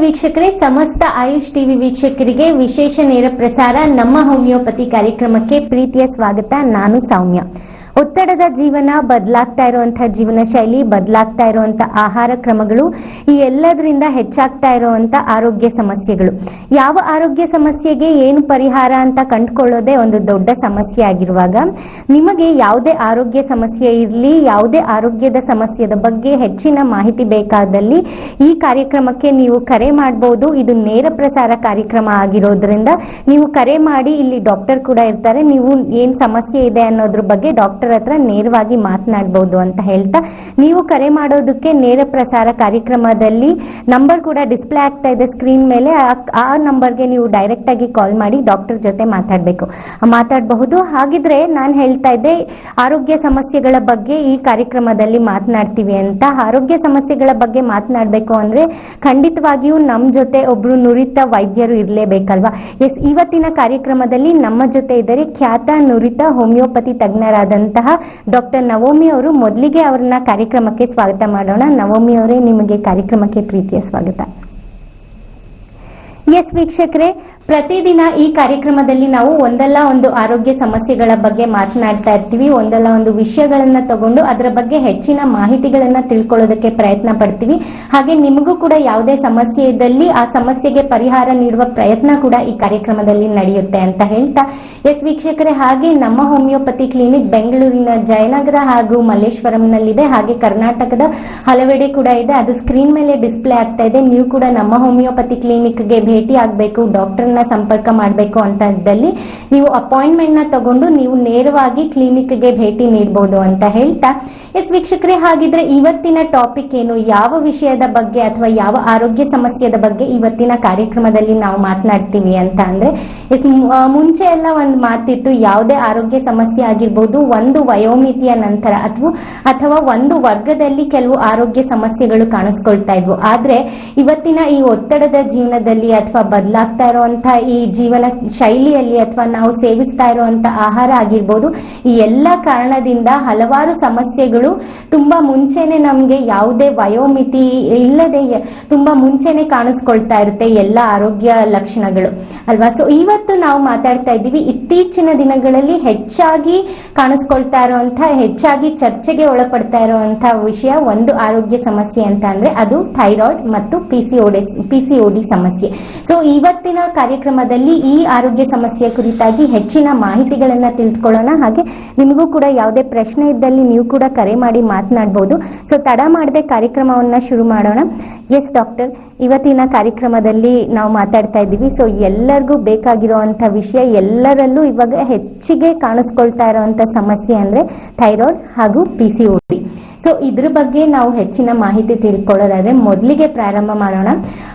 ವೀಕ್ಷಕರೇ, ಸಮಸ್ತ ಆಯುಷ್ ಟಿವಿ ವೀಕ್ಷಕರಿಗೆ ವಿಶೇಷ ನೇರ ಪ್ರಸಾರ ನಮ್ಮ ಹೋಮಿಯೋಪತಿ ಕಾರ್ಯಕ್ರಮಕ್ಕೆ ಪ್ರೀತಿಯ ಸ್ವಾಗತ. ನಾನು ಸೌಮ್ಯ. ಒತ್ತಡದ ಜೀವನ, ಬದಲಾಗ್ತಾ ಇರುವಂತಹ ಜೀವನ ಶೈಲಿ, ಬದಲಾಗ್ತಾ ಇರುವಂತಹ ಆಹಾರ ಕ್ರಮಗಳು, ಈ ಎಲ್ಲದರಿಂದ ಹೆಚ್ಚಾಗ್ತಾ ಇರುವಂತ ಆರೋಗ್ಯ ಸಮಸ್ಯೆಗಳು. ಯಾವ ಆರೋಗ್ಯ ಸಮಸ್ಯೆಗೆ ಏನು ಪರಿಹಾರ ಅಂತ ಕಂಡುಕೊಳ್ಳೋದೇ ಒಂದು ದೊಡ್ಡ ಸಮಸ್ಯೆ ಆಗಿರುವಾಗ, ನಿಮಗೆ ಯಾವುದೇ ಆರೋಗ್ಯ ಸಮಸ್ಯೆ ಇರಲಿ, ಯಾವುದೇ ಆರೋಗ್ಯದ ಸಮಸ್ಯೆದ ಬಗ್ಗೆ ಹೆಚ್ಚಿನ ಮಾಹಿತಿ ಬೇಕಾದಲ್ಲಿ ಈ ಕಾರ್ಯಕ್ರಮಕ್ಕೆ ನೀವು ಕರೆ ಮಾಡಬಹುದು. ಇದು ನೇರ ಪ್ರಸಾರ ಕಾರ್ಯಕ್ರಮ ಆಗಿರೋದ್ರಿಂದ ನೀವು ಕರೆ ಮಾಡಿ, ಇಲ್ಲಿ ಡಾಕ್ಟರ್ ಕೂಡ ಇರ್ತಾರೆ. ನೀವು ಏನ್ ಸಮಸ್ಯೆ ಇದೆ ಅನ್ನೋದ್ರ ಬಗ್ಗೆ ಡಾಕ್ಟರ್ ಹತ್ರ ನೇರವಾಗಿ ಮಾತನಾಡಬಹುದು ಅಂತ ಹೇಳ್ತಾ, ನೀವು ಕರೆ ಮಾಡೋದಕ್ಕೆ ನೇರ ಪ್ರಸಾರ ಕಾರ್ಯಕ್ರಮದಲ್ಲಿ ನಂಬರ್ ಕೂಡ ಡಿಸ್ಪ್ಲೇ ಆಗ್ತಾ ಇದೆ ಸ್ಕ್ರೀನ್ ಮೇಲೆ. ಆ ನಂಬರ್ಗೆ ನೀವು ಡೈರೆಕ್ಟ್ ಆಗಿ ಕಾಲ್ ಮಾಡಿ ಡಾಕ್ಟರ್ ಜೊತೆ ಮಾತಾಡಬಹುದು. ಹಾಗಿದ್ರೆ ನಾನು ಹೇಳ್ತಾ ಇದ್ದೆ, ಆರೋಗ್ಯ ಸಮಸ್ಯೆಗಳ ಬಗ್ಗೆ ಈ ಕಾರ್ಯಕ್ರಮದಲ್ಲಿ ಮಾತನಾಡ್ತೀವಿ ಅಂತ. ಆರೋಗ್ಯ ಸಮಸ್ಯೆಗಳ ಬಗ್ಗೆ ಮಾತನಾಡಬೇಕು ಅಂದ್ರೆ ಖಂಡಿತವಾಗಿಯೂ ನಮ್ಮ ಜೊತೆ ಒಬ್ರು ನುರಿತ ವೈದ್ಯರು ಇರಲೇಬೇಕಲ್ವಾ. ಎಸ್, ಇವತ್ತಿನ ಕಾರ್ಯಕ್ರಮದಲ್ಲಿ ನಮ್ಮ ಜೊತೆ ಇದ್ದಾರೆ ಖ್ಯಾತ ನುರಿತ ಹೋಮಿಯೋಪತಿ ತಜ್ಞರಾದಂತಹ ಡಾಕ್ಟರ್ ನವೋಮಿ ಅವರು. ಮೊದಲಿಗೆ ಅವರನ್ನ ಕಾರ್ಯಕ್ರಮಕ್ಕೆ ಸ್ವಾಗತ ಮಾಡೋಣ. ನವೋಮಿ ಅವರೇ, ನಿಮಗೆ ಕಾರ್ಯಕ್ರಮಕ್ಕೆ ಪ್ರೀತಿಯ ಸ್ವಾಗತ. ಎಸ್ ವೀಕ್ಷಕರೇ, ಪ್ರತಿದಿನ ಈ ಕಾರ್ಯಕ್ರಮದಲ್ಲಿ ನಾವು ಒಂದಲ್ಲ ಒಂದು ಆರೋಗ್ಯ ಸಮಸ್ಯೆಗಳ ಬಗ್ಗೆ ಮಾತನಾಡ್ತಾ ಇರ್ತೀವಿ. ಒಂದಲ್ಲ ಒಂದು ವಿಷಯಗಳನ್ನ ತಗೊಂಡು ಅದರ ಬಗ್ಗೆ ಹೆಚ್ಚಿನ ಮಾಹಿತಿಗಳನ್ನ ತಿಳ್ಕೊಳ್ಳೋದಕ್ಕೆ ಪ್ರಯತ್ನ ಪಡ್ತೀವಿ. ಹಾಗೆ ನಿಮಗೂ ಕೂಡ ಯಾವುದೇ ಸಮಸ್ಯೆ ಇದ್ದಲ್ಲಿ ಆ ಸಮಸ್ಯೆಗೆ ಪರಿಹಾರ ನೀಡುವ ಪ್ರಯತ್ನ ಕೂಡ ಈ ಕಾರ್ಯಕ್ರಮದಲ್ಲಿ ನಡೆಯುತ್ತೆ ಅಂತ ಹೇಳ್ತಾ, ಎಸ್ ವೀಕ್ಷಕರೇ, ಹಾಗೆ ನಮ್ಮ ಹೋಮಿಯೋಪತಿ ಕ್ಲಿನಿಕ್ ಬೆಂಗಳೂರಿನ ಜಯನಗರ ಹಾಗೂ ಮಲ್ಲೇಶ್ವರಂನಲ್ಲಿದೆ. ಹಾಗೆ ಕರ್ನಾಟಕದ ಹಲವೆಡೆ ಕೂಡ ಇದೆ. ಅದು ಸ್ಕ್ರೀನ್ ಮೇಲೆ ಡಿಸ್ಪ್ಲೇ ಆಗ್ತಾ ಇದೆ. ನೀವು ಕೂಡ ನಮ್ಮ ಹೋಮಿಯೋಪತಿ ಕ್ಲಿನಿಕ್ಗೆ ಭೇಟಿ ಆಗಬೇಕು, ಡಾಕ್ಟರ್ ಸಂಪರ್ಕ ಮಾಡಬೇಕು ಅಂತ ಇದ್ದಲ್ಲಿ ನೀವು ಅಪಾಯಿಂಟ್ಮೆಂಟ್ ನ ತಗೊಂಡು ನೀವು ನೇರವಾಗಿ ಕ್ಲಿನಿಕ್ಗೆ ಭೇಟಿ ನೀಡಬಹುದು ಅಂತ ಹೇಳ್ತಾ, ಎಸ್ ವೀಕ್ಷಕರೇ, ಹಾಗಿದ್ರೆ ಇವತ್ತಿನ ಟಾಪಿಕ್ ಏನು, ಯಾವ ವಿಷಯದ ಬಗ್ಗೆ ಅಥವಾ ಯಾವ ಆರೋಗ್ಯ ಸಮಸ್ಯೆದ ಬಗ್ಗೆ ಇವತ್ತಿನ ಕಾರ್ಯಕ್ರಮದಲ್ಲಿ ನಾವು ಮಾತನಾಡ್ತೀವಿ ಅಂತ ಅಂದ್ರೆ, ಎಸ್, ಮುಂಚೆ ಎಲ್ಲ ಒಂದು ಮಾತಿತ್ತು, ಯಾವುದೇ ಆರೋಗ್ಯ ಸಮಸ್ಯೆ ಆಗಿರ್ಬೋದು ಒಂದು ವಯೋಮಿತಿಯ ನಂತರ ಅಥವಾ ಒಂದು ವರ್ಗದಲ್ಲಿ ಕೆಲವು ಆರೋಗ್ಯ ಸಮಸ್ಯೆಗಳು ಕಾಣಿಸ್ಕೊಳ್ತಾ ಇದ್ವು. ಆದ್ರೆ ಇವತ್ತಿನ ಈ ಒತ್ತಡದ ಜೀವನದಲ್ಲಿ ಅಥವಾ ಬದಲಾಗ್ತಾ ಇರುವಂತಹ ಈ ಜೀವನ ಶೈಲಿಯಲ್ಲಿ ಅಥವಾ ನಾವು ಸೇವಿಸ್ತಾ ಇರುವಂತ ಆಹಾರ ಆಗಿರ್ಬೋದು, ಈ ಎಲ್ಲ ಕಾರಣದಿಂದ ಹಲವಾರು ಸಮಸ್ಯೆಗಳು ತುಂಬಾ ಮುಂಚೆನೆ ನಮ್ಗೆ ಯಾವುದೇ ವಯೋಮಿತಿ ಇಲ್ಲದೆ ತುಂಬಾ ಮುಂಚೆನೆ ಕಾಣಿಸ್ಕೊಳ್ತಾ ಇರುತ್ತೆ ಎಲ್ಲ ಆರೋಗ್ಯ ಲಕ್ಷಣಗಳು ಅಲ್ವಾ. ಸೊ ಇವತ್ತು ನಾವು ಮಾತಾಡ್ತಾ ಇದ್ದೀವಿ ಇತ್ತೀಚಿನ ದಿನಗಳಲ್ಲಿ ಹೆಚ್ಚಾಗಿ ಕಾಣಿಸ್ಕೊಳ್ತಾ ಇರುವಂತಹ, ಹೆಚ್ಚಾಗಿ ಚರ್ಚೆಗೆ ಒಳಪಡ್ತಾ ಇರುವಂತಹ ವಿಷಯ, ಒಂದು ಆರೋಗ್ಯ ಸಮಸ್ಯೆ ಅಂತ ಅಂದ್ರೆ ಅದು ಥೈರಾಯ್ಡ್ ಮತ್ತು ಪಿಸಿಒಡಿ ಸಮಸ್ಯೆ. ಸೊ ಇವತ್ತಿನ ಕಾರ್ಯಕ್ರಮದಲ್ಲಿ ಈ ಆರೋಗ್ಯ ಸಮಸ್ಯೆ ಕುರಿತಾಗಿ ಹೆಚ್ಚಿನ ಮಾಹಿತಿಗಳನ್ನ ತಿಳಿದುಕೊಳ್ಳೋಣ. ಹಾಗೆ ನಿಮಗೂ ಕೂಡ ಯಾವುದೇ ಪ್ರಶ್ನೆ ಇದ್ದಲ್ಲಿ ನೀವು ಕೂಡ ಕರೆ ಮಾಡಿ ಮಾತನಾಡಬಹುದು. ಸೊ ತಡ ಮಾಡದೆ ಕಾರ್ಯಕ್ರಮವನ್ನ ಶುರು ಮಾಡೋಣ. ಎಸ್ ಡಾಕ್ಟರ್, ಇವತ್ತಿನ ಕಾರ್ಯಕ್ರಮದಲ್ಲಿ ನಾವು ಮಾತಾಡ್ತಾ ಇದ್ದೀವಿ. ಸೊ ಎಲ್ಲರಿಗೂ ಬೇಕಾಗಿರುವಂತ ವಿಷಯ, ಎಲ್ಲರಲ್ಲೂ ಇವಾಗ ಹೆಚ್ಚಿಗೆ ಕಾಣಿಸ್ಕೊಳ್ತಾ ಇರುವಂತ ಸಮಸ್ಯೆ ಅಂದ್ರೆ ಥೈರಾಯ್ಡ್ ಹಾಗೂ ಪಿಸಿಒಡಿ. ಸೊ ಇದ್ರ ಬಗ್ಗೆ ನಾವು ಹೆಚ್ಚಿನ ಮಾಹಿತಿ ತಿಳ್ಕೊಳ್ಳೋದಾದ್ರೆ ಮೊದಲಿಗೆ ಪ್ರಾರಂಭ ಮಾಡೋಣ.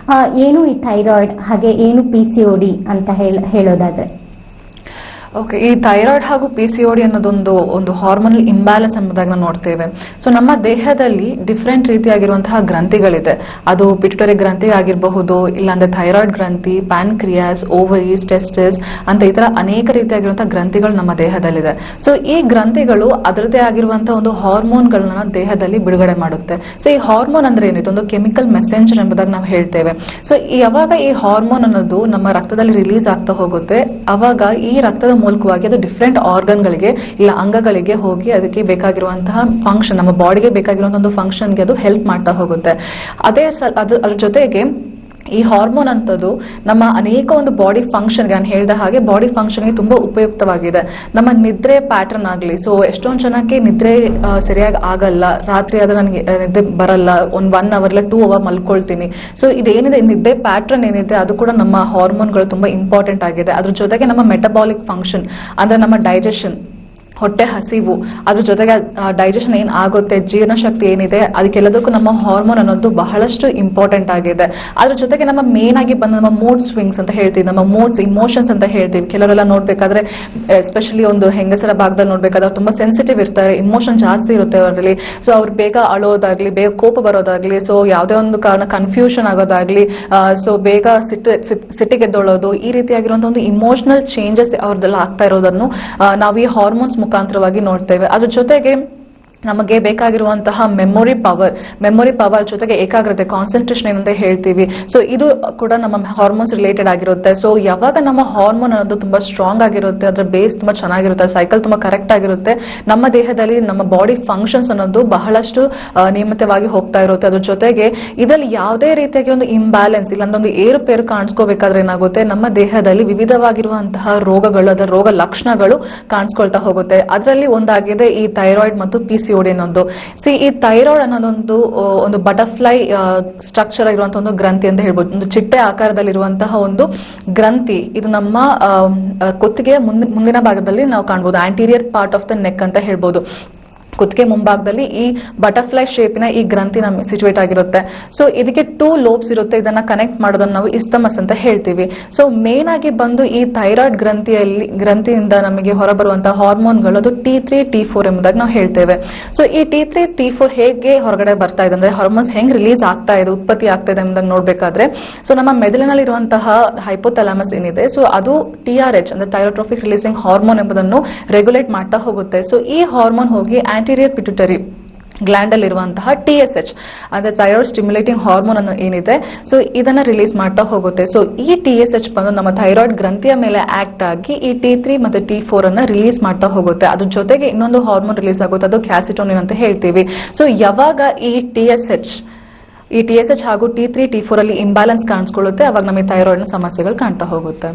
ಏನು ಈ ಥೈರಾಯ್ಡ್ ಹಾಗೆ ಏನು ಪಿಸಿಒಡಿ ಅಂತ ಹೇಳೋದಾದ್ರೆ? ಓಕೆ, ಈ ಥೈರಾಯ್ಡ್ ಹಾಗೂ ಪಿಸಿಒಡಿ ಅನ್ನೋದೊಂದು ಹಾರ್ಮೋನಲ್ ಇಂಬ್ಯಾಲೆನ್ಸ್ ಎಂಬುದಾಗಿ ನಾವು ನೋಡ್ತೇವೆ. ಸೊ ನಮ್ಮ ದೇಹದಲ್ಲಿ ಡಿಫ್ರೆಂಟ್ ರೀತಿಯಾಗಿರುವಂತಹ ಗ್ರಂಥಿಗಳಿದೆ. ಅದು ಪಿಟ್ಯುಟರಿ ಗ್ರಂಥಿ ಆಗಿರಬಹುದು, ಇಲ್ಲಾಂದ್ರೆ ಥೈರಾಯ್ಡ್ ಗ್ರಂಥಿ, ಪ್ಯಾನ್ಕ್ರಿಯಾಸ್, ಓವರೀಸ್, ಟೆಸ್ಟಿಸ್ ಅಂತ ಈ ತರ ಅನೇಕ ರೀತಿಯಾಗಿರುವಂತಹ ಗ್ರಂಥಿಗಳು ನಮ್ಮ ದೇಹದಲ್ಲಿದೆ. ಸೊ ಈ ಗ್ರಂಥಿಗಳು ಅದರದೇ ಆಗಿರುವಂತಹ ಒಂದು ಹಾರ್ಮೋನ್ಗಳನ್ನ ದೇಹದಲ್ಲಿ ಬಿಡುಗಡೆ ಮಾಡುತ್ತೆ. ಸೊ ಈ ಹಾರ್ಮೋನ್ ಅಂದ್ರೆ ಏನಿದೆ, ಒಂದು ಕೆಮಿಕಲ್ ಮೆಸೆಂಜರ್ ಎಂಬುದಾಗಿ ನಾವು ಹೇಳ್ತೇವೆ. ಸೊ ಯಾವಾಗ ಈ ಹಾರ್ಮೋನ್ ಅನ್ನೋದು ನಮ್ಮ ರಕ್ತದಲ್ಲಿ ರಿಲೀಸ್ ಆಗ್ತಾ ಹೋಗುತ್ತೆ, ಅವಾಗ ಈ ರಕ್ತದ ಮೂಲಕವಾಗಿ ಅದು ಡಿಫ್ರೆಂಟ್ ಆರ್ಗನ್ಗಳಿಗೆ ಇಲ್ಲ ಅಂಗಗಳಿಗೆ ಹೋಗಿ ಅದಕ್ಕೆ ಬೇಕಾಗಿರುವಂತಹ ಫಂಕ್ಷನ್, ನಮ್ಮ ಬಾಡಿಗೆ ಬೇಕಾಗಿರುವಂತಹ ಒಂದು ಫಂಕ್ಷನ್ಗೆ ಅದು ಹೆಲ್ಪ್ ಮಾಡ್ತಾ ಹೋಗುತ್ತೆ. ಅದ್ರ ಜೊತೆಗೆ ಈ ಹಾರ್ಮೋನ್ ಅಂತದ್ದು ನಮ್ಮ ಅನೇಕ ಒಂದು ಬಾಡಿ ಫಂಕ್ಷನ್ಗೆ, ನಾನು ಹೇಳಿದ ಹಾಗೆ ಬಾಡಿ ಫಂಕ್ಷನ್ಗೆ ತುಂಬಾ ಉಪಯುಕ್ತವಾಗಿದೆ. ನಮ್ಮ ನಿದ್ರೆ ಪ್ಯಾಟರ್ನ್ ಆಗಲಿ, ಸೊ ಎಷ್ಟೊಂದು ಜನಕ್ಕೆ ನಿದ್ರೆ ಸರಿಯಾಗಿ ಆಗಲ್ಲ, ರಾತ್ರಿ ಆದ್ರೆ ನನಗೆ ನಿದ್ದೆ ಬರಲ್ಲ, ಒಂದು 1 ಅವರ್ ಇಲ್ಲ 2 ಅವರ್ ಮಲ್ಕೊಳ್ತೀನಿ. ಸೊ ಇದೇನಿದೆ ನಿದ್ದೆ ಪ್ಯಾಟರ್ನ್ ಏನಿದೆ ಅದು ಕೂಡ ನಮ್ಮ ಹಾರ್ಮೋನ್ಗಳು ತುಂಬಾ ಇಂಪಾರ್ಟೆಂಟ್ ಆಗಿದೆ. ಅದ್ರ ಜೊತೆಗೆ ನಮ್ಮ ಮೆಟಬಾಲಿಕ್ ಫಂಕ್ಷನ್ ಅಂದ್ರೆ ನಮ್ಮ ಡೈಜೆಷನ್, ಹೊಟ್ಟೆ ಹಸಿವು, ಅದ್ರ ಜೊತೆಗೆ ಡೈಜೆಷನ್ ಏನ್ ಆಗುತ್ತೆ, ಜೀರ್ಣಶಕ್ತಿ ಏನಿದೆ, ಅದಕ್ಕೆಲ್ಲದಕ್ಕೂ ನಮ್ಮ ಹಾರ್ಮೋನ್ ಅನ್ನೋದು ಬಹಳಷ್ಟು ಇಂಪಾರ್ಟೆಂಟ್ ಆಗಿದೆ. ಅದ್ರ ಜೊತೆಗೆ ನಮ್ಮ ಮೇನ್ ಆಗಿ ಬಂದ ನಮ್ಮ ಮೂಡ್ ಸ್ವಿಂಗ್ಸ್ ಅಂತ ಹೇಳ್ತೀವಿ, ನಮ್ಮ ಮೂಡ್ಸ್, ಇಮೋಷನ್ಸ್ ಅಂತ ಹೇಳ್ತೀವಿ. ಕೆಲವರೆಲ್ಲ ನೋಡ್ಬೇಕಾದ್ರೆ ಎಸ್ಪೆಷಲಿ ಒಂದು ಹೆಂಗಸರ ಭಾಗದಲ್ಲಿ ನೋಡ್ಬೇಕಾದ್ರೆ ತುಂಬಾ ಸೆನ್ಸಿಟಿವ್ ಇರ್ತಾರೆ, ಇಮೋಷನ್ ಜಾಸ್ತಿ ಇರುತ್ತೆ ಅವರಲ್ಲಿ. ಸೊ ಅವ್ರು ಬೇಗ ಅಳೋದಾಗ್ಲಿ, ಬೇಗ ಕೋಪ ಬರೋದಾಗ್ಲಿ, ಸೊ ಯಾವುದೇ ಒಂದು ಕಾರಣ ಕನ್ಫ್ಯೂಷನ್ ಆಗೋದಾಗ್ಲಿ, ಸೊ ಬೇಗ ಸಿಟ್ಟಿಗೆದ್ದೊಳ್ಳೋದು, ಈ ರೀತಿಯಾಗಿರುವಂತಹ ಒಂದು ಇಮೋಷನಲ್ ಚೇಂಜಸ್ ಅವ್ರದ್ದೆಲ್ಲ ಆಗ್ತಾ ಇರೋದನ್ನು ನಾವು ಈ ಹಾರ್ಮೋನ್ಸ್ ಮುಖಾಂತರವಾಗಿ ನೋಡ್ತೇವೆ. ಅದ್ರ ಜೊತೆಗೆ ನಮಗೆ ಬೇಕಾಗಿರುವಂತಹ ಮೆಮೊರಿ ಪವರ್ ಜೊತೆಗೆ ಏಕಾಗ್ರತೆ, ಕಾನ್ಸಂಟ್ರೇಷನ್ ಏನಂತ ಹೇಳ್ತೀವಿ. ಸೊ ಇದು ಕೂಡ ನಮ್ಮ ಹಾರ್ಮೋನ್ಸ್ ರಿಲೇಟೆಡ್ ಆಗಿರುತ್ತೆ. ಸೊ ಯಾವಾಗ ನಮ್ಮ ಹಾರ್ಮೋನ್ ಅನ್ನೋದು ತುಂಬಾ ಸ್ಟ್ರಾಂಗ್ ಆಗಿರುತ್ತೆ, ಅದರ ಬೇಸ್ ತುಂಬಾ ಚೆನ್ನಾಗಿರುತ್ತೆ, ಸೈಕಲ್ ತುಂಬಾ ಕರೆಕ್ಟ್ ಆಗಿರುತ್ತೆ, ನಮ್ಮ ದೇಹದಲ್ಲಿ ನಮ್ಮ ಬಾಡಿ ಫಂಕ್ಷನ್ಸ್ ಅನ್ನೋದು ಬಹಳಷ್ಟು ನಿಯಮಿತವಾಗಿ ಹೋಗ್ತಾ ಇರುತ್ತೆ. ಅದ್ರ ಜೊತೆಗೆ ಇದರಲ್ಲಿ ಯಾವುದೇ ರೀತಿಯಾಗಿ ಒಂದು ಇಂಬ್ಯಾಲೆನ್ಸ್ ಇಲ್ಲ ಅಂದ್ರೆ ಒಂದು ಏರುಪೇರು ಕಾಣಿಸ್ಕೋಬೇಕಾದ್ರೆ ಏನಾಗುತ್ತೆ, ನಮ್ಮ ದೇಹದಲ್ಲಿ ವಿವಿಧವಾಗಿರುವಂತಹ ರೋಗಗಳು, ಅದರ ರೋಗ ಲಕ್ಷಣಗಳು ಕಾಣಿಸ್ಕೊಳ್ತಾ ಹೋಗುತ್ತೆ. ಅದರಲ್ಲಿ ಒಂದಾಗಿದೆ ಈ ಥೈರಾಯ್ಡ್ ಮತ್ತು PCOD ಅನ್ನೋದು. ಈ ಥೈರಾಯ್ಡ್ ಅನ್ನೋದೊಂದು ಒಂದು ಬಟರ್ಫ್ಲೈ ಸ್ಟ್ರಕ್ಚರ್ ಇರುವಂತಹ ಒಂದು ಗ್ರಂಥಿ ಅಂತ ಹೇಳ್ಬೋದು. ಒಂದು ಚಿಟ್ಟೆ ಆಕಾರದಲ್ಲಿರುವಂತಹ ಒಂದು ಗ್ರಂಥಿ. ಇದು ನಮ್ಮ ಕುತ್ತಿಗೆ ಮುಂದಿನ ಭಾಗದಲ್ಲಿ ನಾವು ಕಾಣಬಹುದು. Anterior part of the neck ಅಂತ ಹೇಳ್ಬೋದು. ಕುತ್ತಿಗೆ ಮುಂಭಾಗದಲ್ಲಿ ಈ ಬಟರ್ಫ್ಲೈ ಶೇಪಿನ ಈ ಗ್ರಂಥಿ ಸಿಚುವೇಟ್ ಆಗಿರುತ್ತೆ. ಸೊ ಇದಕ್ಕೆ 2 ಲೋಬ್ಸ್ ಇರುತ್ತೆ. ಇದನ್ನ ಕನೆಕ್ಟ್ ಮಾಡೋದನ್ನ ನಾವು ಇಸ್ತಮಸ್ ಅಂತ ಹೇಳ್ತೀವಿ. ಸೊ ಮೇನ್ ಆಗಿ ಬಂದು ಈ ಥೈರಾಯ್ಡ್ ಗ್ರಂಥಿಯಿಂದ ನಮಗೆ ಹೊರಬರುವಂತಹ ಹಾರ್ಮೋನ್ಗಳು ಅದು T3 T4 ಎಂಬುದಾಗಿ ನಾವು ಹೇಳ್ತೇವೆ. ಸೊ ಈ T3 T4 ಹೇಗೆ ಹೊರಗಡೆ ಬರ್ತಾ ಇದೆ ಅಂದ್ರೆ ಹಾರ್ಮೋನ್ಸ್ ಹೆಂಗ್ ರಿಲೀಸ್ ಆಗ್ತಾ ಇದೆ, ಉತ್ಪತ್ತಿ ಆಗ್ತಾ ಇದೆ ಎಂಬುದನ್ನು ನೋಡ್ಬೇಕಾದ್ರೆ, ಸೊ ನಮ್ಮ ಮೆದುಳಿನಲ್ಲಿರುವಂತಹ ಹೈಪೋಥಾಲಮಸ್ ಏನಿದೆ, ಸೊ ಅದು TRH ಅಂದ್ರೆ ಥೈರೋಟ್ರೋಪಿಕ್ ರಿಲೀಸಿಂಗ್ ಹಾರ್ಮೋನ್ ಎಂಬುದನ್ನು ರೆಗ್ಯುಲೇಟ್ ಮಾಡ್ತಾ ಹೋಗುತ್ತೆ. ಸೊ ಈ ಹಾರ್ಮೋನ್ ಹೋಗಿ ಆಂಟೀರಿಯರ್ ಪಿಟ್ಯೂಟರಿ ಗ್ಲ್ಯಾಂಡ್ ಅಲ್ಲಿರುವಂತಹ TSH ಅಂದ್ರೆ ಥೈರಾಯ್ಡ್ ಸ್ಟಿಮ್ಯುಲೇಟಿಂಗ್ ಹಾರ್ಮೋನ್ ಅನ್ನು ಏನಿದೆ, ಸೊ ಇದನ್ನ ರಿಲೀಸ್ ಮಾಡ್ತಾ ಹೋಗುತ್ತೆ. ಸೊ ಈ TSH ಬಂದು ನಮ್ಮ ಥೈರಾಯ್ಡ್ ಗ್ರಂಥಿಯ ಮೇಲೆ ಆಕ್ಟ್ ಆಗಿ ಈ T3 ಮತ್ತು T4 ಅನ್ನ ರಿಲೀಸ್ ಮಾಡ್ತಾ ಹೋಗುತ್ತೆ. ಅದ್ರ ಜೊತೆಗೆ ಇನ್ನೊಂದು ಹಾರ್ಮೋನ್ ರಿಲೀಸ್ ಆಗುತ್ತೆ, ಅದು ಕ್ಯಾಸಿಟೋನಿನ್ ಅಂತ ಹೇಳ್ತೀವಿ. ಸೊ ಯಾವಾಗ ಈ TSH ಹಾಗೂ T3 T4 ಅಲ್ಲಿ ಇಂಬ್ಯಾಲೆನ್ಸ್ ಕಾಣಿಸ್ಕೊಳ್ಳುತ್ತೆ, ಅವಾಗ ನಮಗೆ ಥೈರಾಯ್ಡ್ ನ ಸಮಸ್ಯೆಗಳು ಕಾಣ್ತಾ ಹೋಗುತ್ತೆ.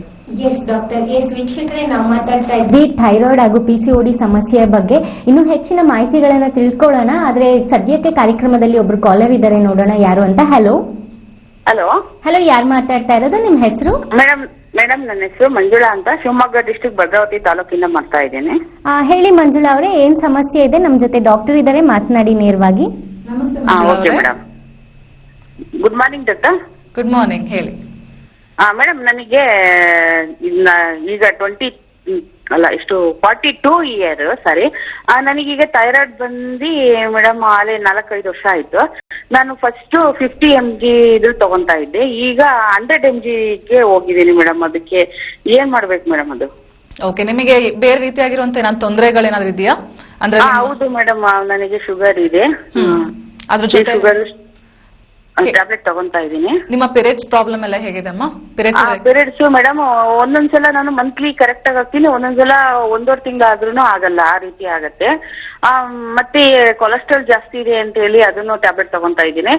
Yes doctor. ವೀಕ್ಷಕರೇ, ನಾವು ಮಾತಾಡ್ತಾ ಇದ್ವಿ ಥೈರಾಯ್ಡ್ ಹಾಗೂ PCOD ಸಮಸ್ಯೆಯ ಬಗ್ಗೆ. ಇನ್ನು ಹೆಚ್ಚಿನ ಮಾಹಿತಿಗಳನ್ನ ತಿಳ್ಕೊಳ್ಳೋಣ. ಆದ್ರೆ ಸದ್ಯಕ್ಕೆ ಕಾರ್ಯಕ್ರಮದಲ್ಲಿ ಒಬ್ರು ಕಾಲರ್ ಇದ್ದಾರೆ, ನೋಡೋಣ ಯಾರು ಅಂತ. ಹಲೋ ಹಲೋ, ಯಾರು ಮಾತಾಡ್ತಾ ಇರೋದು? ನಿಮ್ ಹೆಸರು? ಮೇಡಮ್ ನನ್ನ ಹೆಸರು ಮಂಜುಳಾ ಅಂತ, ಶಿವಮೊಗ್ಗ ಡಿಸ್ಟ್ರಿಕ್ಟ್ ಭದ್ರಾವತಿ ತಾಲೂಕಿಂದ ಮಾಡ್ತಾ ಇದ್ದೇನೆ. ಹೇಳಿ ಮಂಜುಳಾ ಅವರೇ, ಏನ್ ಸಮಸ್ಯೆ ಇದೆ? ನಮ್ ಜೊತೆ ಡಾಕ್ಟರ್ ಇದ್ದಾರೆ, ಮಾತನಾಡಿ ನೇರವಾಗಿ. Okay madam. Good morning doctor. Good morning, ಹೇಳಿ. ಮೇಡಮ್, ನನಗೆ ಈಗ 42 ಇಯರ್, ಸಾರಿ. ನನಗೀಗ ಥೈರಾಯ್ಡ್ ಬಂದು ಮೇಡಮ್ ಅಲ್ಲೇ 4-5 ವರ್ಷ ಆಯ್ತು. ನಾನು ಫಸ್ಟ್ 50 mg ಇದು ತಗೊಂತಾ ಇದ್ದೆ. ಈಗ 100 mgಗೆ ಹೋಗಿದ್ದೀನಿ ಮೇಡಮ್. ಅದಕ್ಕೆ ಏನ್ ಮಾಡ್ಬೇಕು ಮೇಡಮ್ ಅದು? ಓಕೆ, ನಿಮಗೆ ಬೇರೆ ರೀತಿಯಾಗಿರುವಂತ ಏನಾದ್ರು ತೊಂದರೆಗಳೇನಾದ್ರು ಇದೆಯಾ? ಅಂದ್ರೆ ಹೌದು ಮೇಡಮ್, ನನಗೆ ಶುಗರ್ ಇದೆ. ಅದ್ರ ಜೊತೆ ಶುಗರ್ ಟ್ಯಾಬ್ಲೆಟ್ ತಗೊಂತಾ ಇದೀನಿ. ನಿಮ್ಮ ಪೀರಿಯಡ್ಸ್ ಪ್ರಾಬ್ಲಮ್ ಎಲ್ಲ ಹೇಗಿದೆ ಅಮ್ಮ? ಪೀರಿಯಡ್ಸ್ ಮೇಡಮ್ ಒಂದೊಂದ್ಸಲ ನಾನು ಮಂತ್ಲಿ ಕರೆಕ್ಟ್ ಆಗಿ ಆಗ್ತೀನಿ, ಒಂದೊಂದ್ಸಲ 1.5 ತಿಂಗಳಾದ್ರೂ ಆಗಲ್ಲ, ಆ ರೀತಿ ಆಗತ್ತೆ. ಮತ್ತೆ ಕೊಲೆಸ್ಟ್ರಾಲ್ ಜಾಸ್ತಿ ಇದೆ ಅಂತ ಹೇಳಿ ಅದನ್ನು ಟ್ಯಾಬ್ಲೆಟ್ ತಗೊಂತಾ ಇದ್ದೀನಿ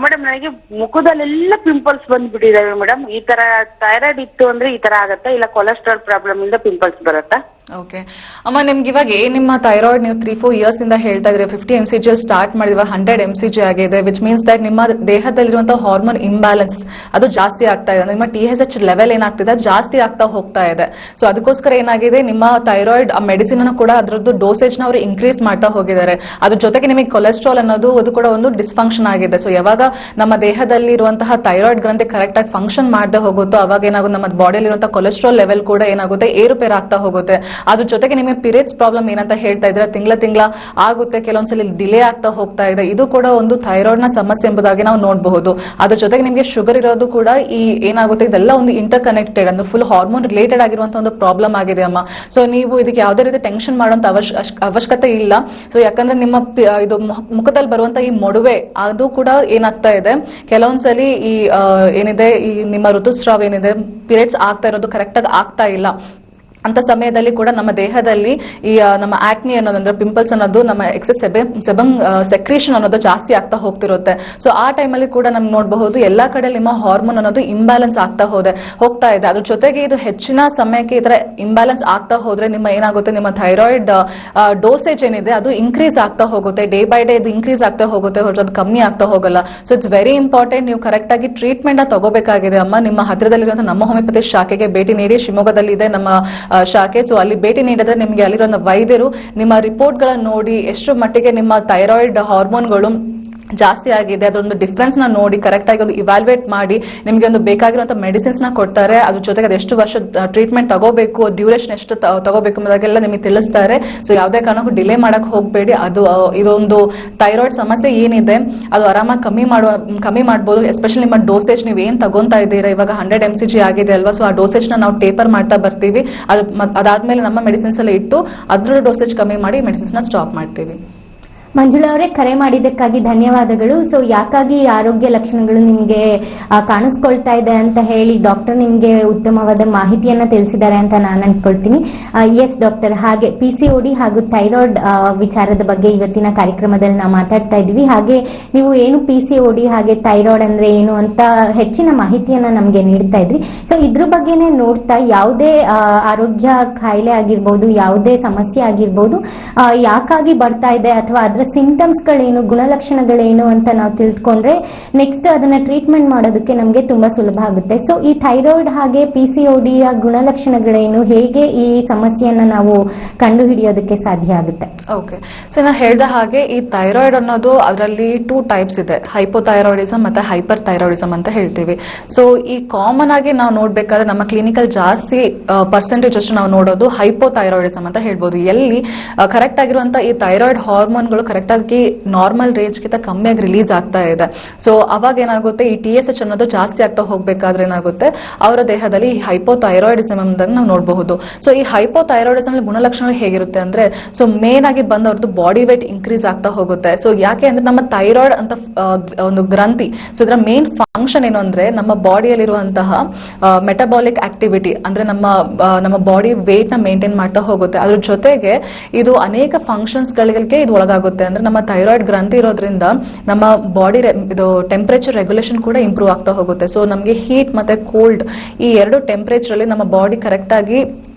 ಮೇಡಮ್. ನನಗೆ ಮುಖದಲ್ಲೆಲ್ಲ ಪಿಂಪಲ್ಸ್ ಬಂದ್ಬಿಟ್ಟಿದಾವೆ ಮೇಡಮ್. ಈ ತರ ಥೈರಾಯ್ಡ್ ಇತ್ತು ಅಂದ್ರೆ ಈ ತರ ಆಗತ್ತಾ, ಇಲ್ಲ ಕೊಲೆಸ್ಟ್ರಾಲ್ ಪ್ರಾಬ್ಲಮ್ ಇಂದ ಪಿಂಪಲ್ಸ್ ಬರುತ್ತಾ? ಓಕೆ ಅಮ್ಮ, ನಿಮ್ಗೆ ಇವಾಗ ನಿಮ್ಮ ಥೈರಾಯ್ಡ್ ನೀವು 3-4 ಇಯರ್ಸ್ ಇಂದ ಹೇಳ್ತಾ ಇದ್ರೆ 50 mcg ಸ್ಟಾರ್ಟ್ ಮಾಡಿದ 100 mcg ಆಗಿದೆ, ವಿಚ್ ಮೀನ್ಸ್ ದಟ್ ನಿಮ್ಮ ದೇಹದಲ್ಲಿರುವಂತಹ ಹಾರ್ಮೋನ್ ಇಂಬ್ಯಾಲೆನ್ಸ್ ಅದು ಜಾಸ್ತಿ ಆಗ್ತಾ ಇದೆ. ನಿಮ್ಮ TSH ಲೆವೆಲ್ ಏನಾಗ್ತಿದೆ ಜಾಸ್ತಿ ಆಗ್ತಾ ಹೋಗ್ತಾ ಇದೆ. ಸೊ ಅದಕ್ಕೋಸ್ಕರ ಏನಾಗಿದೆ, ನಿಮ್ಮ ಥೈರಾಯ್ಡ್ ಮೆಡಿಸಿನ್ ಅನ್ನು ಕೂಡ ಅದರದ್ದು ಡೋಸೇಜ್ ನ ಅವರು ಇನ್ಕ್ರೀಸ್ ಮಾಡ್ತಾ ಹೋಗಿದ್ದಾರೆ. ಅದ್ರ ಜೊತೆಗೆ ನಿಮಗೆ ಕೊಲೆಸ್ಟ್ರಾಲ್ ಅನ್ನೋದು ಅದು ಕೂಡ ಒಂದು ಡಿಸ್ಫಂಕ್ಷನ್ ಆಗಿದೆ. ಸೊ ಯಾವಾಗ ನಮ್ಮ ದೇಹದಲ್ಲಿ ಇರುವಂತಹ ಥೈರಾಯ್ಡ್ ಗ್ರಂಥಿ ಕರೆಕ್ಟ್ ಆಗಿ ಫಂಕ್ಷನ್ ಮಾಡದೆ ಹೋಗುತ್ತೋ ಅವಾಗ ಏನಾಗುತ್ತೆ, ನಮ್ಮ ಬಾಡಿಯಲ್ಲಿ ಇರುವಂತಹ ಕೊಲೆಸ್ಟ್ರಾಲ್ ಲೆವೆಲ್ ಕೂಡ ಏನಾಗುತ್ತೆ, ಏರುಪೇರು ಆಗ್ತಾ ಹೋಗುತ್ತೆ. ಅದ್ರ ಜೊತೆಗೆ ನಿಮಗೆ ಪೀರಿಯಡ್ಸ್ ಪ್ರಾಬ್ಲಮ್ ಏನಂತ ಹೇಳ್ತಾ ಇದ್ರೆ ತಿಂಗಳ ಆಗುತ್ತೆ, ಕೆಲವೊಂದ್ಸಲಿ ಡಿಲೇ ಆಗ್ತಾ ಹೋಗ್ತಾ ಇದೆ. ಇದು ಕೂಡ ಒಂದು ಥೈರಾಯ್ಡ್ ನ ಸಮಸ್ಯೆ ಎಂಬುದಾಗಿ ನಾವು ನೋಡಬಹುದು. ಅದ್ರ ಜೊತೆಗೆ ನಿಮಗೆ ಶುಗರ್ ಇರೋದು ಕೂಡ ಈ ಏನಾಗುತ್ತೆ, ಇದೆಲ್ಲ ಒಂದು ಇಂಟರ್ ಕನೆಕ್ಟೆಡ್, ಅಂದ್ರೆ ಫುಲ್ ಹಾರ್ಮೋನ್ ರಿಲೇಟೆಡ್ ಆಗಿರುವಂತಹ ಒಂದು ಪ್ರಾಬ್ಲಮ್ ಆಗಿದೆ ಅಮ್ಮ. ಸೊ ನೀವು ಇದಕ್ಕೆ ಯಾವುದೇ ರೀತಿ ಟೆನ್ಷನ್ ಮಾಡುವಂತ ಅವಶ್ಯಕತೆ ಇಲ್ಲ. ಸೊ ಯಾಕಂದ್ರೆ ನಿಮ್ಮ ಇದು ಮುಖದಲ್ಲಿ ಬರುವಂತ ಈ ಮೊಡವೆ ಅದು ಕೂಡ ಏನಾಗ್ತಾ ಇದೆ, ಕೆಲವೊಂದ್ಸಲಿ ಈ ಏನಿದೆ ಈ ನಿಮ್ಮ ಋತುಸ್ರಾವ ಏನಿದೆ, ಪೀರಿಯಡ್ಸ್ ಆಗ್ತಾ ಇರೋದು ಕರೆಕ್ಟ್ ಆಗಿ ಆಗ್ತಾ ಇಲ್ಲ ಅಂತ ಸಮಯದಲ್ಲಿ ಕೂಡ ನಮ್ಮ ದೇಹದಲ್ಲಿ ಈ ನಮ್ಮ ಆಕ್ನಿ ಅನ್ನೋದಂದ್ರೆ ಪಿಂಪಲ್ಸ್ ಅನ್ನೋದು ನಮ್ಮ ಎಕ್ಸೆಸ್ ಸೆಬಮ್ ಸೆಕ್ರೇಷನ್ ಅನ್ನೋದು ಜಾಸ್ತಿ ಆಗ್ತಾ ಹೋಗ್ತಿರುತ್ತೆ. ಸೊ ಆ ಟೈಮಲ್ಲಿ ಕೂಡ ನಮ್ಗೆ ನೋಡಬಹುದು ಎಲ್ಲಾ ಕಡೆ ನಿಮ್ಮ ಹಾರ್ಮೋನ್ ಅನ್ನೋದು ಇಂಬ್ಯಾಲೆನ್ಸ್ ಆಗ್ತಾ ಹೋಗ್ತಾ ಇದೆ. ಅದ್ರ ಜೊತೆಗೆ ಇದು ಹೆಚ್ಚಿನ ಸಮಯಕ್ಕೆ ಈ ತರ ಇಂಬ್ಯಾಲೆನ್ಸ್ ಆಗ್ತಾ ಹೋದ್ರೆ ನಿಮ್ಮ ಏನಾಗುತ್ತೆ, ನಿಮ್ಮ ಥೈರಾಯ್ಡ್ ಡೋಸೇಜ್ ಏನಿದೆ ಅದು ಇನ್ಕ್ರೀಸ್ ಆಗ್ತಾ ಹೋಗುತ್ತೆ. ಡೇ ಬೈ ಡೇ ಇದು ಇನ್ಕ್ರೀಸ್ ಆಗ್ತಾ ಹೋಗುತ್ತೆ, ಹೊರತು ಅದು ಕಮ್ಮಿ ಆಗ್ತಾ ಹೋಗಲ್ಲ. ಸೊ ಇಟ್ಸ್ ವೆರಿ ಇಂಪಾರ್ಟೆಂಟ್, ನೀವು ಕರೆಕ್ಟ್ ಆಗಿ ಟ್ರೀಟ್ಮೆಂಟ್ ತಗೋಬೇಕಾಗಿದೆ ಅಮ್ಮ. ನಿಮ್ಮ ಹತ್ತಿರದಲ್ಲಿರುವಂತಹ ನಮ್ಮ ಹೋಮಿಯೋಪತಿ ಶಾಖೆಗೆ ಭೇಟಿ ನೀಡಿ, ಶಿವಮೊಗ್ಗದಲ್ಲಿ ಇದೆ ನಮ್ಮ ಶಾಖೆ. ಸೊ ಅಲ್ಲಿ ಭೇಟಿ ನೀಡಿದ್ರೆ ನಿಮಗೆ ಅಲ್ಲಿರೋ ವೈದ್ಯರು ನಿಮ್ಮ ರಿಪೋರ್ಟ್ ಗಳನ್ನ ನೋಡಿ ಎಷ್ಟು ಮಟ್ಟಿಗೆ ನಿಮ್ಮ ಥೈರಾಯ್ಡ್ ಹಾರ್ಮೋನ್ಗಳು ಜಾಸ್ತಿ ಆಗಿದೆ ಅದೊಂದು ಡಿಫ್ರೆನ್ಸ್ ನ ನೋಡಿ ಕರೆಕ್ಟ್ ಆಗಿ ಒಂದು ಇವ್ಯಾಲ್ಯೂಯೇಟ್ ಮಾಡಿ ನಿಮಗೆ ಒಂದು ಬೇಕಾಗಿರುವಂತಹ ಮೆಡಿಸಿನ್ಸ್ ನ ಕೊಡ್ತಾರೆ. ಅದ್ರ ಜೊತೆಗೆ ಅದು ಎಷ್ಟು ವರ್ಷ ಟ್ರೀಟ್ಮೆಂಟ್ ತಗೋಬೇಕು, ಡ್ಯೂರೇಷನ್ ಎಷ್ಟು ತಗೋಬೇಕು ಅನ್ನೋದೆಲ್ಲ ನಿಮಗೆ ತಿಳಿಸ್ತಾರೆ. ಸೊ ಯಾವುದೇ ಕಾರಣಕ್ಕೂ ಡಿಲೇ ಮಾಡಕ್ ಹೋಗಬೇಡಿ. ಅದು ಇದೊಂದು ಥೈರಾಯ್ಡ್ ಸಮಸ್ಯೆ ಏನಿದೆ ಅದು ಆರಾಮಾಗಿ ಕಮ್ಮಿ ಮಾಡಬಹುದು. ಎಸ್ಪೆಷಲಿ ನಿಮ್ಮ ಡೋಸೇಜ್ ನೀವು ಏನ್ ತಗೊಂತಾ ಇದ್ದೀರಾ, ಇವಾಗ 100 mcg ಆಗಿದೆ ಅಲ್ವಾ, ಸೊ ಆ ಡೋಸೇಜ್ ನ ನಾವು ಟೇಪರ್ ಮಾಡ್ತಾ ಬರ್ತೀವಿ. ಅದಾದ್ಮೇಲೆ ನಮ್ಮ ಮೆಡಿಸಿನ್ಸ್ ಎಲ್ಲ ಇಟ್ಟು ಅದ್ರ ಡೋಸೇಜ್ ಕಮ್ಮಿ ಮಾಡಿ ಮೆಡಿಸಿನ್ಸ್ ನ ಸ್ಟಾಪ್ ಮಾಡ್ತೀವಿ. ಮಂಜುಳಾ ಅವರೇ, ಕರೆ ಮಾಡಿದ್ದಕ್ಕಾಗಿ ಧನ್ಯವಾದಗಳು. ಸೊ ಯಾಕಾಗಿ ಈ ಆರೋಗ್ಯ ಲಕ್ಷಣಗಳು ನಿಮಗೆ ಕಾಣಿಸ್ಕೊಳ್ತಾ ಇದೆ ಅಂತ ಹೇಳಿ ಡಾಕ್ಟರ್ ನಿಮಗೆ ಉತ್ತಮವಾದ ಮಾಹಿತಿಯನ್ನ ತಿಳಿಸಿದ್ದಾರೆ ಅಂತ ನಾನು ಅನ್ಕೊಳ್ತೀನಿ. ಎಸ್ ಡಾಕ್ಟರ್, ಹಾಗೆ PCOD ಹಾಗೂ ಥೈರಾಯ್ಡ್ ವಿಚಾರದ ಬಗ್ಗೆ ಇವತ್ತಿನ ಕಾರ್ಯಕ್ರಮದಲ್ಲಿ ನಾವು ಮಾತಾಡ್ತಾ ಇದ್ವಿ. ಹಾಗೆ ನೀವು ಏನು PCOD ಹಾಗೆ ಥೈರಾಯ್ಡ್ ಅಂದ್ರೆ ಏನು ಅಂತ ಹೆಚ್ಚಿನ ಮಾಹಿತಿಯನ್ನ ನಮಗೆ ನೀಡ್ತಾ ಇದ್ರಿ. ಸೊ ಇದ್ರ ಬಗ್ಗೆನೇ ನೋಡ್ತಾ ಯಾವುದೇ ಆರೋಗ್ಯ ಕಾಯಿಲೆ ಆಗಿರ್ಬೋದು, ಯಾವುದೇ ಸಮಸ್ಯೆ ಆಗಿರ್ಬೋದು, ಯಾಕಾಗಿ ಬರ್ತಾ ಇದೆ ಅಥವಾ ಅದರ ಸಿಂಟಮ್ಸ್ ಗಳೇನು, ಗುಣಲಕ್ಷಣಗಳೇನು ಅಂತ ನಾವು ತಿಳ್ಕೊಂಡ್ರೆ ನೆಕ್ಸ್ಟ್ ಅದನ್ನ ಟ್ರೀಟ್ಮೆಂಟ್ ಮಾಡೋದಕ್ಕೆ ನಮಗೆ ತುಂಬಾ ಸುಲಭ ಆಗುತ್ತೆ. ಸೊ ಈ ಥೈರಾಯ್ಡ್ ಹಾಗೆ PCOD ಯ ಗುಣಲಕ್ಷಣಗಳೇನು, ಹೇಗೆ ಈ ಸಮಸ್ಯೆಯನ್ನ ನಾವು ಕಂಡು ಹಿಡಿಯೋದಕ್ಕೆ ಸಾಧ್ಯ ಆಗುತ್ತೆ? ಓಕೆ, ಸೊ ನಾನು ಹೇಳ್ದ ಹಾಗೆ ಈ ಥೈರಾಯ್ಡ್ ಅನ್ನೋದು ಅದರಲ್ಲಿ 2 ಟೈಪ್ಸ್ ಇದೆ, ಹೈಪೋಥೈರಾಯ್ಡಿಸಮ್ ಮತ್ತೆ ಹೈಪರ್ ಥೈರಾಯ್ಡಿಸಮ್ ಅಂತ ಹೇಳ್ತೀವಿ. ಸೊ ಈ ಕಾಮನ್ ಆಗಿ ನಾವು ನೋಡ್ಬೇಕಾದ್ರೆ ನಮ್ಮ ಕ್ಲಿನಿಕಲ್ ಜಾಸ್ತಿ ಪರ್ಸೆಂಟೇಜ್ ಅಷ್ಟು ನಾವು ನೋಡೋದು ಹೈಪೋಥೈರಾಯ್ಡಿಸಮ್ ಅಂತ ಹೇಳ್ಬೋದು. ಎಲ್ಲಿ ಕರೆಕ್ಟ್ ಆಗಿರುವಂತ ಈ ಥೈರಾಯ್ಡ್ ಹಾರ್ಮೋನ್ಗಳು ಕರೆಕ್ಟ್ ಆಗಿ ನಾರ್ಮಲ್ ರೇಂಜ್ ಗಿಂತ ಕಮ್ಮಿಯಾಗಿ ರಿಲೀಸ್ ಆಗ್ತಾ ಇದೆ. ಸೊ ಅವಾಗ ಏನಾಗುತ್ತೆ, ಈ TSH ಅನ್ನೋದು ಜಾಸ್ತಿ ಆಗ್ತಾ ಹೋಗ್ಬೇಕಾದ್ರೆ ಏನಾಗುತ್ತೆ, ಅವರ ದೇಹದಲ್ಲಿ ಈ ಹೈಪೋಥೈರಾಯ್ಡಿಸಮ್ ನಾವು ನೋಡಬಹುದು. ಸೊ ಈ ಹೈಪೋಥೈರಾಯ್ಡಿಸಮ್ ಗುಣಲಕ್ಷಣಗಳು ಹೇಗಿರುತ್ತೆ ಅಂದ್ರೆ, ಸೊ ಮೇನ್ ಆಗಿ ಬಂದು ಅವ್ರದ್ದು ಬಾಡಿ ವೇಟ್ ಇನ್ಕ್ರೀಸ್ ಆಗ್ತಾ ಹೋಗುತ್ತೆ. ಸೊ ಯಾಕೆ ಅಂದ್ರೆ ನಮ್ಮ ಥೈರಾಯ್ಡ್ ಅಂತ ಒಂದು ಗ್ರಂಥಿ, ಸೊ ಇದರ ಮೇನ್ ಫಂಕ್ಷನ್ ಏನು ಅಂದ್ರೆ ನಮ್ಮ ಬಾಡಿಯಲ್ಲಿರುವಂತಹ ಮೆಟಬಾಲಿಕ್ ಆಕ್ಟಿವಿಟಿ ಅಂದ್ರೆ ನಮ್ಮ ಬಾಡಿ ವೇಟ್ ನ ಮೇಂಟೈನ್ ಮಾಡ್ತಾ ಹೋಗುತ್ತೆ. ಅದ್ರ ಜೊತೆಗೆ ಇದು ಅನೇಕ ಫಂಕ್ಷನ್ಸ್ ಗಳಿಗೆ ಇದು ಒಳಗಾಗುತ್ತೆ. ಅಂದ್ರೆ ನಮ್ಮ ಥೈರಾಯ್ಡ್ ಗ್ರಂಥಿ ಇರೋದ್ರಿಂದ ನಮ್ಮ ಬಾಡಿ ಇದು ಟೆಂಪರೇಚರ್ ರೆಗ್ಯುಲೇಷನ್ ಕೂಡ ಇಂಪ್ರೂವ್ ಆಗ್ತಾ ಹೋಗುತ್ತೆ. ಸೊ ನಮಗೆ ಹೀಟ್ ಮತ್ತೆ ಕೋಲ್ಡ್ ಈ 2 ಟೆಂಪರೇಚರ್ ಅಲ್ಲಿ ನಮ್ಮ ಬಾಡಿ ಕರೆಕ್ಟ್ ಆಗಿ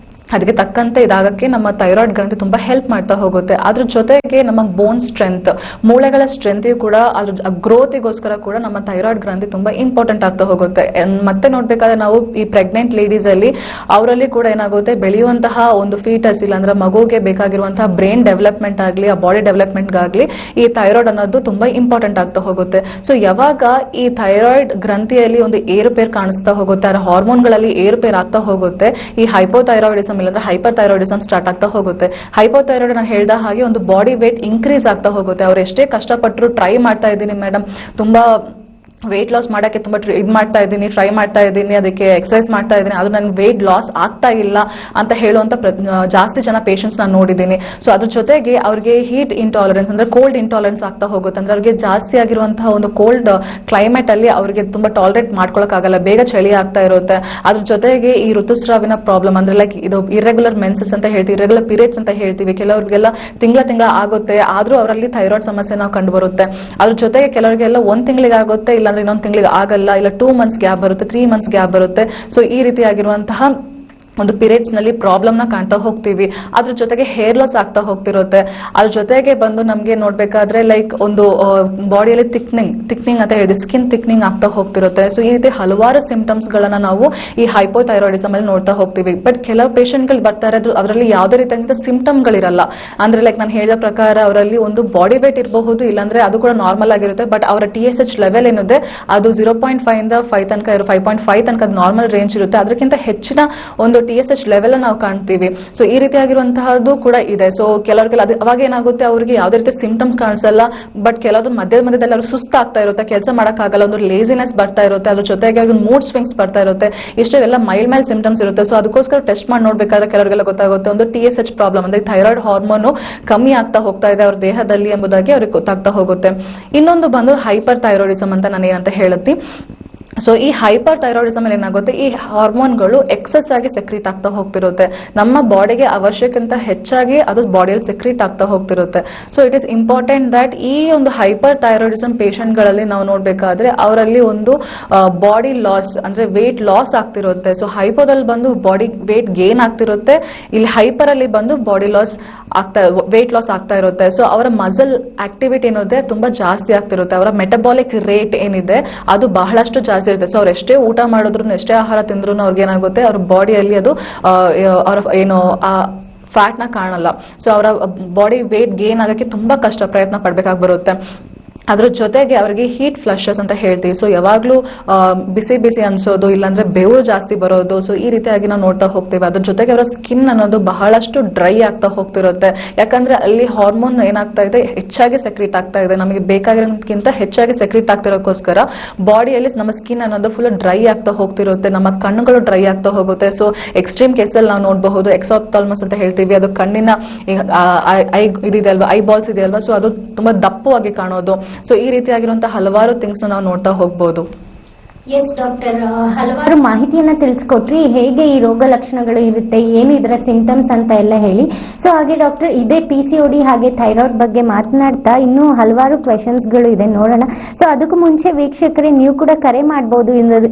ಅದಕ್ಕೆ ತಕ್ಕಂತೆ ಇದಾಗಕ್ಕೆ ನಮ್ಮ ಥೈರಾಯ್ಡ್ ಗ್ರಂಥಿ ತುಂಬಾ ಹೆಲ್ಪ್ ಮಾಡ್ತಾ ಹೋಗುತ್ತೆ. ಅದ್ರ ಜೊತೆಗೆ ನಮ್ಮ ಬೋನ್ ಸ್ಟ್ರೆಂತ್, ಮೂಳೆಗಳ ಸ್ಟ್ರೆಂತ್ ಕೂಡ ಅದ್ರ ಗ್ರೋತಿಗೋಸ್ಕರ ಕೂಡ ನಮ್ಮ ಥೈರಾಯ್ಡ್ ಗ್ರಂಥಿ ತುಂಬಾ ಇಂಪಾರ್ಟೆಂಟ್ ಆಗ್ತಾ ಹೋಗುತ್ತೆ. ಮತ್ತೆ ನೋಡ್ಬೇಕಾದ್ರೆ ನಾವು ಈ ಪ್ರೆಗ್ನೆಂಟ್ ಲೇಡೀಸ್ ಅಲ್ಲಿ ಅವರಲ್ಲಿ ಕೂಡ ಏನಾಗುತ್ತೆ, ಬೆಳೆಯುವಂತಹ ಒಂದು ಫೀಟಸ್ ಇಲ್ಲಾಂದ್ರೆ ಮಗುಗೆ ಬೇಕಾಗಿರುವಂತಹ ಬ್ರೈನ್ ಡೆವಲಪ್ಮೆಂಟ್ ಆಗ್ಲಿ, ಆ ಬಾಡಿ ಡೆವಲಪ್ಮೆಂಟ್ ಆಗ್ಲಿ ಈ ಥೈರಾಯ್ಡ್ ಅನ್ನೋದು ತುಂಬಾ ಇಂಪಾರ್ಟೆಂಟ್ ಆಗ್ತಾ ಹೋಗುತ್ತೆ. ಸೊ ಯಾವಾಗ ಈ ಥೈರಾಯ್ಡ್ ಗ್ರಂಥಿಯಲ್ಲಿ ಒಂದು ಏರುಪೇರು ಕಾಣಿಸ್ತಾ ಹೋಗುತ್ತೆ, ಅದರ ಹಾರ್ಮೋನ್ಗಳಲ್ಲಿ ಏರುಪೇರು ಆಗ್ತಾ ಹೋಗುತ್ತೆ, ಈ ಹೈಪೋಥೈರಾಯ್ಡಿಸಮ್ ಇಲ್ಲಾಂದ್ರೆ ಹೈಪರ್ ಥೈರಾಯ್ಡಿಸಮ್ ಸ್ಟಾರ್ಟ್ ಆಗ್ತಾ ಹೋಗುತ್ತೆ. ಹೈಪೋಥೈರಾಯ್ಡ್ ನಾನು ಹೇಳ್ದ ಹಾಗೆ ಒಂದು ಬಾಡಿ ವೇಟ್ ಇನ್ಕ್ರೀಸ್ ಆಗ್ತಾ ಹೋಗುತ್ತೆ. ಅವ್ರು ಎಷ್ಟೇ ಕಷ್ಟಪಟ್ಟರು ಟ್ರೈ ಮಾಡ್ತಾ ಇದ್ದೀನಿ ಮೇಡಮ್, ತುಂಬಾ ವೇಟ್ ಲಾಸ್ ಮಾಡಕ್ಕೆ ತುಂಬಾ ಟ್ರೈ ಮಾಡ್ತಾ ಇದ್ದೀನಿ, ಅದಕ್ಕೆ ಎಕ್ಸರ್ಸೈಸ್ ಮಾಡ್ತಾ ಇದ್ದೀನಿ, ಅದು ನನ್ಗೆ ವೇಟ್ ಲಾಸ್ ಆಗ್ತಾ ಇಲ್ಲ ಅಂತ ಹೇಳುವಂತ ಜಾಸ್ತಿ ಜನ ಪೇಷಂಟ್ಸ್ ನಾನು ನೋಡಿದ್ದೀನಿ. ಸೊ ಅದ್ರ ಜೊತೆಗೆ ಅವ್ರಿಗೆ ಹೀಟ್ ಇಂಟಾಲರೆನ್ಸ್ ಅಂದ್ರೆ ಕೋಲ್ಡ್ ಇಂಟಾಲರೆನ್ಸ್ ಆಗ್ತಾ ಹೋಗುತ್ತೆ. ಅಂದ್ರೆ ಅವ್ರಿಗೆ ಜಾಸ್ತಿ ಆಗಿರುವಂತಹ ಒಂದು ಕೋಲ್ಡ್ ಕ್ಲೈಮೇಟ್ ಅಲ್ಲಿ ಅವ್ರಿಗೆ ತುಂಬಾ ಟಾಲರೇಟ್ ಮಾಡ್ಕೊಳಕ್ ಆಗಲ್ಲ, ಬೇಗ ಚಳಿ ಆಗ್ತಾ ಇರುತ್ತೆ. ಅದ್ರ ಜೊತೆಗೆ ಈ ಋತುಸ್ರಾವಿನ ಪ್ರಾಬ್ಲಮ್ ಅಂದ್ರೆ ಲೈಕ್ ಇದು ಇರ್ರೆಗ್ಯುಲರ್ ಮೆನ್ಸಸ್ ಅಂತ ಹೇಳ್ತೀವಿ, ಇರ್ರೆಗ್ಯುಲರ್ ಪೀರಿಯಡ್ಸ್ ಅಂತ ಹೇಳ್ತೀವಿ. ಕೆಲವರಿಗೆಲ್ಲ ತಿಂಗಳ ಆಗುತ್ತೆ, ಆದ್ರೂ ಅವರಲ್ಲಿ ಥೈರಾಯ್ಡ್ ಸಮಸ್ಯೆ ನಾವು ಕಂಡು ಬರುತ್ತೆ. ಅದ್ರ ಜೊತೆಗೆ ಕೆಲವರಿಗೆಲ್ಲ 1 ತಿಂಗಳಿಗೆ ಆಗುತ್ತೆ, ಇಲ್ಲಾಂದ್ರೆ ಇನ್ನೊಂದು ತಿಂಗಳಿಗೆ ಆಗಲ್ಲ, ಇಲ್ಲ 2 ಮಂತ್ಸ್ ಗ್ಯಾಪ್ ಬರುತ್ತೆ, 3 ಮಂತ್ಸ್ ಗ್ಯಾಪ್ ಬರುತ್ತೆ. ಸೊ ಈ ರೀತಿಯಾಗಿರುವಂತಹ ಒಂದು ಪೀರಿಯಡ್ಸ್ ನಲ್ಲಿ ಪ್ರಾಬ್ಲಮ್ ನ ಕಾಣ್ತಾ ಹೋಗ್ತೀವಿ. ಅದ್ರ ಜೊತೆಗೆ ಹೇರ್ ಲಾಸ್ ಆಗ್ತಾ ಹೋಗ್ತಿರುತ್ತೆ. ಅದ್ರ ಜೊತೆಗೆ ಬಂದು ನಮ್ಗೆ ನೋಡ್ಬೇಕಾದ್ರೆ ಲೈಕ್ ಒಂದು ಬಾಡಿಯಲ್ಲಿ ಥಿಕ್ನಿಂಗ್ ಅಂತ ಹೇಳಿದ್ರೆ ಸ್ಕಿನ್ ಥಿಕ್ನಿಂಗ್ ಆಗ್ತಾ ಹೋಗ್ತಿರುತ್ತೆ. ಸೊ ಈ ರೀತಿ ಹಲವಾರು ಸಿಂಪ್ಟಮ್ಸ್ ಗಳನ್ನ ನಾವು ಈ ಹೈಪೋಥೈರಾಯ್ಡಿಸಮ್ ಅಲ್ಲಿ ನೋಡ್ತಾ ಹೋಗ್ತೀವಿ. ಬಟ್ ಕೆಲವು ಪೇಷಂಟ್ ಗಳು ಬರ್ತಾರೆ, ಅದರಲ್ಲಿ ಯಾವುದೇ ರೀತಿಯಾದಂತಹ ಸಿಂಪ್ಟಮ್ ಗಳಿರಲ್ಲ. ಅಂದ್ರೆ ಲೈಕ್ ನಾನು ಹೇಳಿದ ಪ್ರಕಾರ ಅವರಲ್ಲಿ ಒಂದು ಬಾಡಿ ವೇಟ್ ಇರಬಹುದು, ಇಲ್ಲಾಂದ್ರೆ ಅದು ಕೂಡ ನಾರ್ಮಲ್ ಆಗಿರುತ್ತೆ. ಬಟ್ ಅವರ TSH ಲೆವೆಲ್ ಏನಿದೆ ಅದು 0.5 ಇಂದ 5 ತನಕ 5.5 ತನಕ ನಾರ್ಮಲ್ ರೇಂಜ್ ಇರುತ್ತೆ. ಅದಕ್ಕಿಂತ ಹೆಚ್ಚಿನ ಒಂದು TSH ಲೆವೆಲ್ ನಾವು ಕಾಣ್ತೀವಿ. ಸೊ ಈ ರೀತಿಯಾಗಿರುವಂತಹದ್ದು ಕೂಡ ಇದೆ. ಸೊ ಕೆಲವರಿಗೆಲ್ಲ ಅವಾಗ ಏನಾಗುತ್ತೆ, ಅವರಿಗೆ ಯಾವುದೇ ರೀತಿ ಸಿಂಪ್ಟಮ್ಸ್ ಕಾಣಿಸಲ್ಲ, ಬಟ್ ಕೆಲವೊಂದು ಮಧ್ಯದಲ್ಲಿ ಅವ್ರಿಗೆ ಸುಸ್ತಾಗ್ತಾ ಇರುತ್ತೆ, ಕೆಲಸ ಮಾಡಕ್ಕಾಗಲ್ಲ, ಒಂದು ಲೇಸಿನೆಸ್ ಬರ್ತಾ ಇರುತ್ತೆ, ಅದ್ರ ಜೊತೆಗೆ ಅವ್ರಿಗೆ ಮೂಡ್ ಸ್ವಿಂಗ್ಸ್ ಬರ್ತಾ ಇರುತ್ತೆ. ಇಷ್ಟೆಲ್ಲ ಮೈಲ್ ಸಿಂಪ್ಟಮ್ಸ್ ಇರುತ್ತೆ. ಸೊ ಅದಕ್ಕೋಸ್ಕರ ಟೆಸ್ಟ್ ಮಾಡಿ ನೋಡ್ಬೇಕಾದ್ರೆ ಕೆಲವರಿಗೆಲ್ಲ ಗೊತ್ತಾಗುತ್ತೆ ಒಂದು TSH ಪ್ರಾಬ್ಲಮ್ ಅಂದ್ರೆ ಥೈರಾಯ್ಡ್ ಹಾರ್ಮೋನ್ ಕಮ್ಮಿ ಆಗ್ತಾ ಹೋಗ್ತಾ ಇದೆ ಅವ್ರ ದೇಹದಲ್ಲಿ ಎಂಬುದಾಗಿ ಅವ್ರಿಗೆ ಗೊತ್ತಾಗ್ತಾ ಹೋಗುತ್ತೆ. ಇನ್ನೊಂದು ಬಂದು ಹೈಪರ್ ಥೈರಾಯ್ಡಿಸಮ್ ಅಂತ ನಾನು ಏನಂತ ಹೇಳುತ್ತಿ. ಸೊ ಈ ಹೈಪರ್ ಥೈರಾಯ್ಡಿಸಮ್ ಅಲ್ಲಿ ಏನಾಗುತ್ತೆ, ಈ ಹಾರ್ಮೋನ್ಗಳು ಎಕ್ಸೆಸ್ ಆಗಿ ಸೆಕ್ರೀಟ್ ಆಗ್ತಾ ಹೋಗ್ತಿರುತ್ತೆ. ನಮ್ಮ ಬಾಡಿಗೆ ಅವಶ್ಯಕ್ಕಿಂತ ಹೆಚ್ಚಾಗಿ ಅದು ಬಾಡಿಯಲ್ಲಿ ಸೆಕ್ರೀಟ್ ಆಗ್ತಾ ಹೋಗ್ತಿರುತ್ತೆ. So it is important that ಈ ಒಂದು ಹೈಪರ್ ಥೈರಾಯ್ಡಿಸಮ್ ಪೇಷಂಟ್ ಗಳಲ್ಲಿ ನಾವು ನೋಡ್ಬೇಕಾದ್ರೆ ಅವರಲ್ಲಿ ಒಂದು ಬಾಡಿ ಲಾಸ್ ಅಂದ್ರೆ ವೇಟ್ ಲಾಸ್ ಆಗ್ತಿರುತ್ತೆ. ಸೊ ಹೈಪೋದಲ್ಲಿ ಬಂದು ಬಾಡಿ ವೇಟ್ ಗೇನ್ ಆಗ್ತಿರುತ್ತೆ, ಇಲ್ಲಿ ಹೈಪರ್ ಅಲ್ಲಿ ಬಂದು ಬಾಡಿ ಲಾಸ್ ವೇಟ್ ಲಾಸ್ ಆಗ್ತಾ ಇರುತ್ತೆ. ಸೊ ಅವರ ಮಸಲ್ ಆಕ್ಟಿವಿಟಿ ಏನಿದೆ ತುಂಬಾ ಜಾಸ್ತಿ ಆಗ್ತಿರುತ್ತೆ, ಅವರ ಮೆಟಬಾಲಿಕ್ ರೇಟ್ ಏನಿದೆ ಅದು ಬಹಳಷ್ಟು ಜಾಸ್ತಿ ಇರುತ್ತೆ. ಸೊ ಅವ್ರು ಎಷ್ಟೇ ಊಟ ಮಾಡಿದ್ರು, ಎಷ್ಟೇ ಆಹಾರ ತಿಂದ್ರು ಅವ್ರಿಗೆ ಏನಾಗುತ್ತೆ, ಅವ್ರ ಬಾಡಿಯಲ್ಲಿ ಅದು ಅವ್ರ ಏನು ಫ್ಯಾಟ್ ನ ಕಾಣಲ್ಲ. ಸೊ ಅವರ ಬಾಡಿ ವೇಟ್ ಗೇನ್ ಆಗಕ್ಕೆ ತುಂಬಾ ಪ್ರಯತ್ನ ಪಡ್ಬೇಕಾಗಿ ಬರುತ್ತೆ. ಅದ್ರ ಜೊತೆಗೆ ಅವರಿಗೆ ಹೀಟ್ ಫ್ಲಶಸ್ ಅಂತ ಹೇಳ್ತೀವಿ. ಸೊ ಯಾವಾಗ್ಲೂ ಬಿಸಿ ಬಿಸಿ ಅನ್ಸೋದು, ಇಲ್ಲಾಂದ್ರೆ ಬೆವರು ಜಾಸ್ತಿ ಬರೋದು. ಸೊ ಈ ರೀತಿಯಾಗಿ ನಾವು ನೋಡ್ತಾ ಹೋಗ್ತೀವಿ. ಅದ್ರ ಜೊತೆಗೆ ಅವರ ಸ್ಕಿನ್ ಅನ್ನೋದು ಬಹಳಷ್ಟು ಡ್ರೈ ಆಗ್ತಾ ಹೋಗ್ತಿರುತ್ತೆ. ಯಾಕಂದ್ರೆ ಅಲ್ಲಿ ಹಾರ್ಮೋನ್ ಏನಾಗ್ತಾ ಇದೆ, ಹೆಚ್ಚಾಗಿ ಸೆಕ್ರೀಟ್ ಆಗ್ತಾ ಇದೆ. ನಮಗೆ ಬೇಕಾಗಿರೋದಕ್ಕಿಂತ ಹೆಚ್ಚಾಗಿ ಸೆಕ್ರೀಟ್ ಆಗ್ತಿರೋಕ್ಕೋಸ್ಕರ ಬಾಡಿಯಲ್ಲಿ ನಮ್ಮ ಸ್ಕಿನ್ ಅನ್ನೋದು ಫುಲ್ ಡ್ರೈ ಆಗ್ತಾ ಹೋಗ್ತಿರುತ್ತೆ. ನಮ್ಮ ಕಣ್ಣುಗಳು ಡ್ರೈ ಆಗ್ತಾ ಹೋಗುತ್ತೆ. ಸೊ ಎಕ್ಸ್ಟ್ರೀಮ್ ಕೇಸಲ್ಲಿ ನಾವು ನೋಡಬಹುದು ಎಕ್ಸಾಪ್ಥಾಲ್ಮಸ್ ಅಂತ ಹೇಳ್ತೀವಿ. ಅದು ಕಣ್ಣಿನ ಐ ಇದಿದೆ ಅಲ್ವಾ, ಐ ಬಾಲ್ಸ್ ಇದೆ ಅಲ್ವಾ, ಸೊ ಅದು ತುಂಬಾ ದಪ್ಪವಾಗಿ ಕಾಣೋದು. ಸೊ ಈ ರೀತಿಯಾಗಿರುವಂತಹ ಹಲವಾರು ಥಿಂಗ್ಸ್ ನಾವು ನೋಡ್ತಾ ಹೋಗ್ಬೋದು. ಎಸ್ ಡಾಕ್ಟರ್, ಹಲವಾರು ಮಾಹಿತಿಯನ್ನ ತಿಳಿಸ್ಕೊಟ್ರಿ. ಹೇಗೆ ಈ ರೋಗ ಲಕ್ಷಣಗಳು ಇರುತ್ತೆ, ಏನು ಇದರ ಸಿಂಟಮ್ಸ್ ಅಂತ ಎಲ್ಲ ಹೇಳಿ. ಸೊ ಹಾಗೆ ಡಾಕ್ಟರ್, ಇದೇ PCOD ಹಾಗೆ ಥೈರಾಯ್ಡ್ ಬಗ್ಗೆ ಮಾತನಾಡ್ತಾ ಇನ್ನೂ ಹಲವಾರು ಕ್ವೆಶನ್ಸ್ಗಳು ಇದೆ, ನೋಡೋಣ. ಸೊ ಅದಕ್ಕೂ ಮುಂಚೆ ವೀಕ್ಷಕರೇ, ನೀವು ಕೂಡ ಕರೆ ಮಾಡಬಹುದು.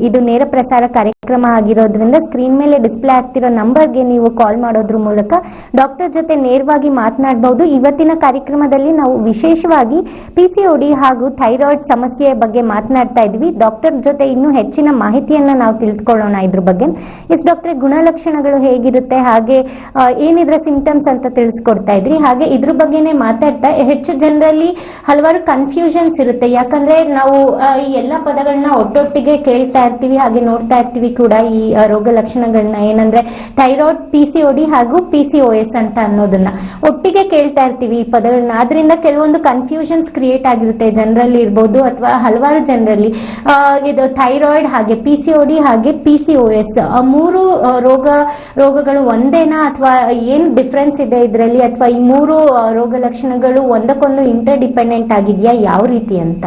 ಇದು ನೇರ ಪ್ರಸಾರ ಕಾರ್ಯಕ್ರಮ ಆಗಿರೋದ್ರಿಂದ ಸ್ಕ್ರೀನ್ ಮೇಲೆ ಡಿಸ್ಪ್ಲೇ ಆಗ್ತಿರೋ ನಂಬರ್ಗೆ ನೀವು ಕಾಲ್ ಮಾಡೋದ್ರ ಮೂಲಕ ಡಾಕ್ಟರ್ ಜೊತೆ ನೇರವಾಗಿ ಮಾತನಾಡಬಹುದು. ಇವತ್ತಿನ ಕಾರ್ಯಕ್ರಮದಲ್ಲಿ ನಾವು ವಿಶೇಷವಾಗಿ PCOD ಹಾಗೂ ಥೈರಾಯ್ಡ್ ಸಮಸ್ಯೆಯ ಬಗ್ಗೆ ಮಾತನಾಡ್ತಾ ಇದ್ವಿ. ಡಾಕ್ಟರ್ ಜೊತೆ ಇನ್ನೂ ಹೆಚ್ಚಿನ ಮಾಹಿತಿಯನ್ನ ನಾವು ತಿಳ್ಕೊಳ್ಳೋಣ ಇದ್ರ ಬಗ್ಗೆ. ಎಸ್ ಡಾಕ್ಟರ್, ಗುಣಲಕ್ಷಣಗಳು ಹೇಗಿರುತ್ತೆ, ಹಾಗೆ ಏನಿದ್ರ ಸಿಂಟಮ್ಸ್ ಅಂತ ತಿಳಿಸ್ಕೊಡ್ತಾ ಇದ್ರಿ. ಹಾಗೆ ಇದ್ರ ಬಗ್ಗೆನೇ ಮಾತಾಡ್ತಾ, ಹೆಚ್ಚು ಜನರಲ್ಲಿ ಹಲವಾರು ಕನ್ಫ್ಯೂಷನ್ಸ್ ಇರುತ್ತೆ. ಯಾಕಂದ್ರೆ ನಾವು ಈ ಎಲ್ಲ ಪದಗಳನ್ನ ಒಟ್ಟೊಟ್ಟಿಗೆ ಕೇಳ್ತಾ ಇರ್ತೀವಿ, ಹಾಗೆ ನೋಡ್ತಾ ಇರ್ತೀವಿ ಕೂಡ ಈ ರೋಗ ಲಕ್ಷಣಗಳನ್ನ. ಏನಂದ್ರೆ ಥೈರಾಯ್ಡ್, PCOD ಹಾಗೂ PCOS ಅಂತ ಅನ್ನೋದನ್ನ ಒಟ್ಟಿಗೆ ಕೇಳ್ತಾ ಇರ್ತೀವಿ ಈ ಪದಗಳನ್ನ. ಆದ್ರಿಂದ ಕೆಲವೊಂದು ಕನ್ಫ್ಯೂಷನ್ಸ್ ಕ್ರಿಯೇಟ್ ಆಗಿರುತ್ತೆ ಜನರಲ್ಲಿ ಇರ್ಬೋದು, ಅಥವಾ ಹಲವಾರು ಜನರಲ್ಲಿ. ಇದು ಥೈರಾಯ್ಡ್ ಹಾಗೆ PCOD ಹಾಗೆ PCOS ಮೂರು ರೋಗಗಳು ಒಂದೇನಾ, ಅಥವಾ ಏನ್ ಡಿಫ್ರೆನ್ಸ್ ಇದೆ ಇದರಲ್ಲಿ, ಅಥವಾ ಈ ಮೂರು ರೋಗ ಲಕ್ಷಣಗಳು ಒಂದಕ್ಕೊಂದು ಇಂಟರ್ ಡಿಪೆಂಡೆಂಟ್ ಆಗಿದೆಯಾ, ಯಾವ ರೀತಿ ಅಂತ?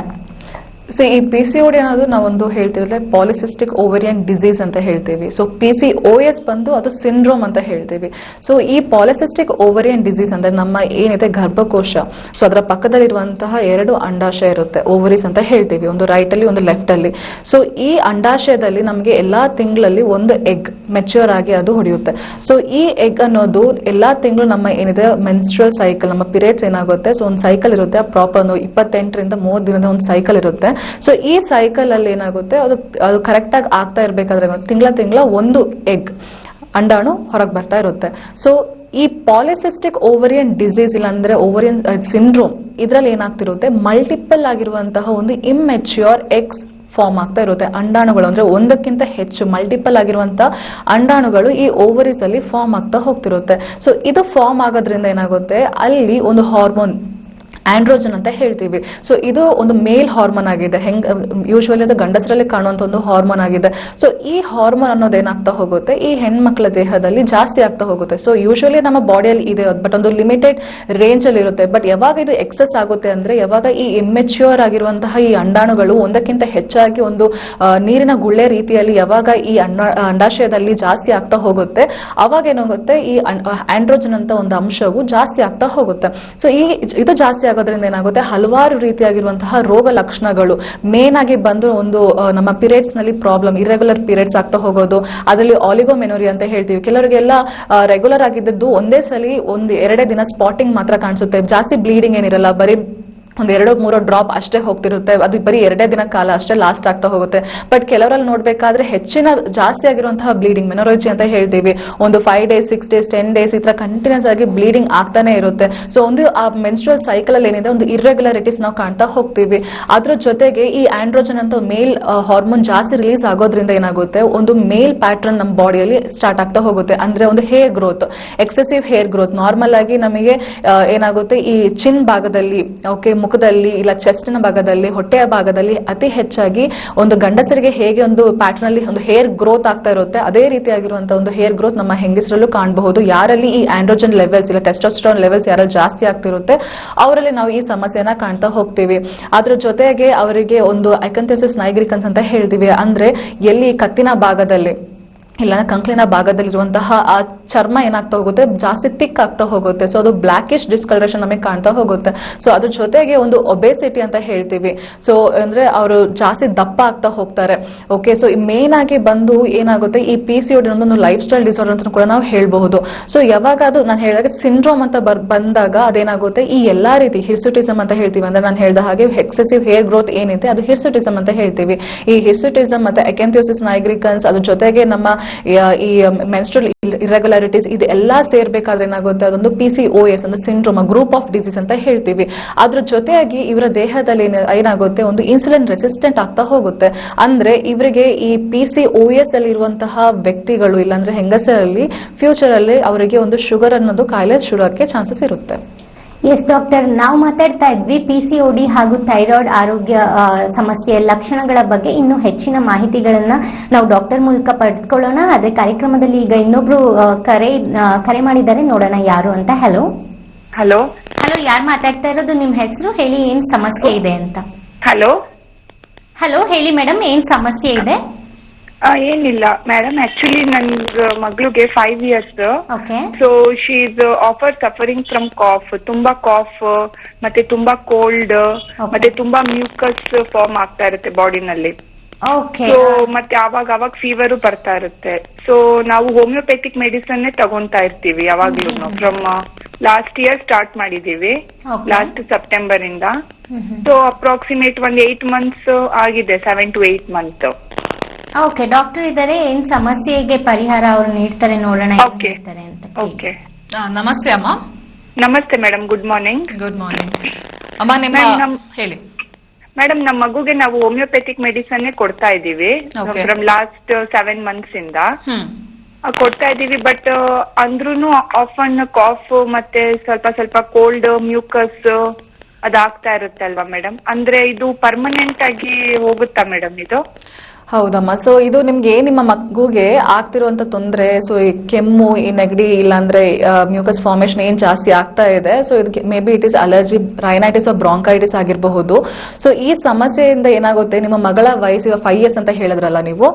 ಈ PCOD ಅನ್ನೋದು ನಾವೊಂದು ಹೇಳ್ತೀವಿ ಪಾಲಿಸಿಸ್ಟಿಕ್ ಓವೇರಿಯನ್ ಡಿಸೀಸ್ ಅಂತ ಹೇಳ್ತೀವಿ. ಸೊ PCOS ಬಂದು ಅದು ಸಿಂಡ್ರೋಮ್ ಅಂತ ಹೇಳ್ತೀವಿ. ಸೊ ಈ ಪಾಲಿಸಿಸ್ಟಿಕ್ ಓವೇರಿಯನ್ ಡಿಸೀಸ್ ಅಂದ್ರೆ ನಮ್ಮ ಏನಿದೆ ಗರ್ಭಕೋಶ, ಸೊ ಅದರ ಪಕ್ಕದಲ್ಲಿರುವಂತಹ 2 ಅಂಡಾಶಯ ಇರುತ್ತೆ, ಓವರೀಸ್ ಅಂತ ಹೇಳ್ತೀವಿ, ಒಂದು ರೈಟ್ ಅಲ್ಲಿ ಒಂದು ಲೆಫ್ಟ್ ಅಲ್ಲಿ. ಸೊ ಈ ಅಂಡಾಶಯದಲ್ಲಿ ನಮಗೆ ಎಲ್ಲಾ ತಿಂಗಳಲ್ಲಿ ಒಂದು ಎಗ್ ಮೆಚ್ಯೂರ್ ಆಗಿ ಅದು ಹೊಡೆಯುತ್ತೆ. ಸೊ ಈ ಎಗ್ ಅನ್ನೋದು ಎಲ್ಲಾ ತಿಂಗಳು ನಮ್ಮ ಏನಿದೆ ಮೆನ್ಸ್ಟ್ರಲ್ ಸೈಕಲ್, ನಮ್ಮ ಪೀರಿಯಡ್ಸ್ ಏನಾಗುತ್ತೆ, ಸೊ ಒಂದು ಸೈಕಲ್ ಇರುತ್ತೆ, ಪ್ರಾಪರ್ 28 ರಿಂದ 30 ದಿನದ ಒಂದು ಸೈಕಲ್ ಇರುತ್ತೆ. ಸೊ ಈ ಸೈಕಲ್ ಅಲ್ಲಿ ಏನಾಗುತ್ತೆ, ಅದು ಕರೆಕ್ಟ್ ಆಗಿ ಆಗ್ತಾ ಇರ್ಬೇಕಾದ್ರೆ ತಿಂಗಳ ಒಂದು ಎಗ್ ಅಂಡಾಣು ಹೊರಗೆ ಬರ್ತಾ ಇರುತ್ತೆ. ಸೊ ಈ ಪಾಲಿಸಿಸ್ಟಿಕ್ ಓವರಿಯನ್ ಡಿಸೀಸ್ ಇಲ್ಲಾಂದ್ರೆ ಓವರಿಯನ್ ಸಿಂಡ್ರೋಮ್, ಇದ್ರಲ್ಲಿ ಏನಾಗ್ತಿರುತ್ತೆ, ಮಲ್ಟಿಪಲ್ ಆಗಿರುವಂತಹ ಒಂದು ಇಮ್ಮೆಚ್ಯೂರ್ ಎಗ್ಸ್ ಫಾರ್ಮ್ ಆಗ್ತಾ ಇರುತ್ತೆ. ಅಂಡಾಣುಗಳು ಅಂದ್ರೆ ಒಂದಕ್ಕಿಂತ ಹೆಚ್ಚು ಮಲ್ಟಿಪಲ್ ಆಗಿರುವಂತಹ ಅಂಡಾಣುಗಳು ಈ ಓವರೀಸ್ ಅಲ್ಲಿ ಫಾರ್ಮ್ ಆಗ್ತಾ ಹೋಗ್ತಿರುತ್ತೆ. ಸೊ ಇದು ಫಾರ್ಮ್ ಆಗೋದ್ರಿಂದ ಏನಾಗುತ್ತೆ, ಅಲ್ಲಿ ಒಂದು ಹಾರ್ಮೋನ್ ಆಂಡ್ರೋಜನ್ ಅಂತ ಹೇಳ್ತೀವಿ. ಸೊ ಇದು ಒಂದು ಮೇಲ್ ಹಾರ್ಮೋನ್ ಆಗಿದೆ. ಯೂಶುವಲಿ ಅದು ಗಂಡಸರಲ್ಲಿ ಕಾಣುವಂತ ಒಂದು ಹಾರ್ಮೋನ್ ಆಗಿದೆ. ಸೊ ಈ ಹಾರ್ಮೋನ್ ಅನ್ನೋದು ಏನಾಗ್ತಾ ಹೋಗುತ್ತೆ, ಈ ಹೆಣ್ಮಕ್ಳ ದೇಹದಲ್ಲಿ ಜಾಸ್ತಿ ಆಗ್ತಾ ಹೋಗುತ್ತೆ. ಸೊ ಯೂಶುವಲಿ ನಮ್ಮ ಬಾಡಿಯಲ್ಲಿ ಇದೆ, ಬಟ್ ಒಂದು ಲಿಮಿಟೆಡ್ ರೇಂಜ್ ಅಲ್ಲಿ ಇರುತ್ತೆ. ಬಟ್ ಯಾವಾಗ ಇದು ಎಕ್ಸೆಸ್ ಆಗುತ್ತೆ ಅಂದ್ರೆ, ಯಾವಾಗ ಈ ಇಮ್ಮೆಚ್ಯೂರ್ ಆಗಿರುವಂತಹ ಈ ಅಂಡಾಣುಗಳು ಒಂದಕ್ಕಿಂತ ಹೆಚ್ಚಾಗಿ ಒಂದು ನೀರಿನ ಗುಳ್ಳೆ ರೀತಿಯಲ್ಲಿ ಯಾವಾಗ ಈ ಅಂಡಾಶಯದಲ್ಲಿ ಜಾಸ್ತಿ ಆಗ್ತಾ ಹೋಗುತ್ತೆ, ಅವಾಗ ಏನಾಗುತ್ತೆ, ಈ ಆಂಡ್ರೋಜನ್ ಅಂತ ಒಂದು ಅಂಶವು ಜಾಸ್ತಿ ಆಗ್ತಾ ಹೋಗುತ್ತೆ. ಸೊ ಇದು ಜಾಸ್ತಿ ಆಗೋದ್ರಿಂದ ಏನಾಗುತ್ತೆ, ಹಲವಾರು ರೀತಿಯಾಗಿರುವಂತಹ ರೋಗ ಲಕ್ಷಣಗಳು ಮೇನ್ ಆಗಿ ಬಂದು ಒಂದು ನಮ್ಮ ಪೀರಿಯಡ್ಸ್ ನಲ್ಲಿ ಪ್ರಾಬ್ಲಮ್, ಇರೆಗ್ಯುಲರ್ ಪೀರಿಯಡ್ಸ್ ಆಗ್ತಾ ಹೋಗೋದು, ಅದರಲ್ಲಿ ಆಲಿಗೋಮೆನೋರಿ ಅಂತ ಹೇಳ್ತೀವಿ. ಕೆಲವರಿಗೆಲ್ಲ ರೆಗ್ಯುಲರ್ ಆಗಿದ್ದು ಒಂದೇ ಸಲಿ 1-2 ದಿನ ಸ್ಪಾಟಿಂಗ್ ಮಾತ್ರ ಕಾಣಿಸುತ್ತೆ, ಜಾಸ್ತಿ ಬ್ಲೀಡಿಂಗ್ ಏನಿರಲ್ಲ, ಬರೀ 1-2-3 ಡ್ರಾಪ್ ಅಷ್ಟೇ ಹೋಗ್ತಿರುತ್ತೆ, ಅದು ಬರೀ 2 ದಿನ ಕಾಲ ಅಷ್ಟೇ ಲಾಸ್ಟ್ ಆಗ್ತಾ ಹೋಗುತ್ತೆ. ಬಟ್ ಕೆಲವರಲ್ಲಿ ನೋಡ್ಬೇಕಾದ್ರೆ ಹೆಚ್ಚಿನ ಜಾಸ್ತಿ ಆಗಿರುವಂತಹ ಬ್ಲೀಡಿಂಗ್, ಮೆನೋರಾಲಜಿ ಅಂತ ಹೇಳ್ತೀವಿ, ಒಂದು 5 days 6 days 10 days ಈ ತರ ಕಂಟಿನ್ಯೂಸ್ ಆಗಿ ಬ್ಲೀಡಿಂಗ್ ಆಗ್ತಾನೆ ಇರುತ್ತೆ. ಸೊ ಒಂದು ಆ ಮೆನ್ಸ್ಟ್ರುವಲ್ ಸೈಕಲ್ ಅಲ್ಲಿ ಏನಿದೆ, ಒಂದು ಇರ್ರೆಗ್ಯುಲಾರಿಟೀಸ್ ನಾವು ಕಾಣ್ತಾ ಹೋಗ್ತೀವಿ. ಅದ್ರ ಜೊತೆಗೆ ಈ ಆಂಡ್ರೋಜನ್ ಅಂತ ಮೇಲ್ ಹಾರ್ಮೋನ್ ಜಾಸ್ತಿ ರಿಲೀಸ್ ಆಗೋದ್ರಿಂದ ಏನಾಗುತ್ತೆ, ಒಂದು ಮೇಲ್ ಪ್ಯಾಟರ್ನ್ ನಮ್ಮ ಬಾಡಿಯಲ್ಲಿ ಸ್ಟಾರ್ಟ್ ಆಗ್ತಾ ಹೋಗುತ್ತೆ. ಅಂದ್ರೆ ಒಂದು hair growth, excessive hair growth. Normal ಆಗಿ ನಮಗೆ ಏನಾಗುತ್ತೆ, ಈ ಚಿನ್ ಭಾಗದಲ್ಲಿ, ಓಕೆ, ಮುಖದಲ್ಲಿ ಇಲ್ಲ ಚೆಸ್ಟ್ ನ ಭಾಗದಲ್ಲಿ, ಹೊಟ್ಟೆಯ ಭಾಗದಲ್ಲಿ ಅತಿ ಹೆಚ್ಚಾಗಿ ಒಂದು ಗಂಡಸರಿಗೆ ಹೇಗೆ ಒಂದು ಪ್ಯಾಟರ್ನ್ ಅಲ್ಲಿ ಒಂದು ಹೇರ್ ಗ್ರೋತ್ ಆಗ್ತಾ ಇರುತ್ತೆ, ಅದೇ ರೀತಿಯಾಗಿರುವಂತಹ ಒಂದು ಹೇರ್ ಗ್ರೋತ್ ನಮ್ಮ ಹೆಂಗಸರಲ್ಲೂ ಕಾಣಬಹುದು. ಯಾರಲ್ಲಿ ಈ ಆಂಡ್ರೋಜನ್ ಲೆವೆಲ್ಸ್ ಇಲ್ಲ ಟೆಸ್ಟೋಸ್ಟೆರಾನ್ ಲೆವೆಲ್ಸ್ ಯಾರಲ್ಲಿ ಜಾಸ್ತಿ ಆಗ್ತಿರುತ್ತೆ, ಅವರಲ್ಲಿ ನಾವು ಈ ಸಮಸ್ಯೆನ ಕಾಣ್ತಾ ಹೋಗ್ತೀವಿ. ಅದ್ರ ಜೊತೆಗೆ ಅವರಿಗೆ ಒಂದು ಅಕಂಥಿಯೋಸಿಸ್ ನೈಗ್ರಿಕನ್ಸ್ ಅಂತ ಹೇಳ್ತೀವಿ, ಅಂದ್ರೆ ಎಲ್ಲಿ ಕತ್ತಿನ ಭಾಗದಲ್ಲಿ ಇಲ್ಲ ಕಂಕ್ಲಿನ ಭಾಗದಲ್ಲಿರುವಂತಹ ಆ ಚರ್ಮ ಏನಾಗ್ತಾ ಹೋಗುತ್ತೆ, ಜಾಸ್ತಿ ತಿಕ್ ಆಗ್ತಾ ಹೋಗುತ್ತೆ. ಸೊ ಅದು ಬ್ಲಾಕಿಶ್ ಡಿಸ್ಕಲರೇಷನ್ ನಮಗೆ ಕಾಣ್ತಾ ಹೋಗುತ್ತೆ. ಸೊ ಅದ್ರ ಜೊತೆಗೆ ಒಂದು ಒಬೆಸಿಟಿ ಅಂತ ಹೇಳ್ತೀವಿ, ಸೊ ಅಂದ್ರೆ ಅವರು ಜಾಸ್ತಿ ದಪ್ಪ ಆಗ್ತಾ ಹೋಗ್ತಾರೆ. ಓಕೆ, ಸೊ ಮೇನ್ ಆಗಿ ಬಂದು ಏನಾಗುತ್ತೆ, ಈ PCOD ಒಂದು ಲೈಫ್ ಸ್ಟೈಲ್ ಡಿಸಾರ್ಡರ್ ಅಂತ ಕೂಡ ನಾವು ಹೇಳ್ಬಹುದು. ಸೊ ಯಾವಾಗ ಅದು ನಾನು ಹೇಳಿದಾಗ ಸಿಂಡ್ರೋಮ್ ಅಂತ ಬಂದಾಗ ಅದೇನಾಗುತ್ತೆ, ಈ ಎಲ್ಲಾ ರೀತಿ ಹಿರ್ಸುಟಿಸಮ್ ಅಂತ ಹೇಳ್ತೀವಿ, ಅಂದ್ರೆ ನಾನು ಹೇಳಿದ ಹಾಗೆ ಎಕ್ಸೆಸಿವ್ ಹೇರ್ ಗ್ರೋತ್ ಏನಿದೆ ಅದು ಹಿರ್ಸುಟಿಸಮ್ ಅಂತ ಹೇಳ್ತೀವಿ. ಈ ಹಿರ್ಸುಟಿಸಮ್ ಮತ್ತೆ ಅಕೆಂಥಿಯೋಸಿಸ್ ನೈಗ್ರಿಕನ್ಸ್, ಅದ್ರ ಜೊತೆಗೆ ನಮ್ಮ ಈ ಮೆನ್ಸ್ಟ್ರಲ್ ಇರೆಗ್ಯುಲಾರಿಟೀಸ್ ಇದೆಲ್ಲ ಸೇರ್ಬೇಕಾದ್ರೆ ಏನಾಗುತ್ತೆ ಅದೊಂದು PCOS ಅಂದ್ರೆ ಸಿಂಡ್ರೋಮ್ ಗ್ರೂಪ್ ಆಫ್ ಡಿಸೀಸ್ ಅಂತ ಹೇಳ್ತೀವಿ. ಅದ್ರ ಜೊತೆಯಾಗಿ ಇವರ ದೇಹದಲ್ಲಿ ಏನಾಗುತ್ತೆ ಒಂದು ಇನ್ಸುಲಿನ್ ರೆಸಿಸ್ಟೆಂಟ್ ಆಗ್ತಾ ಹೋಗುತ್ತೆ. ಅಂದ್ರೆ ಇವರಿಗೆ ಈ PCOS ಅಲ್ಲಿ ಇರುವಂತಹ ವ್ಯಕ್ತಿಗಳು ಇಲ್ಲಾಂದ್ರೆ ಹೆಂಗಸರಲ್ಲಿ ಫ್ಯೂಚರ್ ಅಲ್ಲಿ ಅವರಿಗೆ ಒಂದು ಶುಗರ್ ಅನ್ನೋದು ಕಾಯಿಲೆ ಶುರುವಕ್ಕೆ ಚಾನ್ಸಸ್ ಇರುತ್ತೆ. ಎಸ್ ಡಾಕ್ಟರ್, ನಾವು ಮಾತಾಡ್ತಾ ಇದ್ವಿ PCOD ಹಾಗೂ ಥೈರಾಯ್ಡ್ ಆರೋಗ್ಯ ಸಮಸ್ಯೆಯ ಲಕ್ಷಣಗಳ ಬಗ್ಗೆ. ಇನ್ನು ಹೆಚ್ಚಿನ ಮಾಹಿತಿಗಳನ್ನ ನಾವು ಡಾಕ್ಟರ್ ಮೂಲಕ ಪಡೆದುಕೊಳ್ಳೋಣ. ಅದೇ ಕಾರ್ಯಕ್ರಮದಲ್ಲಿ ಈಗ ಇನ್ನೊಬ್ರು ಕರೆ ಮಾಡಿದ್ದಾರೆ, ನೋಡೋಣ ಯಾರು ಅಂತ. ಹಲೋ ಹಲೋ ಹಲೋ, ಯಾರು ಮಾತಾಡ್ತಾ ಇರೋದು? ನಿಮ್ ಹೆಸರು ಹೇಳಿ, ಏನ್ ಸಮಸ್ಯೆ ಇದೆ ಅಂತ. ಹಲೋ ಹಲೋ ಹೇಳಿ ಮೇಡಮ್, ಏನ್ ಸಮಸ್ಯೆ ಇದೆ? ಏನಿಲ್ಲ ಮೇಡಮ್, ಆಕ್ಚುಲಿ ನನ್ ಮಗಳಿಗೆ 5 years. Okay. So she is offer suffering from cough, ತುಂಬಾ ಕಾಫ್ ಮತ್ತೆ ತುಂಬಾ ಕೋಲ್ಡ್ ಮತ್ತೆ ತುಂಬಾ ಮ್ಯೂಕಸ್ ಫಾರ್ಮ್ ಆಗ್ತಾ ಇರುತ್ತೆ ಬಾಡಿನಲ್ಲಿ. ಓಕೆ. ಸೊ ಮತ್ತೆ ಅವಾಗ ಫೀವರ್ ಬರ್ತಾ ಇರುತ್ತೆ. ಸೊ ನಾವು ಹೋಮಿಯೋಪ್ಯಾಥಿಕ್ ಮೆಡಿಸನ್ ತಗೊಂತಾ ಇರ್ತೀವಿ ಯಾವಾಗ್ಲೂ. ಫ್ರಮ್ ಲಾಸ್ಟ್ ಇಯರ್ ಸ್ಟಾರ್ಟ್ ಮಾಡಿದೀವಿ, ಲಾಸ್ಟ್ ಸೆಪ್ಟೆಂಬರ್ ಇಂದ. ಸೊ ಅಪ್ರಾಕ್ಸಿಮೇಟ್ 8 months ಆಗಿದೆ, 7 to 8 months. ಓಕೆ, ಡಾಕ್ಟರ್ ಇದ್ದಾರೆ, ಏನ್ ಸಮಸ್ಯೆಗೆ ಪರಿಹಾರ ಅವರು ನೀಡ್ತಾರೆ, ನೋಡೋಣ ಏನ್ Okay. ಹೇಳ್ತಾರೆ ಅಂತ. ಓಕೆ. ನಮಸ್ತೆ ಅಮ್ಮ. ನಮಸ್ತೆ madam, good morning. Good morning ಅಮ್ಮ. ನಿಮ್ಮ ಹೇಳಿ ಮೇಡಮ್, ನಮ್ಮ ಮಗುಗೆ ನಾವು ಹೋಮಿಯೋಪ್ಯಾಥಿಕ್ ಮೆಡಿಸನ್ ಕೊಡ್ತಾ ಇದೀವಿ Okay. ಫ್ರಮ್ ಲಾಸ್ಟ್ 7 months ಇಂದ ಕೊಡ್ತಾ ಇದೀವಿ. ಬಟ್ ಅಂದ್ರೂನು ಆಫನ್ ಕಾಫ್ ಮತ್ತೆ ಸ್ವಲ್ಪ ಕೋಲ್ಡ್ ಮ್ಯೂಕಸ್ ಅದಾಗ್ತಾ ಇರುತ್ತೆ ಅಲ್ವಾ ಮೇಡಮ್? ಅಂದ್ರೆ ಇದು ಪರ್ಮನೆಂಟ್ ಆಗಿ ಹೋಗುತ್ತಾ ಮೇಡಮ್ ಇದು? ಹೌದಮ್ಮ. ಸೊ ಇದು ನಿಮ್ಗೆ ನಿಮ್ಮ ಮಗುಗೆ ಆಗ್ತಿರುವಂತ ತೊಂದರೆ, ಸೊ ಈ ಕೆಮ್ಮು, ಈ ನೆಗಡಿ ಇಲ್ಲಾಂದ್ರೆ ಮ್ಯೂಕಸ್ ಫಾರ್ಮೇಶನ್ ಏನ್ ಜಾಸ್ತಿ ಆಗ್ತಾ ಇದೆ, ಸೊ ಇದಕ್ಕೆ may be it is allergy, rhinitis bronchitis ಆಗಿರಬಹುದು. ಸೊ ಈ ಸಮಸ್ಯೆಯಿಂದ ಏನಾಗುತ್ತೆ, ನಿಮ್ಮ ಮಗಳ ವಯಸ್ಸು 5 years ಅಂತ ಹೇಳಿದ್ರಲ್ಲ ನೀವು.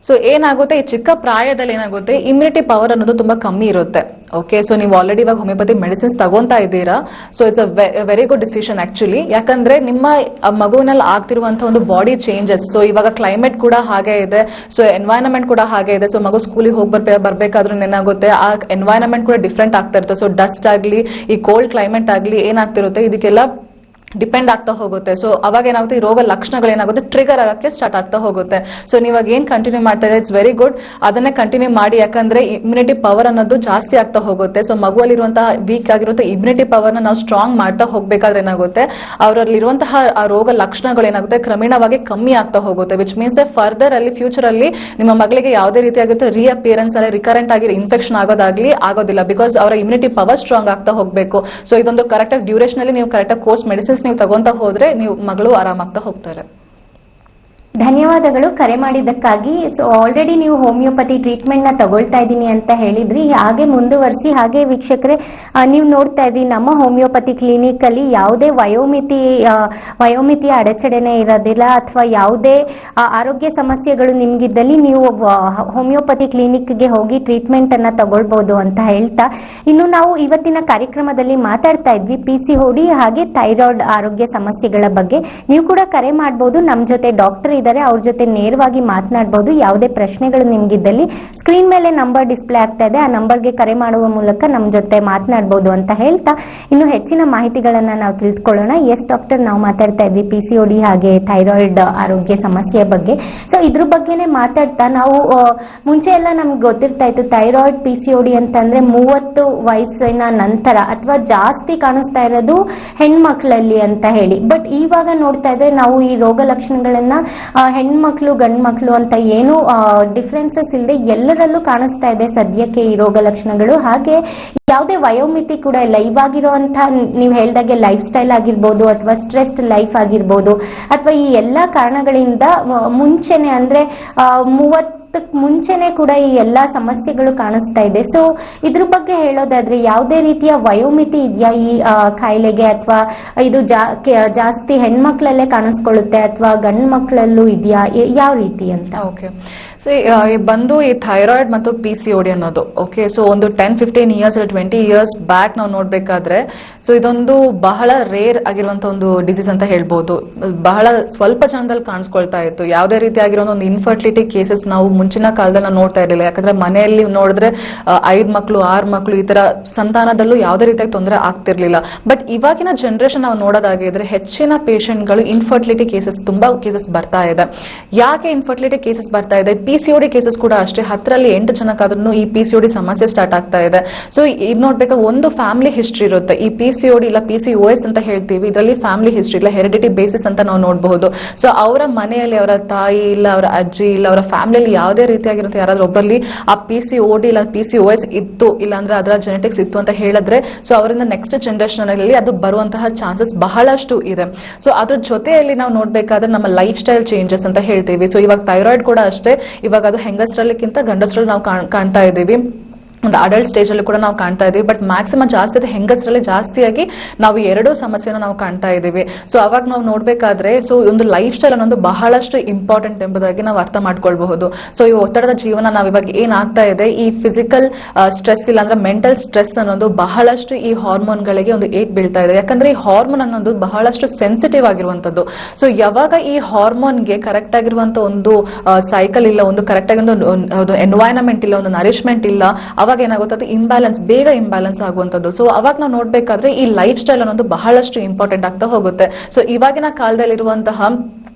ಸೊ ಏನಾಗುತ್ತೆ, ಈ ಚಿಕ್ಕ ಪ್ರಾಯದಲ್ಲಿ ಏನಾಗುತ್ತೆ, ಇಮ್ಯುನಿಟಿ ಪವರ್ ಅನ್ನೋದು ತುಂಬಾ ಕಮ್ಮಿ ಇರುತ್ತೆ. ಓಕೆ, ಸೊ ನೀವು ಆಲ್ರೆಡಿ ಇವಾಗ ಹೋಮಿಯೋಪತಿ ಮೆಡಿಸಿನ್ಸ್ ತಗೊಂತಾ ಇದ್ದೀರಾ. So it's a very good decision actually. ಯಾಕಂದ್ರೆ ನಿಮ್ಮ ಮಗುವಿನಲ್ಲಿ ಆಗ್ತಿರುವಂತಹ ಒಂದು ಬಾಡಿ ಚೇಂಜಸ್, ಸೊ ಇವಾಗ ಕ್ಲೈಮೇಟ್ ಕೂಡ ಹಾಗೆ ಇದೆ, ಸೊ ಎನ್ವೈರನ್ಮೆಂಟ್ ಕೂಡ ಹಾಗೆ ಇದೆ. ಸೊ ಮಗು ಸ್ಕೂಲಿಗೆ ಹೋಗಿ ಬರ್ಬೇಕಾದ್ರೂ ಏನಾಗುತ್ತೆ, ಆ ಎನ್ವೈರನ್ಮೆಂಟ್ ಕೂಡ ಡಿಫ್ರೆಂಟ್ ಆಗ್ತಾ ಇರುತ್ತೆ. ಸೊ ಡಸ್ಟ್ ಆಗ್ಲಿ, ಈ ಕೋಲ್ಡ್ ಕ್ಲೈಮೇಟ್ ಆಗ್ಲಿ ಏನಾಗ್ತಿರುತ್ತೆ, ಇದಕ್ಕೆಲ್ಲ ಡಿಪೆಂಡ್ ಆಗ್ತಾ ಹೋಗುತ್ತೆ. ಸೊ ಅವಾಗ ಏನಾಗುತ್ತೆ, ಈ ರೋಗ ಲಕ್ಷಣಗಳು ಏನಾಗುತ್ತೆ, ಟ್ರಿಗರ್ ಆಗಕ್ಕೆ ಸ್ಟಾರ್ಟ್ ಆಗ್ತಾ ಹೋಗುತ್ತೆ. ಸೊ ನೀವಾಗ ಏನ್ ಕಂಟಿನ್ಯೂ ಮಾಡ್ತಾ ಇದೆ, ಇಟ್ಸ್ ವೆರಿ ಗುಡ್, ಅದನ್ನೇ ಕಂಟಿನ್ಯೂ ಮಾಡಿ. ಯಾಕಂದ್ರೆ ಇಮ್ಯುನಿಟಿ ಪವರ್ ಅನ್ನೋದು ಜಾಸ್ತಿ ಆಗ್ತಾ ಹೋಗುತ್ತೆ. ಸೊ ಮಗುವಲ್ಲಿರುವಂತಹ ವೀಕ್ ಆಗಿರುವಂತಹ ಇಮ್ಯುನಿಟಿ ಪವರ್ ನಾವು ಸ್ಟ್ರಾಂಗ್ ಮಾಡ್ತಾ ಹೋಗ್ಬೇಕಾದ್ರೆ ಏನಾಗುತ್ತೆ, ಅವರಲ್ಲಿರುವಂತಹ ಆ ರೋಗ ಲಕ್ಷಣಗಳು ಏನಾಗುತ್ತೆ, ಕ್ರಮೇಣವಾಗಿ ಕಮ್ಮಿ ಆಗ್ತಾ ಹೋಗುತ್ತೆ. ವಿಚ್ ಮೀನ್ಸ್ ಫರ್ದರ್ ಅಲ್ಲಿ ಫ್ಯೂಚರ್ ಅಲ್ಲಿ ನಿಮ್ಮ ಮಗಳಿಗೆ ಯಾವುದೇ ರೀತಿಯಾಗಿರುತ್ತೆ ರಿಅಪಿಯರೆನ್ಸ್ ಅಲ್ಲಿ ರಿಕರೆಂಟ್ ಆಗಿ ಇನ್ಫೆಕ್ಷನ್ ಆಗೋದಿಲ್ಲ. ಬಿಕಾಸ್ ಅವರ ಇಮ್ಯುನಿಟಿ ಪವರ್ ಸ್ಟ್ರಾಂಗ್ ಆಗ್ತಾ ಹೋಗ್ಬೇಕು. ಸೊ ಇದೊಂದು ಕರೆಕ್ಟ್ ಆಗಿ ಡ್ಯೂರೇಷನ್ ಅಲ್ಲಿ ನೀವು ಕರೆಕ್ಟ್ ಆಗಿ ಕೋರ್ಸ್ ಮೆಡಿಸಿನ್ಸ್ ನೀವು ತಗೊಂತ ಹೋದ್ರೆ ನೀವು ಮಗಳು ಆರಾಮಾಗ್ತಾ ಹೋಗ್ತಾರೆ. ಧನ್ಯವಾದಗಳು ಕರೆ ಮಾಡಿದ್ದಕ್ಕಾಗಿ. ಸೊ ಆಲ್ರೆಡಿ ನೀವು ಹೋಮಿಯೋಪತಿ ಟ್ರೀಟ್ಮೆಂಟ್ ನ ತಗೊಳ್ತಾ ಇದ್ದೀನಿ ಅಂತ ಹೇಳಿದ್ರಿ, ಹಾಗೆ ಮುಂದುವರಿಸಿ. ಹಾಗೆ ವೀಕ್ಷಕರೇ, ನೀವು ನೋಡ್ತಾ ಇದ್ರಿ ನಮ್ಮ ಹೋಮಿಯೋಪತಿ ಕ್ಲಿನಿಕ್ ಅಲ್ಲಿ ಯಾವುದೇ ವಯೋಮಿತಿಯ ಅಡಚಣೆನೇ ಇರೋದಿಲ್ಲ, ಅಥವಾ ಯಾವುದೇ ಆರೋಗ್ಯ ಸಮಸ್ಯೆಗಳು ನಿಮ್ಗಿದ್ದಲ್ಲಿ ನೀವು ಹೋಮಿಯೋಪತಿ ಕ್ಲಿನಿಕ್ಗೆ ಹೋಗಿ ಟ್ರೀಟ್ಮೆಂಟ್ ಅನ್ನ ತಗೊಳ್ಬಹುದು ಅಂತ ಹೇಳ್ತಾ, ಇನ್ನು ನಾವು ಇವತ್ತಿನ ಕಾರ್ಯಕ್ರಮದಲ್ಲಿ ಮಾತಾಡ್ತಾ ಇದ್ವಿ PCOD ಹಾಗೆ ಥೈರಾಯ್ಡ್ ಆರೋಗ್ಯ ಸಮಸ್ಯೆಗಳ ಬಗ್ಗೆ. ನೀವು ಕೂಡ ಕರೆ ಮಾಡಬಹುದು, ನಮ್ಮ ಜೊತೆ ಡಾಕ್ಟರ್ ಇದ್ದಾರೆ, ಅವ್ರ ಜೊತೆ ನೇರವಾಗಿ ಮಾತನಾಡಬಹುದು. ಯಾವುದೇ ಪ್ರಶ್ನೆಗಳು ನಿಮ್ಗಿದ್ದಲ್ಲಿ ಸ್ಕ್ರೀನ್ ಮೇಲೆ ನಂಬರ್ ಡಿಸ್ಪ್ಲೇ ಆಗ್ತಾ ಇದೆ, ಆ ನಂಬರ್ಗೆ ಕರೆ ಮಾಡುವ ಮೂಲಕ ನಮ್ಮ ಜೊತೆ ಮಾತನಾಡಬಹುದು ಅಂತ ಹೇಳ್ತಾ, ಇನ್ನು ಹೆಚ್ಚಿನ ಮಾಹಿತಿಗಳನ್ನ ನಾವು ತಿಳ್ಕೊಳ್ಳೋಣ. ಎಸ್ ಡಾಕ್ಟರ್, ನಾವು ಮಾತಾಡ್ತಾ ಇದ್ವಿ PCOD ಹಾಗೆ ಥೈರಾಯ್ಡ್ ಆರೋಗ್ಯ ಸಮಸ್ಯೆ ಬಗ್ಗೆ. ಸೊ ಇದ್ರ ಬಗ್ಗೆನೇ ಮಾತಾಡ್ತಾ, ನಾವು ಮುಂಚೆ ಎಲ್ಲ ನಮ್ಗೆ ಗೊತ್ತಿರ್ತಾ ಇತ್ತು ಥೈರಾಯ್ಡ್ PCOD ಅಂತಂದ್ರೆ 30 ವಯಸ್ಸಿನ ನಂತರ ಅಥವಾ ಜಾಸ್ತಿ ಕಾಣಿಸ್ತಾ ಇರೋದು ಹೆಣ್ಮಕ್ಳಲ್ಲಿ ಅಂತ ಹೇಳಿ. ಬಟ್ ಇವಾಗ ನೋಡ್ತಾ ಇದ್ರೆ ನಾವು ಈ ರೋಗ ಲಕ್ಷಣಗಳನ್ನ ಹೆಣ್ಮಕ್ಳು ಗಂಡು ಮಕ್ಳು ಅಂತ ಏನು ಡಿಫ್ರೆನ್ಸಸ್ ಇಲ್ಲದೆ ಎಲ್ಲರಲ್ಲೂ ಕಾಣಿಸ್ತಾ ಇದೆ ಸದ್ಯಕ್ಕೆ ಈ ರೋಗ ಲಕ್ಷಣಗಳು. ಹಾಗೆ ಯಾವುದೇ ವಯೋಮಿತಿ ಕೂಡ ಇಲ್ಲ. ಇವಾಗಿರುವಂತಹ ನೀವು ಹೇಳ್ದಾಗೆ ಲೈಫ್ ಸ್ಟೈಲ್ ಆಗಿರ್ಬೋದು, ಅಥವಾ ಸ್ಟ್ರೆಸ್ಡ್ ಲೈಫ್ ಆಗಿರ್ಬೋದು, ಅಥವಾ ಈ ಎಲ್ಲಾ ಕಾರಣಗಳಿಂದ ಮುಂಚೆನೆ ಅಂದ್ರೆ 30 ಮುಂಚೆನೆ ಕೂಡ ಈ ಎಲ್ಲಾ ಸಮಸ್ಯೆಗಳು ಕಾಣಿಸ್ತಾ ಇದೆ. ಸೊ ಇದ್ರ ಬಗ್ಗೆ ಹೇಳೋದಾದ್ರೆ ಯಾವುದೇ ರೀತಿಯ ವಯೋಮಿತಿ ಇದೆಯಾ ಈ ಕಾಯಿಲೆಗೆ, ಅಥವಾ ಇದು ಜಾಸ್ತಿ ಹೆಣ್ಮಕ್ಳಲ್ಲೇ ಕಾಣಿಸ್ಕೊಳ್ಳುತ್ತೆ ಅಥವಾ ಗಂಡು ಮಕ್ಕಳಲ್ಲೂ ಇದೆಯಾ, ಯಾವ ರೀತಿ ಅಂತ? ಓಕೆ, ಬಂದು ಈ ಥೈರಾಯ್ಡ್ ಮತ್ತು PCOD ಅನ್ನೋದು ಓಕೆ, ಸೊ ಒಂದು 10-15 years 20 years ಬ್ಯಾಕ್ ನಾವು ನೋಡ್ಬೇಕಾದ್ರೆ, ಸೊ ಇದೊಂದು ಬಹಳ ರೇರ್ ಆಗಿರುವಂತ ಒಂದು ಡಿಸೀಸ್ ಅಂತ ಹೇಳ್ಬೋದು. ಬಹಳ ಸ್ವಲ್ಪ ಜನದಲ್ಲಿ ಕಾಣಿಸ್ಕೊಳ್ತಾ ಇತ್ತು. ಯಾವುದೇ ರೀತಿಯಾಗಿರೋ ಒಂದು ಇನ್ಫರ್ಟಿಲಿಟಿ ಕೇಸಸ್ ನಾವು ಮುಂಚಿನ ಕಾಲದಲ್ಲಿ ನಾವು ನೋಡ್ತಾ ಇರಲಿಲ್ಲ. ಯಾಕಂದ್ರೆ ಮನೆಯಲ್ಲಿ ನೋಡಿದ್ರೆ 5 ಮಕ್ಕಳು 6 ಮಕ್ಕಳು ಈ ತರ ಸಂತಾನದಲ್ಲೂ ಯಾವುದೇ ರೀತಿಯಾಗಿ ತೊಂದರೆ ಆಗ್ತಿರ್ಲಿಲ್ಲ. ಬಟ್ ಇವಾಗಿನ ಜನರೇಷನ್ ನಾವು ನೋಡೋದಾಗಿದ್ರೆ ಹೆಚ್ಚಿನ ಪೇಷಂಟ್ಗಳು ಇನ್ಫರ್ಟಿಲಿಟಿ ಕೇಸಸ್, ತುಂಬಾ ಕೇಸಸ್ ಬರ್ತಾ ಇದೆ. ಯಾಕೆ ಇನ್ಫರ್ಟಿಲಿಟಿ ಕೇಸಸ್ ಬರ್ತಾ ಇದೆ? PCOD ಕೇಸಸ್ ಕೂಡ ಅಷ್ಟೇ 10ರಲ್ಲಿ 8 ಜನಕ್ಕಾದ್ರೂ ಈ PCOD ಸಮಸ್ಯೆ ಸ್ಟಾರ್ಟ್ ಆಗ್ತಾ ಇದೆ. ಸೊ ಇದು ನೋಡ್ಬೇಕು, ಒಂದು ಫ್ಯಾಮಿಲಿ ಹಿಸ್ಟ್ರಿ ಇರುತ್ತೆ. ಈ PCOD ಇಲ್ಲ PCOS ಅಂತ ಹೇಳ್ತೀವಿ, ಇದರಲ್ಲಿ ಫ್ಯಾಮಿಲಿ ಹಿಸ್ಟ್ರಿ ಇಲ್ಲ ಹೆರಿಡಿಟಿ ಬೇಸಿಸ್ ಅಂತ ನಾವು ನೋಡಬಹುದು. ಸೊ ಅವರ ಮನೆಯಲ್ಲಿ ಅವರ ತಾಯಿ ಇಲ್ಲ ಅವರ ಅಜ್ಜಿ ಇಲ್ಲ ಅವರ ಫ್ಯಾಮಿಲಿಯಲ್ಲಿ ಯಾವುದೇ ರೀತಿಯಾಗಿರುತ್ತೆ ಯಾರಾದ್ರೂ ಒಬ್ಬರಲ್ಲಿ ಆ PCOD ಇಲ್ಲ PCOS ಇತ್ತು, ಇಲ್ಲ ಅಂದ್ರೆ ಅದರ ಜೆನೆಟಿಕ್ಸ್ ಇತ್ತು ಅಂತ ಹೇಳಿದ್ರೆ ಸೊ ಅವರಿಂದ ನೆಕ್ಸ್ಟ್ ಜನರೇಷನ್ ಅಲ್ಲಿ ಅದು ಬರುವಂತಹ ಚಾನ್ಸಸ್ ಬಹಳಷ್ಟು ಇದೆ. ಸೊ ಅದ್ರ ಜೊತೆಯಲ್ಲಿ ನಾವು ನೋಡ್ಬೇಕಾದ್ರೆ ನಮ್ಮ ಲೈಫ್ ಸ್ಟೈಲ್ ಚೇಂಜಸ್ ಅಂತ ಹೇಳ್ತೀವಿ. ಸೊ ಇವಾಗ ಥೈರಾಯ್ಡ್ ಕೂಡ ಅಷ್ಟೇ, ಇವಾಗ ಅದು ಹೆಂಗಸರಲ್ಲಿಕ್ಕಿಂತ ಗಂಡಸರಲ್ಲಿ ನಾವು ಕಾಣ್ತಾ ಇದ್ದೀವಿ, ಒಂದು ಅಡಲ್ಟ್ ಸ್ಟೇಜ್ ಅಲ್ಲಿ ಕೂಡ ನಾವು ಕಾಣ್ತಾ ಇದೀವಿ. ಬಟ್ ಮ್ಯಾಕ್ಸಿಮಮ್ ಜಾಸ್ತಿ ಇದೆ ಹೆಂಗಸರಲ್ಲಿ ಜಾಸ್ತಿಯಾಗಿ ನಾವು ಎರಡೂ ಸಮಸ್ಯೆನ ನಾವು ಕಾಣ್ತಾ ಇದೀವಿ. ಸೊ ಅವಾಗ ನಾವು ನೋಡ್ಬೇಕಾದ್ರೆ ಸೊ ಒಂದು ಲೈಫ್ ಸ್ಟೈಲ್ ಅನ್ನೋದು ಬಹಳಷ್ಟು ಇಂಪಾರ್ಟೆಂಟ್ ಎಂಬುದಾಗಿ ನಾವು ಅರ್ಥ ಮಾಡ್ಕೊಳ್ಬಹುದು. ಸೊ ಈ ಒತ್ತಡದ ಜೀವನ ನಾವು ಇವಾಗ ಏನಾಗ್ತಾ ಇದೆ, ಈ ಫಿಸಿಕಲ್ ಸ್ಟ್ರೆಸ್ ಇಲ್ಲ ಅಂದ್ರೆ ಮೆಂಟಲ್ ಸ್ಟ್ರೆಸ್ ಅನ್ನೋದು ಬಹಳಷ್ಟು ಈ ಹಾರ್ಮೋನ್ಗಳಿಗೆ ಒಂದು ಏಟ್ ಬೀಳ್ತಾ ಇದೆ. ಯಾಕಂದ್ರೆ ಈ ಹಾರ್ಮೋನ್ ಅನ್ನೋದು ಬಹಳಷ್ಟು ಸೆನ್ಸಿಟಿವ್ ಆಗಿರುವಂತದ್ದು. ಸೊ ಯಾವಾಗ ಈ ಹಾರ್ಮೋನ್ಗೆ ಕರೆಕ್ಟ್ ಆಗಿರುವಂತ ಒಂದು ಸೈಕಲ್ ಇಲ್ಲ, ಒಂದು ಕರೆಕ್ಟ್ ಆಗಿ ಒಂದು ಎನ್ವೈರನ್ಮೆಂಟ್ ಇಲ್ಲ, ಒಂದು ನರಿಶ್ಮೆಂಟ್ ಇಲ್ಲ, ಅವಾಗ ಏನಾಗುತ್ತೆ ಇಂಬ್ಯಾಲೆನ್ಸ್, ಬೇಗ ಇಂಬ್ಯಾಲೆನ್ಸ್ ಆಗುವಂತದ್ದು. ಸೊ ಅವಾಗ ನಾವು ನೋಡ್ಬೇಕಾದ್ರೆ ಈ ಲೈಫ್ ಸ್ಟೈಲ್ ಅನ್ನೋದು ಬಹಳಷ್ಟು ಇಂಪಾರ್ಟೆಂಟ್ ಆಗ್ತಾ ಹೋಗುತ್ತೆ. ಸೊ ಇವಾಗಿನ ಕಾಲದಲ್ಲಿರುವಂತಹ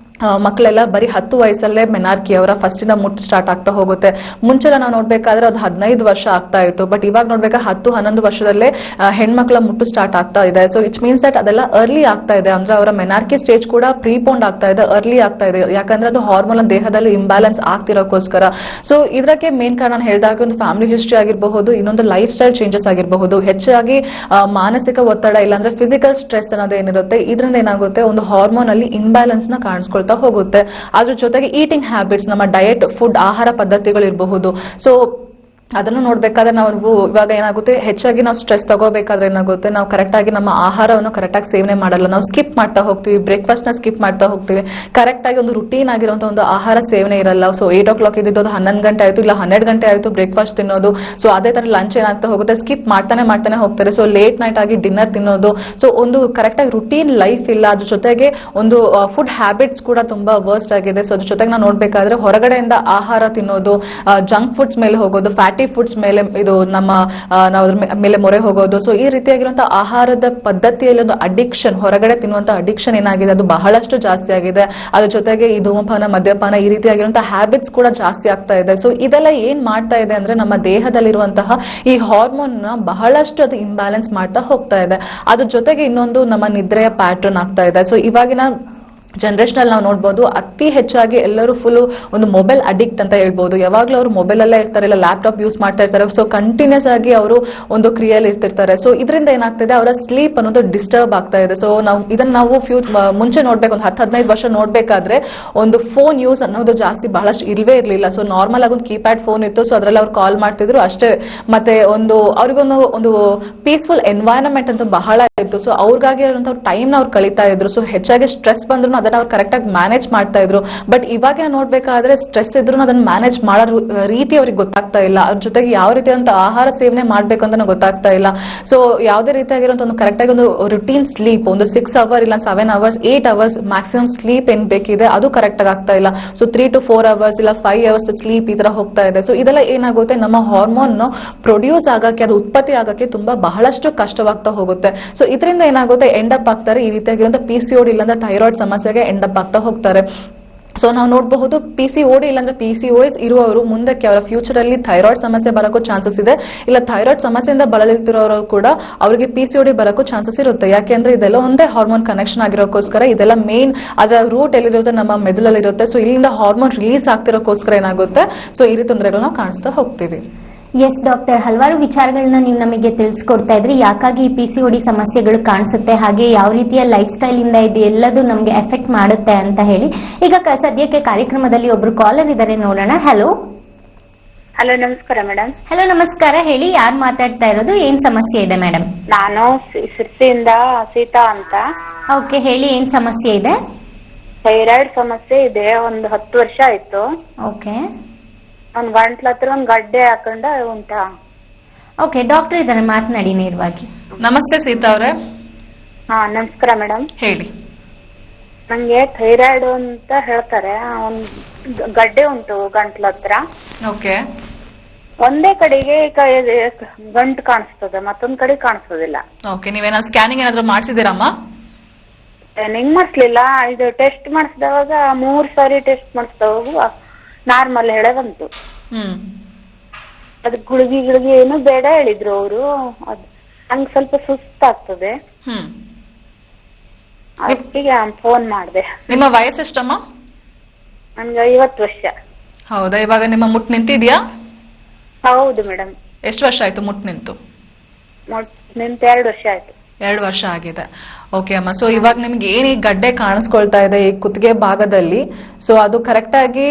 ಮಕ್ಕಳೆಲ್ಲ ಬರೀ 10 ವಯಸ್ಸಲ್ಲೇ ಮೆನಾರ್ಕಿ ಅವರ ಫಸ್ಟಿನ ಮುಟ್ಟು ಸ್ಟಾರ್ಟ್ ಆಗ್ತಾ ಹೋಗುತ್ತೆ. ಮುಂಚೆಲ್ಲ ನಾವು ನೋಡ್ಬೇಕಾದ್ರೆ ಅದು 15 ವರ್ಷ ಆಗ್ತಾ ಇತ್ತು. ಬಟ್ ಇವಾಗ ನೋಡ್ಬೇಕಾದ್ರೆ 10-11 ವರ್ಷದಲ್ಲೇ ಹೆಣ್ಮಕ್ಳ ಮುಟ್ಟು ಸ್ಟಾರ್ಟ್ ಆಗ್ತಾ ಇದೆ. ಸೊ ಇಟ್ಸ್ ಮೀನ್ಸ್ ದಟ್ ಅದೆಲ್ಲ ಅರ್ಲಿ ಆಗ್ತಾ ಇದೆ, ಅಂದ್ರೆ ಅವರ ಮೆನಾರ್ಕಿ ಸ್ಟೇಜ್ ಕೂಡ ಪ್ರೀಪೋಂಡ್ ಆಗ್ತಾ ಇದೆ, ಅರ್ಲಿ ಆಗ್ತಾ ಇದೆ. ಯಾಕಂದ್ರೆ ಅದು ಹಾರ್ಮೋನ್ ದೇಹದಲ್ಲಿ ಇಂಬ್ಯಾಲೆನ್ಸ್ ಆಗ್ತಿರೋಕ್ಕೋಸ್ಕರ. ಸೊ ಇದಕ್ಕೆ ಮೇನ್ ಕಾರಣ ಹೇಳಿದಾಗ ಒಂದು ಫ್ಯಾಮಿಲಿ ಹಿಸ್ಟ್ರಿ ಆಗಿರಬಹುದು, ಇನ್ನೊಂದು ಲೈಫ್ ಸ್ಟೈಲ್ ಚೇಂಜಸ್ ಆಗಿರಬಹುದು, ಹೆಚ್ಚಾಗಿ ಮಾನಸಿಕ ಒತ್ತಡ ಇಲ್ಲಾಂದ್ರೆ ಫಿಸಿಕಲ್ ಸ್ಟ್ರೆಸ್ ಅನ್ನೋದೇನಿರುತ್ತೆ, ಇದರಿಂದ ಏನಾಗುತ್ತೆ ಒಂದು ಹಾರ್ಮೋನ್ ಅಲ್ಲಿ ಇಂಬ್ಯಾಲೆನ್ಸ್ ನ ಕಾಣಿಸ್ಕೊಳ್ತಾ ಹೋಗುತ್ತೆ. ಅದ್ರ ಜೊತೆಗೆ ಈಟಿಂಗ್ ಹ್ಯಾಬಿಟ್ಸ್, ನಮ್ಮ ಡಯಟ್ ಫುಡ್ ಆಹಾರ ಪದ್ಧತಿಗಳು ಇರಬಹುದು. ಸೊ ಅದನ್ನು ನೋಡ್ಬೇಕಾದ್ರೆ ನಾವು ಇವಾಗ ಏನಾಗುತ್ತೆ, ಹೆಚ್ಚಾಗಿ ನಾವು ಸ್ಟ್ರೆಸ್ ತಗೋಬೇಕಾದ್ರೆ ಏನಾಗುತ್ತೆ, ನಾವು ಕರೆಕ್ಟ್ ಆಗಿ ನಮ್ಮ ಆಹಾರವನ್ನು ಕರೆಕ್ಟ್ ಆಗಿ ಸೇವನೆ ಮಾಡಲ್ಲ, ನಾವು ಸ್ಕಿಪ್ ಮಾಡ್ತಾ ಹೋಗ್ತೀವಿ, ಬ್ರೇಕ್ಫಾಸ್ಟ್ ನ ಸ್ಕಿಪ್ ಮಾಡ್ತಾ ಹೋಗ್ತೀವಿ, ಕರೆಕ್ಟ್ ಆಗಿ ಒಂದು ರುಟೀನ್ ಆಗಿರುವಂತ ಒಂದು ಆಹಾರ ಸೇವನೆ ಇರಲ್ಲ. ಸೊ 8 o'clock ಇದ್ದಿದ್ದು 11 ಗಂಟೆ ಆಯ್ತು ಇಲ್ಲ 12 ಗಂಟೆ ಆಯ್ತು ಬ್ರೇಕ್ಫಾಸ್ಟ್ ತಿನ್ನೋದು. ಸೊ ಅದೇ ತರ ಲಂಚ್ ಏನಾಗ್ತಾ ಹೋಗುತ್ತೆ, ಸ್ಕಿಪ್ ಮಾಡ್ತಾನೆ ಹೋಗ್ತಾರೆ. ಸೊ ಲೇಟ್ ನೈಟ್ ಆಗಿ ಡಿನ್ನರ್ ತಿನ್ನೋದು. ಸೊ ಒಂದು ಕರೆಕ್ಟ್ ಆಗಿ ರುಟೀನ್ ಲೈಫ್ ಇಲ್ಲ. ಅದ್ರ ಜೊತೆಗೆ ಒಂದು ಫುಡ್ ಹ್ಯಾಬಿಟ್ಸ್ ಕೂಡ ತುಂಬಾ ವರ್ಸ್ಟ್ ಆಗಿದೆ. ಸೊ ಅದ್ರ ಜೊತೆಗೆ ನಾವು ನೋಡ್ಬೇಕಾದ್ರೆ ಹೊರಗಡೆಯಿಂದ ಆಹಾರ ತಿನ್ನೋದು, ಜಂಕ್ ಫುಡ್ಸ್ ಮೇಲೆ ಹೋಗೋದು, ಫ್ಯಾಟಿ ಫುಡ್ಸ್ ಮೇಲೆ ಇದು ನಮ್ಮ ನಾವು ಅದ್ರ ಮೇಲೆ ಮೊರೆ ಹೋಗೋದು. ಸೊ ಈ ರೀತಿಯಾಗಿರುವಂತಹ ಆಹಾರದ ಪದ್ಧತಿಯಲ್ಲಿ ಒಂದು ಅಡಿಕ್ಷನ್, ಹೊರಗಡೆ ತಿನ್ನುವಂತ ಅಡಿಕ್ಷನ್ ಏನಾಗಿದೆ ಅದು ಬಹಳಷ್ಟು ಜಾಸ್ತಿ ಆಗಿದೆ. ಅದ್ರ ಜೊತೆಗೆ ಈ ಧೂಮಪಾನ, ಮದ್ಯಪಾನ ಈ ರೀತಿಯಾಗಿರುವಂತಹ ಹ್ಯಾಬಿಟ್ಸ್ ಕೂಡ ಜಾಸ್ತಿ ಆಗ್ತಾ ಇದೆ. ಸೊ ಇದೆಲ್ಲ ಏನ್ ಮಾಡ್ತಾ ಇದೆ ಅಂದ್ರೆ ನಮ್ಮ ದೇಹದಲ್ಲಿರುವಂತಹ ಈ ಹಾರ್ಮೋನ್ ನ ಬಹಳಷ್ಟು ಅದು ಇಂಬ್ಯಾಲೆನ್ಸ್ ಮಾಡ್ತಾ ಹೋಗ್ತಾ ಇದೆ. ಅದ್ರ ಜೊತೆಗೆ ಇನ್ನೊಂದು ನಮ್ಮ ನಿದ್ರೆಯ ಪ್ಯಾಟರ್ನ್ ಆಗ್ತಾ ಇದೆ. ಸೊ ಇವಾಗಿನ ಜನರೇಷನ್ ಅಲ್ಲಿ ನಾವು ನೋಡಬಹುದು, ಅತಿ ಹೆಚ್ಚಾಗಿ ಎಲ್ಲರೂ ಫುಲ್ ಒಂದು ಮೊಬೈಲ್ ಅಡಿಕ್ಟ್ ಅಂತ ಹೇಳ್ಬಹುದು. ಯಾವಾಗ್ಲೂ ಅವರು ಮೊಬೈಲ್ ಅಲ್ಲೇ ಇರ್ತಾರೆ, ಇಲ್ಲ ಲ್ಯಾಪ್ಟಾಪ್ ಯೂಸ್ ಮಾಡ್ತಾ ಇರ್ತಾರೆ. ಸೊ ಕಂಟಿನ್ಯೂಸ್ ಆಗಿ ಅವರು ಒಂದು ಕ್ರಿಯೆಯಲ್ಲಿ ಇರ್ತಿರ್ತಾರೆ. ಸೊ ಇದರಿಂದ ಏನಾಗ್ತಿದೆ, ಅವರ ಸ್ಲೀಪ್ ಅನ್ನೋದು ಡಿಸ್ಟರ್ಬ್ ಆಗ್ತಾ ಇದೆ. ಸೊ ನಾವು ಮುಂಚೆ ನೋಡ್ಬೇಕು, ಒಂದು 10-15 ವರ್ಷ ನೋಡ್ಬೇಕಾದ್ರೆ ಒಂದು ಫೋನ್ ಯೂಸ್ ಅನ್ನೋದು ಜಾಸ್ತಿ ಬಹಳಷ್ಟು ಇಲ್ವೇ ಇರ್ಲಿಲ್ಲ. ಸೊ ನಾರ್ಮಲ್ ಆಗಿ ಒಂದು ಕೀಪ್ಯಾಡ್ ಫೋನ್ ಇತ್ತು. ಸೊ ಅದ್ರಲ್ಲಿ ಅವ್ರು ಕಾಲ್ ಮಾಡ್ತಿದ್ರು ಅಷ್ಟೇ. ಮತ್ತೆ ಅವ್ರಿಗೊಂದು ಪೀಸ್ಫುಲ್ ಎನ್ವೈರನ್ಮೆಂಟ್ ಅಂತ ಬಹಳ ಇತ್ತು. ಸೊ ಅವ್ರಿಗಾಗಿ ಇರುವಂತಹ ಟೈಮ್ ನ ಅವ್ರು ಕಳೀತಾ ಇದ್ರು. ಸೊ ಹೆಚ್ಚಾಗಿ ಸ್ಟ್ರೆಸ್ ಬಂದ್ರು ಅದನ್ನ ಅವ್ರು ಕರೆಕ್ಟ್ ಆಗಿ ಮ್ಯಾನೇಜ್ ಮಾಡ್ತಾ ಇದ್ರು. ಬಟ್ ಇವಾಗ ನೋಡ್ಬೇಕಾದ್ರೆ ಸ್ಟ್ರೆಸ್ ಇದ್ರು ಅದನ್ನ ಮ್ಯಾನೇಜ್ ಮಾಡೋ ರೀತಿ ಅವ್ರಿಗೆ ಗೊತ್ತಾಗ್ತಾ ಇಲ್ಲ. ಅದ್ರ ಜೊತೆಗೆ ಯಾವ ರೀತಿಯಾದಂತ ಆಹಾರ ಸೇವನೆ ಮಾಡ್ಬೇಕು ಅಂತ ಗೊತ್ತಾಗ್ತಾ ಇಲ್ಲ. ಸೊ ಯಾವುದೇ ರೀತಿಯಾಗಿರುವಂತ ಒಂದು ಕರೆಕ್ಟ್ ಆಗಿ ಒಂದು ರುಟೀನ್ ಸ್ಲೀಪ್, ಒಂದು 6 hours ಇಲ್ಲ 7 hours 8 hours ಮ್ಯಾಕ್ಸಿಮಮ್ ಸ್ಲೀಪ್ ಏನ್ ಬೇಕಿದೆ ಅದು ಕರೆಕ್ಟ್ ಆಗಿ ಆಗ್ತಾ ಇಲ್ಲ. ಸೊ 3 to 4 hours ಇಲ್ಲ 5 hours ಸ್ಲೀಪ್ ಈ ತರ ಹೋಗ್ತಾ ಇದೆ. ಸೊ ಇದೆಲ್ಲ ಏನಾಗುತ್ತೆ, ನಮ್ಮ ಹಾರ್ಮೋನ್ ಪ್ರೊಡ್ಯೂಸ್ ಆಗಕ್ಕೆ, ಅದು ಉತ್ಪತ್ತಿ ಆಗಕ್ಕೆ ತುಂಬಾ ಬಹಳಷ್ಟು ಕಷ್ಟವಾಗ್ತಾ ಹೋಗುತ್ತೆ. ಸೊ ಇದರಿಂದ ಏನಾಗುತ್ತೆ, ಎಂಡ್ ಅಪ್ ಆಗ್ತಾರೆ ಈ ರೀತಿಯಾಗಿರುವಂತ PCOD ಇಲ್ಲಾಂದ್ರೆ ಥೈರಾಯ್ಡ್ ಸಮಸ್ಯೆಗೆ ಎಂಡ್ ಅಪ್ ಆಗ್ತಾ ಹೋಗ್ತಾರೆ. ಸೊ ನಾವು ನೋಡಬಹುದು PCOD ಇಲ್ಲಾಂದ್ರೆ PCOS ಇರುವವರು ಮುಂದಕ್ಕೆ ಅವರ ಫ್ಯೂಚರ್ ಅಲ್ಲಿ ಥೈರಾಯ್ಡ್ ಸಮಸ್ಯೆ ಬರೋಕ್ಕೂ ಚಾನ್ಸಸ್ ಇದೆ, ಇಲ್ಲ ಥೈರಾಯ್ಡ್ ಸಮಸ್ಯೆಯಿಂದ ಬಳಲುತ್ತಿರೋರು ಕೂಡ ಅವರಿಗೆ PCOD ಬರೋಕ್ಕೂ ಚಾನ್ಸಸ್ ಇರುತ್ತೆ. ಯಾಕೆಂದ್ರೆ ಇದೆಲ್ಲ ಒಂದೇ ಹಾರ್ಮೋನ್ ಕನೆಕ್ಷನ್ ಆಗಿರೋಕ್ಕೋಸ್ಕರ, ಇದೆಲ್ಲ ಮೇನ್ ಅದರ ರೂಟ್ ಎಲ್ಲಿರುತ್ತೆ, ನಮ್ಮ ಮೆದುಳಲ್ಲಿ ಇರುತ್ತೆ. ಸೊ ಇಲ್ಲಿಂದ ಹಾರ್ಮೋನ್ ರಿಲೀಸ್ ಆಗ್ತಿರೋಕ್ಕೋಸ್ಕರ ಏನಾಗುತ್ತೆ, ಸೊ ಈ ರೀತಿ ತೊಂದರೆಗಳು ನಾವು ಕಾಣಿಸ್ತಾ ಹೋಗ್ತೀವಿ. ಎಸ್ ಡಾಕ್ಟರ್, ಹಲವಾರು ವಿಚಾರಗಳನ್ನ ನೀವು ನಮಗೆ ತಿಳಿಸ್ಕೊಡ್ತಾ ಇದ್ರಿ. ಯಾಕಾಗಿ ಈ PCOD ಸಮಸ್ಯೆಗಳು ಕಾಣಿಸುತ್ತೆ, ಹಾಗೆ ಯಾವ ರೀತಿಯ ಲೈಫ್ ಸ್ಟೈಲ್ ಇಂದ ಇದು ಎಲ್ಲದೂ ನಮ್ಗೆ ಎಫೆಕ್ಟ್ ಮಾಡುತ್ತೆ ಅಂತ ಹೇಳಿ. ಈಗ ಸದ್ಯಕ್ಕೆ ಕಾರ್ಯಕ್ರಮದಲ್ಲಿ ಒಬ್ರು ಕಾಲರ್ ಇದ್ದಾರೆ, ನೋಡೋಣ. ಹಲೋ ಹಲೋ, ನಮಸ್ಕಾರ ಮೇಡಮ್. ಹಲೋ ನಮಸ್ಕಾರ, ಹೇಳಿ ಯಾರು ಮಾತಾಡ್ತಾ ಇರೋದು, ಏನ್ ಸಮಸ್ಯೆ ಇದೆ ಮೇಡಮ್? ನಾನು ಸಿರ್ಸಿಯಿಂದ ಸೀತಾ ಅಂತ. ಓಕೆ, ಹೇಳಿ ಏನ್ ಸಮಸ್ಯೆ ಇದೆ? ಥೈರಾಯ್ಡ್ ಸಮಸ್ಯೆ ಇದೆ, ಒಂದು 10 ವರ್ಷ ಆಯ್ತು. ಓಕೆ, ಒಂದ್ ಗಂಟ್ಲ ಹತ್ರ ಒಂದ್ ಗಡ್ಡೆ ಹಾಕೊಂಡ ಉಂಟಾ. ಓಕೆ, ಡಾಕ್ಟರ್ ಇದಾರೆ, ಮಾತನಾಡಿ ನೇರವಾಗಿ. ನಮಸ್ತೆ ಸೀತಾ ಅವರೇ. ಹಾ, ನಮಸ್ಕಾರ ಮೇಡಮ್. ಹೇಳಿ. ನಂಗೆ ಥೈರಾಯ್ಡ್ ಅಂತ ಹೇಳ್ತಾರೆ, ಒಂದ್ ಗಡ್ಡೆ ಉಂಟು ಗಂಟ್ಲ ಹತ್ರ. ಓಕೆ. ಒಂದೇ ಕಡೆಗೆ ಗಂಟು ಕಾಣಿಸ್ತದೆ, ಮತ್ತೊಂದ್ ಕಡೆ ಕಾಣಿಸೋದಿಲ್ಲ. ಓಕೆ, ನೀವೇನ ಸ್ಕ್ಯಾನಿಂಗ್ ಏನಾದ್ರು ಮಾಡಿಸಿದಿರಮ್ಮ? ನಿಂಗ್ ಮಾಡಿಸ್ಲಿಲ್ಲ, ಇದು ಟೆಸ್ಟ್ ಮಾಡಿಸಿದವಾಗ 3 ಸಾರಿ ಟೆಸ್ಟ್ ಮಾಡಿಸಿದವಾಗ ನಾರ್ಮಲ್ ಎಳೆ ಬಂತು. ಹ್ಮ್ ಅದ್ ಗುಳಿಗಿ ಏನು ಬೇಡ ಹೇಳಿದ್ರು ಅವರು. ಅದ್ ನಂಗೆ ಸ್ವಲ್ಪ ಸುಸ್ತಾಗ್ತದೆ, ಹ್ಮ್ ಅದಕ್ಕೆ ಫೋನ್ ಮಾಡಿದೆ. ನಿಮ್ಮ ವಯಸ್ಸೆಷ್ಟಮ್ಮ? ನನ್ಗೆ 50 ವರ್ಷ. ಹೌದಾ, ಇವಾಗ ನಿಮ್ಮ ಮುಟ್ ನಿಂತಿದ್ಯಾ? ಹೌದು ಮೇಡಮ್. ಎಷ್ಟು ವರ್ಷ ಆಯ್ತು ಮುಟ್ ನಿಂತು? ನಿಂತ 2 ವರ್ಷ ಆಯ್ತು. 2 ವರ್ಷ ಆಗಿದೆ. ಓಕೆ ಅಮ್ಮ. ಸೊ ಇವಾಗ ನಿಮ್ಗೆ ಏನ್ ಈ ಗಡ್ಡೆ ಕಾಣಿಸ್ಕೊಳ್ತಾ ಇದೆ ಈ ಕುತ್ತಿಗೆ ಭಾಗದಲ್ಲಿ, ಸೊ ಅದು ಕರೆಕ್ಟ್ ಆಗಿ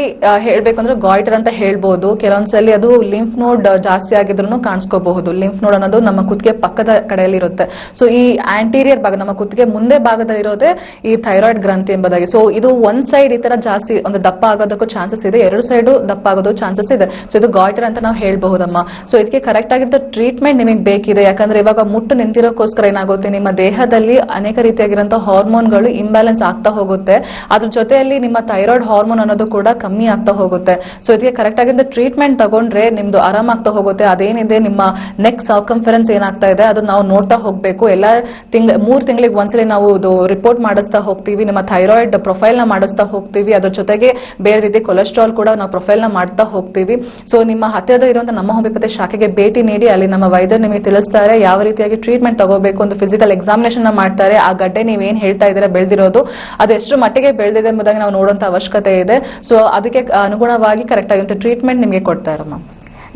ಹೇಳ್ಬೇಕು ಅಂದ್ರೆ ಗಾಯ್ಟರ್ ಅಂತ ಹೇಳ್ಬೋದು. ಕೆಲವೊಂದ್ಸಲಿ ಅದು ಲಿಂಫ್ ನೋಡ್ ಜಾಸ್ತಿ ಆಗಿದ್ರು ಕಾಣಿಸ್ಕೋಬಹುದು. ಲಿಂಫ್ ನೋಡ್ ಅನ್ನೋದು ನಮ್ಮ ಕುತ್ತಿಗೆ ಪಕ್ಕದ ಕಡೆಯಲ್ಲಿ ಇರುತ್ತೆ. ಸೊ ಈ ಆಂಟೀರಿಯರ್ ಭಾಗ, ನಮ್ಮ ಕುತ್ತಿಗೆ ಮುಂದೆ ಭಾಗದಲ್ಲಿ ಇರೋದೇ ಈ ಥೈರಾಯ್ಡ್ ಗ್ರಂಥಿ ಎಂಬುದಾಗಿ. ಸೊ ಇದು ಒಂದ್ ಸೈಡ್ ಈ ತರ ಜಾಸ್ತಿ ಒಂದು ದಪ್ಪ ಆಗೋದಕ್ಕೂ ಚಾನ್ಸಸ್ ಇದೆ, 2 ಸೈಡ್ ದಪ್ಪ ಆಗೋದು ಚಾನ್ಸಸ್ ಇದೆ. ಸೊ ಇದು ಗಾಯ್ಟರ್ ಅಂತ ನಾವು ಹೇಳ್ಬಹುದಮ್ಮ. ಸೊ ಇದಕ್ಕೆ ಕರೆಕ್ಟ್ ಆಗಿರೋ ಟ್ರೀಟ್ಮೆಂಟ್ ನಿಮಗೆ ಬೇಕಿದೆ. ಯಾಕಂದ್ರೆ ಇವಾಗ ಮುಟ್ಟು ನಿಂತಿರೋಕ್ಕೋಸ್ಕರ ಏನಾಗುತ್ತೆ, ನಿಮ್ಮ ದೇಹದಲ್ಲಿ ಅನೇಕ ರೀತಿಯಾಗಿರುವಂತಹ ಹಾರ್ಮೋನ್ಗಳು ಇಂಬ್ಯಾಲೆನ್ಸ್ ಆಗ್ತಾ ಹೋಗುತ್ತೆ. ಅದ್ರ ಜೊತೆಯಲ್ಲಿ ನಿಮ್ಮ ಥೈರಾಯ್ಡ್ ಹಾರ್ಮೋನ್ ಅನ್ನೋದು ಕೂಡ ಕಮ್ಮಿ ಆಗ್ತಾ ಹೋಗುತ್ತೆ. ಸೊ ಇದಕ್ಕೆ ಕರೆಕ್ಟ್ ಆಗಿದ್ದ ಟ್ರೀಟ್ಮೆಂಟ್ ತಗೊಂಡ್ರೆ ನಿಮ್ದು ಆರಾಮಾಗ್ತಾ ಹೋಗುತ್ತೆ. ಅದೇನಿದೆ ನಿಮ್ಮ ನೆಕ್ ಸರ್ಕಂಫರೆನ್ಸ್ ಏನಾಗ್ತಾ ಇದೆ ಅದು ನಾವು ನೋಡ್ತಾ ಹೋಗ್ಬೇಕು. ಎಲ್ಲ 3 ತಿಂಗಳಿಗೆ ಒಂದ್ಸಲಿ ನಾವು ರಿಪೋರ್ಟ್ ಮಾಡಿಸ್ತಾ ಹೋಗ್ತೀವಿ. ನಿಮ್ಮ ಥೈರಾಯ್ಡ್ ಪ್ರೊಫೈಲ್ ನ ಮಾಡಿಸ್ತಾ ಹೋಗ್ತೀವಿ. ಅದ್ರ ಜೊತೆಗೆ ಬೇರೆ ರೀತಿ ಕೊಲೆಸ್ಟ್ರಾಲ್ ಕೂಡ ನಾವು ಪ್ರೊಫೈಲ್ ನ ಮಾಡ್ತಾ ಹೋಗ್ತೀವಿ. ಸೊ ನಿಮ್ಮ ಹತ್ತಿರದ ಇರುವಂತಹ ನಮ್ಮ ಹೋಮಿಯೋಪತಿ ಶಾಖೆಗೆ ಭೇಟಿ ನೀಡಿ, ಅಲ್ಲಿ ನಮ್ಮ ವೈದ್ಯರು ನಿಮಗೆ ತಿಳಿಸ್ತಾರೆ ಯಾವ ರೀತಿಯಾಗಿ ಟ್ರೀಟ್ಮೆಂಟ್ ತಗೋಬೇಕು. ಒಂದು ಫಿಸಿಕಲ್ ಎಕ್ಸಾಮಿನೇಷನ್ ಮಾಡ್ತಾರೆ. ಆ ಗಡ್ಡೆ ನೀವೇನ್ ಹೇಳ್ತಾ ಇದ್ದೀರಾ ಬೆಳೆದಿರೋದು ಅದು ಎಷ್ಟು ಮಟ್ಟಿಗೆ ಬೆಳೆದಿದೆ ಎಂಬುದಾಗಿ ನಾವು ನೋಡುವಂತ ಅವಶ್ಯಕತೆ ಇದೆ. ಸೊ ಅದಕ್ಕೆ ಅನುಗುಣವಾಗಿ ಕರೆಕ್ಟ್ ಆಗಿರುವಂತ ಟ್ರೀಟ್ಮೆಂಟ್ ನಿಮಗೆ ಕೊಡ್ತಾ ಇರಮ್ಮ.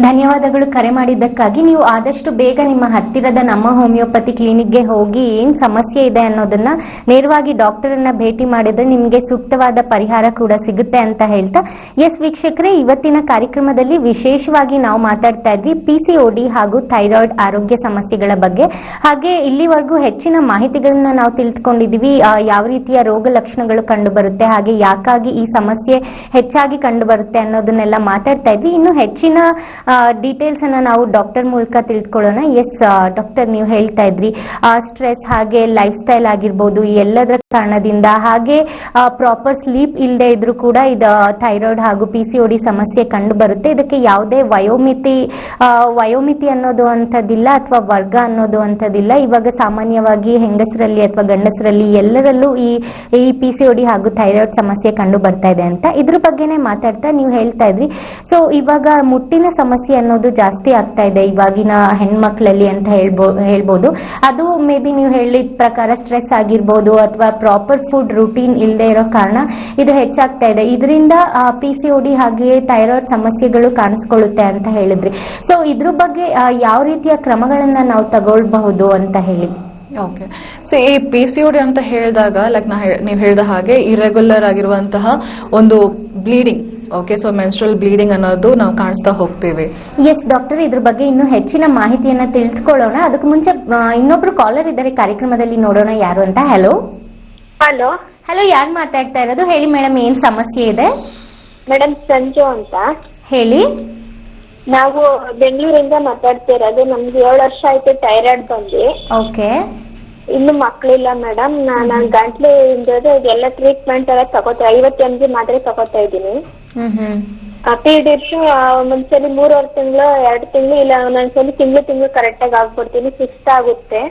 ಧನ್ಯವಾದಗಳು ಕರೆ ಮಾಡಿದ್ದಕ್ಕಾಗಿ. ನೀವು ಆದಷ್ಟು ಬೇಗ ನಿಮ್ಮ ಹತ್ತಿರದ ನಮ್ಮ ಹೋಮಿಯೋಪತಿ ಕ್ಲಿನಿಕ್ಗೆ ಹೋಗಿ ಏನ್ ಸಮಸ್ಯೆ ಇದೆ ಅನ್ನೋದನ್ನ ನೇರವಾಗಿ ಡಾಕ್ಟರ್ ಅನ್ನ ಭೇಟಿ ಮಾಡಿದ್ರೆ ನಿಮಗೆ ಸೂಕ್ತವಾದ ಪರಿಹಾರ ಕೂಡ ಸಿಗುತ್ತೆ ಅಂತ ಹೇಳ್ತಾ, ಎಸ್ ವೀಕ್ಷಕರೇ, ಇವತ್ತಿನ ಕಾರ್ಯಕ್ರಮದಲ್ಲಿ ವಿಶೇಷವಾಗಿ ನಾವು ಮಾತಾಡ್ತಾ ಇದ್ವಿ PCOD ಹಾಗೂ ಥೈರಾಯ್ಡ್ ಆರೋಗ್ಯ ಸಮಸ್ಯೆಗಳ ಬಗ್ಗೆ. ಹಾಗೆ ಇಲ್ಲಿವರೆಗೂ ಹೆಚ್ಚಿನ ಮಾಹಿತಿಗಳನ್ನ ನಾವು ತಿಳಿದುಕೊಂಡಿದ್ವಿ. ಯಾವ ರೀತಿಯ ರೋಗ ಲಕ್ಷಣಗಳು ಕಂಡು ಬರುತ್ತೆ, ಹಾಗೆ ಯಾಕಾಗಿ ಈ ಸಮಸ್ಯೆ ಹೆಚ್ಚಾಗಿ ಕಂಡು ಬರುತ್ತೆ ಅನ್ನೋದನ್ನೆಲ್ಲ ಮಾತಾಡ್ತಾ ಇದ್ವಿ. ಇನ್ನು ಹೆಚ್ಚಿನ ಡೀಟೇಲ್ಸ್ ಅನ್ನ ನಾವು ಡಾಕ್ಟರ್ ಮೂಲಕ ತಿಳ್ಕೊಳ್ಳೋಣ. ಎಸ್ ಡಾಕ್ಟರ್, ನೀವು ಹೇಳ್ತಾ ಇದ್ರಿ ಸ್ಟ್ರೆಸ್ ಹಾಗೆ ಲೈಫ್ ಸ್ಟೈಲ್ ಆಗಿರ್ಬೋದು, ಎಲ್ಲದರ ಕಾರಣದಿಂದ, ಹಾಗೆ ಪ್ರಾಪರ್ ಸ್ಲೀಪ್ ಇಲ್ಲದೆ ಇದ್ರೂ ಕೂಡ ಇದು ಥೈರಾಯ್ಡ್ ಹಾಗೂ PCOD ಸಮಸ್ಯೆ ಕಂಡು ಬರುತ್ತೆ. ಇದಕ್ಕೆ ಯಾವುದೇ ವಯೋಮಿತಿ ಅನ್ನೋದು ಅಂತದಿಲ್ಲ ಅಥವಾ ವರ್ಗ ಅನ್ನೋದು ಅಂತದಿಲ್ಲ. ಇವಾಗ ಸಾಮಾನ್ಯವಾಗಿ ಹೆಂಗಸರಲ್ಲಿ ಅಥವಾ ಗಂಡಸರಲ್ಲಿ ಎಲ್ಲರಲ್ಲೂ ಈ PCOD ಹಾಗೂ ಥೈರಾಯ್ಡ್ ಸಮಸ್ಯೆ ಕಂಡು ಬರ್ತಾ ಇದೆ ಅಂತ ಇದ್ರ ಬಗ್ಗೆನೇ ಮಾತಾಡ್ತಾ ನೀವು ಹೇಳ್ತಾ ಇದ್ರಿ. ಸೊ ಇವಾಗ ಮುಟ್ಟಿನ ಸಮಸ್ಯೆ ಅನ್ನೋದು ಜಾಸ್ತಿ ಆಗ್ತಾ ಇದೆ ಇವಾಗಿನ ಹೆಣ್ಮಕ್ಳಲ್ಲಿ ಅಂತ ಹೇಳ್ಬೋದು. ಅದು ಮೇ ಬಿ ನೀವು ಹೇಳಿದ ಪ್ರಕಾರ ಸ್ಟ್ರೆಸ್ ಆಗಿರ್ಬೋದು ಅಥವಾ ಪ್ರಾಪರ್ ಫುಡ್ ರೂಟೀನ್ ಇಲ್ಲದೆ ಇರೋ ಕಾರಣ ಇದು ಹೆಚ್ಚಾಗ್ತಾ ಇದೆ. ಇದರಿಂದ PCOD ಹಾಗೆ ಥೈರಾಯ್ಡ್ ಸಮಸ್ಯೆಗಳು ಕಾಣಿಸ್ಕೊಳ್ಳುತ್ತೆ ಅಂತ ಹೇಳಿದ್ರಿ. ಸೊ ಇದ್ರ ಬಗ್ಗೆ ಯಾವ ರೀತಿಯ ಕ್ರಮಗಳನ್ನ ನಾವು ತಗೊಳ್ಬಹುದು ಅಂತ ಹೇಳಿ. ಓಕೆ, ಸೊ ಈ PCOD ಅಂತ ಹೇಳಿದಾಗ ಲೈಕ್ ನೀವು ಹೇಳಿದ ಹಾಗೆ ಇರೆಗ್ಯುಲರ್ ಆಗಿರುವಂತಹ ಒಂದು bleeding, okay, so menstrual bleeding ಅನ್ನೋದು ನಾವು ಕಾಣಿಸ್ತಾ ಹೋಗ್ತೀವಿ. ಎಸ್ ಡಾಕ್ಟರ್, ಇದ್ರ ಬಗ್ಗೆ ಇನ್ನೂ ಹೆಚ್ಚಿನ ಮಾಹಿತಿಯನ್ನ ತಿಳಿದುಕೊಳ್ಳೋಣ. ಅದಕ್ಕೂ ಮುಂಚೆ ಇನ್ನೊಬ್ರು ಕಾಲರ್ ಇದ್ದಾರೆ ಕಾರ್ಯಕ್ರಮದಲ್ಲಿ, ನೋಡೋಣ ಯಾರು ಅಂತ. ಹಲೋ ಹಲೋ ಹಲೋ, ಯಾರು ಮಾತಾಡ್ತಾ ಇರೋದು? ಹೇಳಿ ಮೇಡಮ್, ಏನ್ ಸಮಸ್ಯೆ ಇದೆ? ಮೇಡಮ್ ಸಂಜು ಅಂತ ಹೇಳಿ. ನಾವು ಬೆಂಗಳೂರಿಂದ ಮಾತಾಡ್ತಾ ಇರೋದು. ನಮ್ಗೆ 7 ವರ್ಷ ಆಯ್ತು ಥೈರಾಯ್ಡ್ ಬಂದು. ಓಕೆ. ಇನ್ನು ಮಕ್ಳಿಲ್ಲ ಮೇಡಮ್. ನಾನು ಗಂಟ್ಲು ಇಂದೋದು ಎಲ್ಲ ಟ್ರೀಟ್ಮೆಂಟ್ ಎಲ್ಲ ತಗೋತಾ 50 mg ಮಾತ್ರೆ ತಗೋತಾ ಇದ್ದೀನಿ. ಪೀರಿಯಡ್ಸ್ ಒಂದ್ಸಲಿ 3 ತಿಂಗಳು 2 ತಿಂಗಳು ಇಲ್ಲ ಒಂದೊಂದ್ಸಲಿ ತಿಂಗಳು ಕರೆಕ್ಟ್ ಆಗಿ ಆಗ್ಬಿಡ್ತೀನಿ. ಸುಸ್ತಾಗುತ್ತೆ,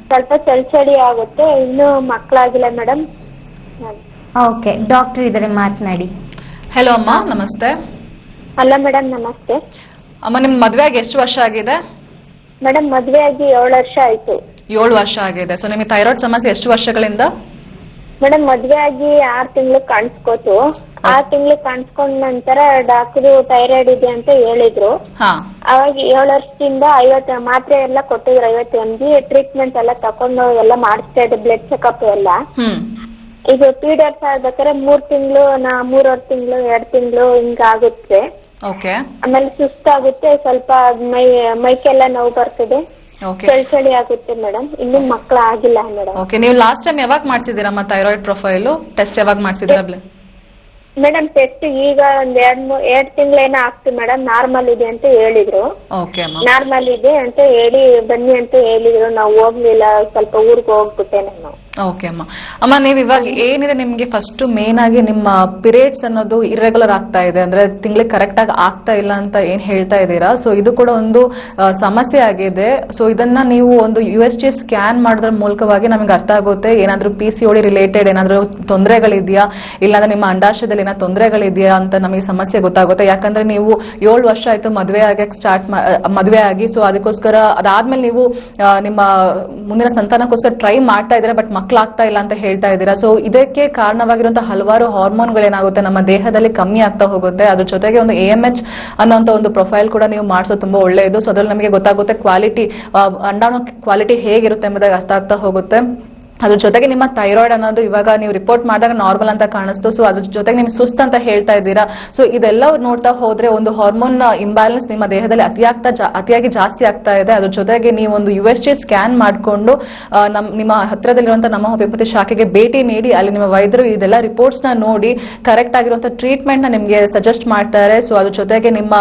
ಸ್ವಲ್ಪ ಚಳಿ ಆಗುತ್ತೆ. ಇನ್ನು ಮಕ್ಳಾಗಿಲ್ಲ ಮೇಡಮ್. ಓಕೆ, ಡಾಕ್ಟರ್ ಇದಾರೆ, ಮಾತನಾಡಿ. ಹಲೋ ಅಮ್ಮ, ನಮಸ್ತೆ. ಅಲ್ಲ ಮೇಡಮ್, ನಮಸ್ತೆ ಅಮ್ಮ. ನಿಮ್ ಮದ್ವೆ ಆಗಿ ಎಷ್ಟು ವರ್ಷ ಆಗಿದೆ? ಮೇಡಮ್ ಮದ್ವೆ ಆಗಿ 7 ವರ್ಷ ಆಯ್ತು. 7 ವರ್ಷ ಆಗಿದೆ. ಸೊ ನಿಮಗೆ ಥೈರಾಯ್ಡ್ ಸಮಸ್ಯೆ ಎಷ್ಟು ವರ್ಷಗಳಿಂದ? ಮೇಡಮ್ ಮದ್ವೆ ಆಗಿ 6 ತಿಂಗಳು ಕಾಣಿಸ್ಕೋತು. 6 ತಿಂಗಳು ಕಾಣಿಸ್ಕೊಂಡ ನಂತರ ಡಾಕ್ಟರ್ ಥೈರಾಯ್ಡ್ ಇದೆ ಅಂತ ಹೇಳಿದ್ರು. ಅವಾಗ 7 ವರ್ಷದಿಂದ 50 ಮಾತ್ರೆ ಎಲ್ಲ ಕೊಟ್ಟಿದ್ರು. 50 mg ಟ್ರೀಟ್ಮೆಂಟ್ ಎಲ್ಲ ತಕೊಂಡು ಎಲ್ಲ ಮಾಡಿಸ್ತಾ ಇದ್ದೆ, ಬ್ಲಡ್ ಚೆಕಪ್ ಎಲ್ಲ. ಇದು ಪೀರಿಯಡ್ಸ್ ಆಗ್ಬೇಕಾದ್ರೆ 3 ತಿಂಗಳು 3.5 ತಿಂಗಳು 2 ತಿಂಗಳು ಹಿಂಗ ಆಗುತ್ತೆ. ಆಮೇಲೆ ಸುಸ್ತಾಗುತ್ತೆ, ಸ್ವಲ್ಪ ಮೈಕೆಲ್ಲ ನೋವು ಬರ್ತದೆ, ಚಳಿ ಆಗುತ್ತೆ ಮೇಡಮ್. ಇನ್ನು ಮಕ್ಳು ಆಗಿಲ್ಲ ಮೇಡಮ್. ಓಕೆ, ನೀವು ಲಾಸ್ಟ್ ಟೈಮ್ ಯಾವಾಗ ಮಾಡ್ಸಿದ್ದೀರಮ್ಮ ಥೈರಾಯ್ಡ್ ಪ್ರೊಫೈಲ್ ಟೆಸ್ಟ್? ಯಾವಾಗ ಮಾಡ್ಸಿದ್ದೀರಾ ಮೇಡಮ್? ಟೆಸ್ಟ್ ಈಗ ಒಂದ್ 2 ತಿಂಗಳೇನೋ ಆಗ್ತು ಮೇಡಮ್. ನಾರ್ಮಲ್ ಇದೆ ಅಂತ ಹೇಳಿದ್ರು. ನಾರ್ಮಲ್ ಇದೆ ಅಂತ ಹೇಳಿ ಬನ್ನಿ ಅಂತ ಹೇಳಿದ್ರು. ನಾವು ಹೋಗ್ಲಿಲ್ಲ, ಸ್ವಲ್ಪ ಊರಿಗೆ ಹೋಗ್ಬಿಟ್ಟೆ ನಾನು. ಓಕೆ ಅಮ್ಮ. ಅಮ್ಮ, ನೀವು ಇವಾಗ ಏನಿದೆ ನಿಮ್ಗೆ ಫಸ್ಟ್ ಮೇನ್ ಆಗಿ ನಿಮ್ಮ ಪೀರಿಯಡ್ಸ್ ಅನ್ನೋದು ಇರ್ರೆಗ್ಯುಲರ್ ಆಗ್ತಾ ಇದೆ, ಅಂದ್ರೆ ತಿಂಗಳಿಗೆ ಕರೆಕ್ಟ್ ಆಗಿ ಆಗ್ತಾ ಇಲ್ಲ ಅಂತ ಏನ್ ಹೇಳ್ತಾ ಇದ್ದೀರಾ. ಸೊ ಇದು ಕೂಡ ಒಂದು ಸಮಸ್ಯೆ ಆಗಿದೆ. ಸೊ ಇದನ್ನ ನೀವು ಒಂದು USG ಸ್ಕ್ಯಾನ್ ಮಾಡೋದ್ರ ಮೂಲಕವಾಗಿ ನಮಗೆ ಅರ್ಥ ಆಗುತ್ತೆ ಏನಾದ್ರೂ PCOD ರಿಲೇಟೆಡ್ ಏನಾದ್ರೂ ತೊಂದರೆಗಳಿದೆಯಾ, ಇಲ್ಲಾಂದ್ರೆ ನಿಮ್ಮ ಅಂಡಾಶಯದಲ್ಲಿ ದೇಹದಲ್ಲಿ ಏನೋ ತೊಂದರೆಗಳಿದೆಯಾ ಅಂತ ನಮಗೆ ಸಮಸ್ಯೆ ಗೊತ್ತಾಗುತ್ತೆ. ಯಾಕಂದ್ರೆ ನೀವು 7 ವರ್ಷ ಆಯ್ತು ಮದುವೆ ಆಗಿ, ಸೊ ಅದಕ್ಕೋಸ್ಕರ ಅದಾದ್ಮೇಲೆ ನೀವು ನಿಮ್ಮ ಮುಂದಿನ ಸಂತಾನಕ್ಕೋಸ್ಕರ ಟ್ರೈ ಮಾಡ್ತಾ ಇದ್ದೀರಾ, ಬಟ್ ಮಕ್ಕಳಾಗ್ತಾ ಇಲ್ಲ ಅಂತ ಹೇಳ್ತಾ ಇದ್ದೀರಾ. ಸೊ ಇದಕ್ಕೆ ಕಾರಣವಾಗಿರುವಂತಹ ಹಲವಾರು ಹಾರ್ಮೋನ್ಗಳೇನಾಗುತ್ತೆ ನಮ್ಮ ದೇಹದಲ್ಲಿ ಕಮ್ಮಿ ಆಗ್ತಾ ಹೋಗುತ್ತೆ. ಅದ್ರ ಜೊತೆಗೆ ಒಂದು AMH ಅನ್ನೋಂಥ ಒಂದು ಪ್ರೊಫೈಲ್ ಕೂಡ ನೀವು ಮಾಡಿಸೋದು ತುಂಬಾ ಒಳ್ಳೆಯದು. ಸೊ ಅದ್ರಲ್ಲಿ ನಮಗೆ ಗೊತ್ತಾಗುತ್ತೆ ಕ್ವಾಲಿಟಿ, ಅಂಡಾಣು ಕ್ವಾಲಿಟಿ ಹೇಗಿರುತ್ತೆ ಎಂಬುದಾಗಿ ಅರ್ಥ ಆಗ್ತಾ ಹೋಗುತ್ತೆ. ಅದ್ರ ಜೊತೆಗೆ ನಿಮ್ಮ ಥೈರಾಯ್ಡ್ ಅನ್ನೋದು ಇವಾಗ ನೀವು ರಿಪೋರ್ಟ್ ಮಾಡಿದಾಗ ನಾರ್ಮಲ್ ಅಂತ ಕಾಣಿಸ್ತು. ಸೊ ಅದ್ರ ಜೊತೆಗೆ ನಿಮ್ಗೆ ಸುಸ್ತು ಅಂತ ಹೇಳ್ತಾ ಇದ್ದೀರಾ. ಸೊ ಇದೆಲ್ಲ ನೋಡ್ತಾ ಹೋದ್ರೆ ಒಂದು ಹಾರ್ಮೋನ್ ಇಂಬ್ಯಾಲೆನ್ಸ್ ನಿಮ್ಮ ದೇಹದಲ್ಲಿ ಅತಿಯಾಗಿ ಜಾಸ್ತಿ ಆಗ್ತಾ ಇದೆ. ಅದ್ರ ಜೊತೆಗೆ ನೀವು ಒಂದು USG ಸ್ಕ್ಯಾನ್ ಮಾಡಿಕೊಂಡು ನಿಮ್ಮ ಹತ್ರದಲ್ಲಿರುವಂತಹ ನಮ್ಮ ಹೋಮಿಯೋಪತಿ ಶಾಖೆಗೆ ಭೇಟಿ ನೀಡಿ ಅಲ್ಲಿ ನಿಮ್ಮ ವೈದ್ಯರು ಇದೆಲ್ಲ ರಿಪೋರ್ಟ್ಸ್ ನ ನೋಡಿ ಕರೆಕ್ಟ್ ಆಗಿರುವಂತಹ ಟ್ರೀಟ್ಮೆಂಟ್ ನ ನಿಮ್ಗೆ ಸಜೆಸ್ಟ್ ಮಾಡ್ತಾರೆ. ಸೊ ಅದ್ರ ಜೊತೆಗೆ ನಿಮ್ಮ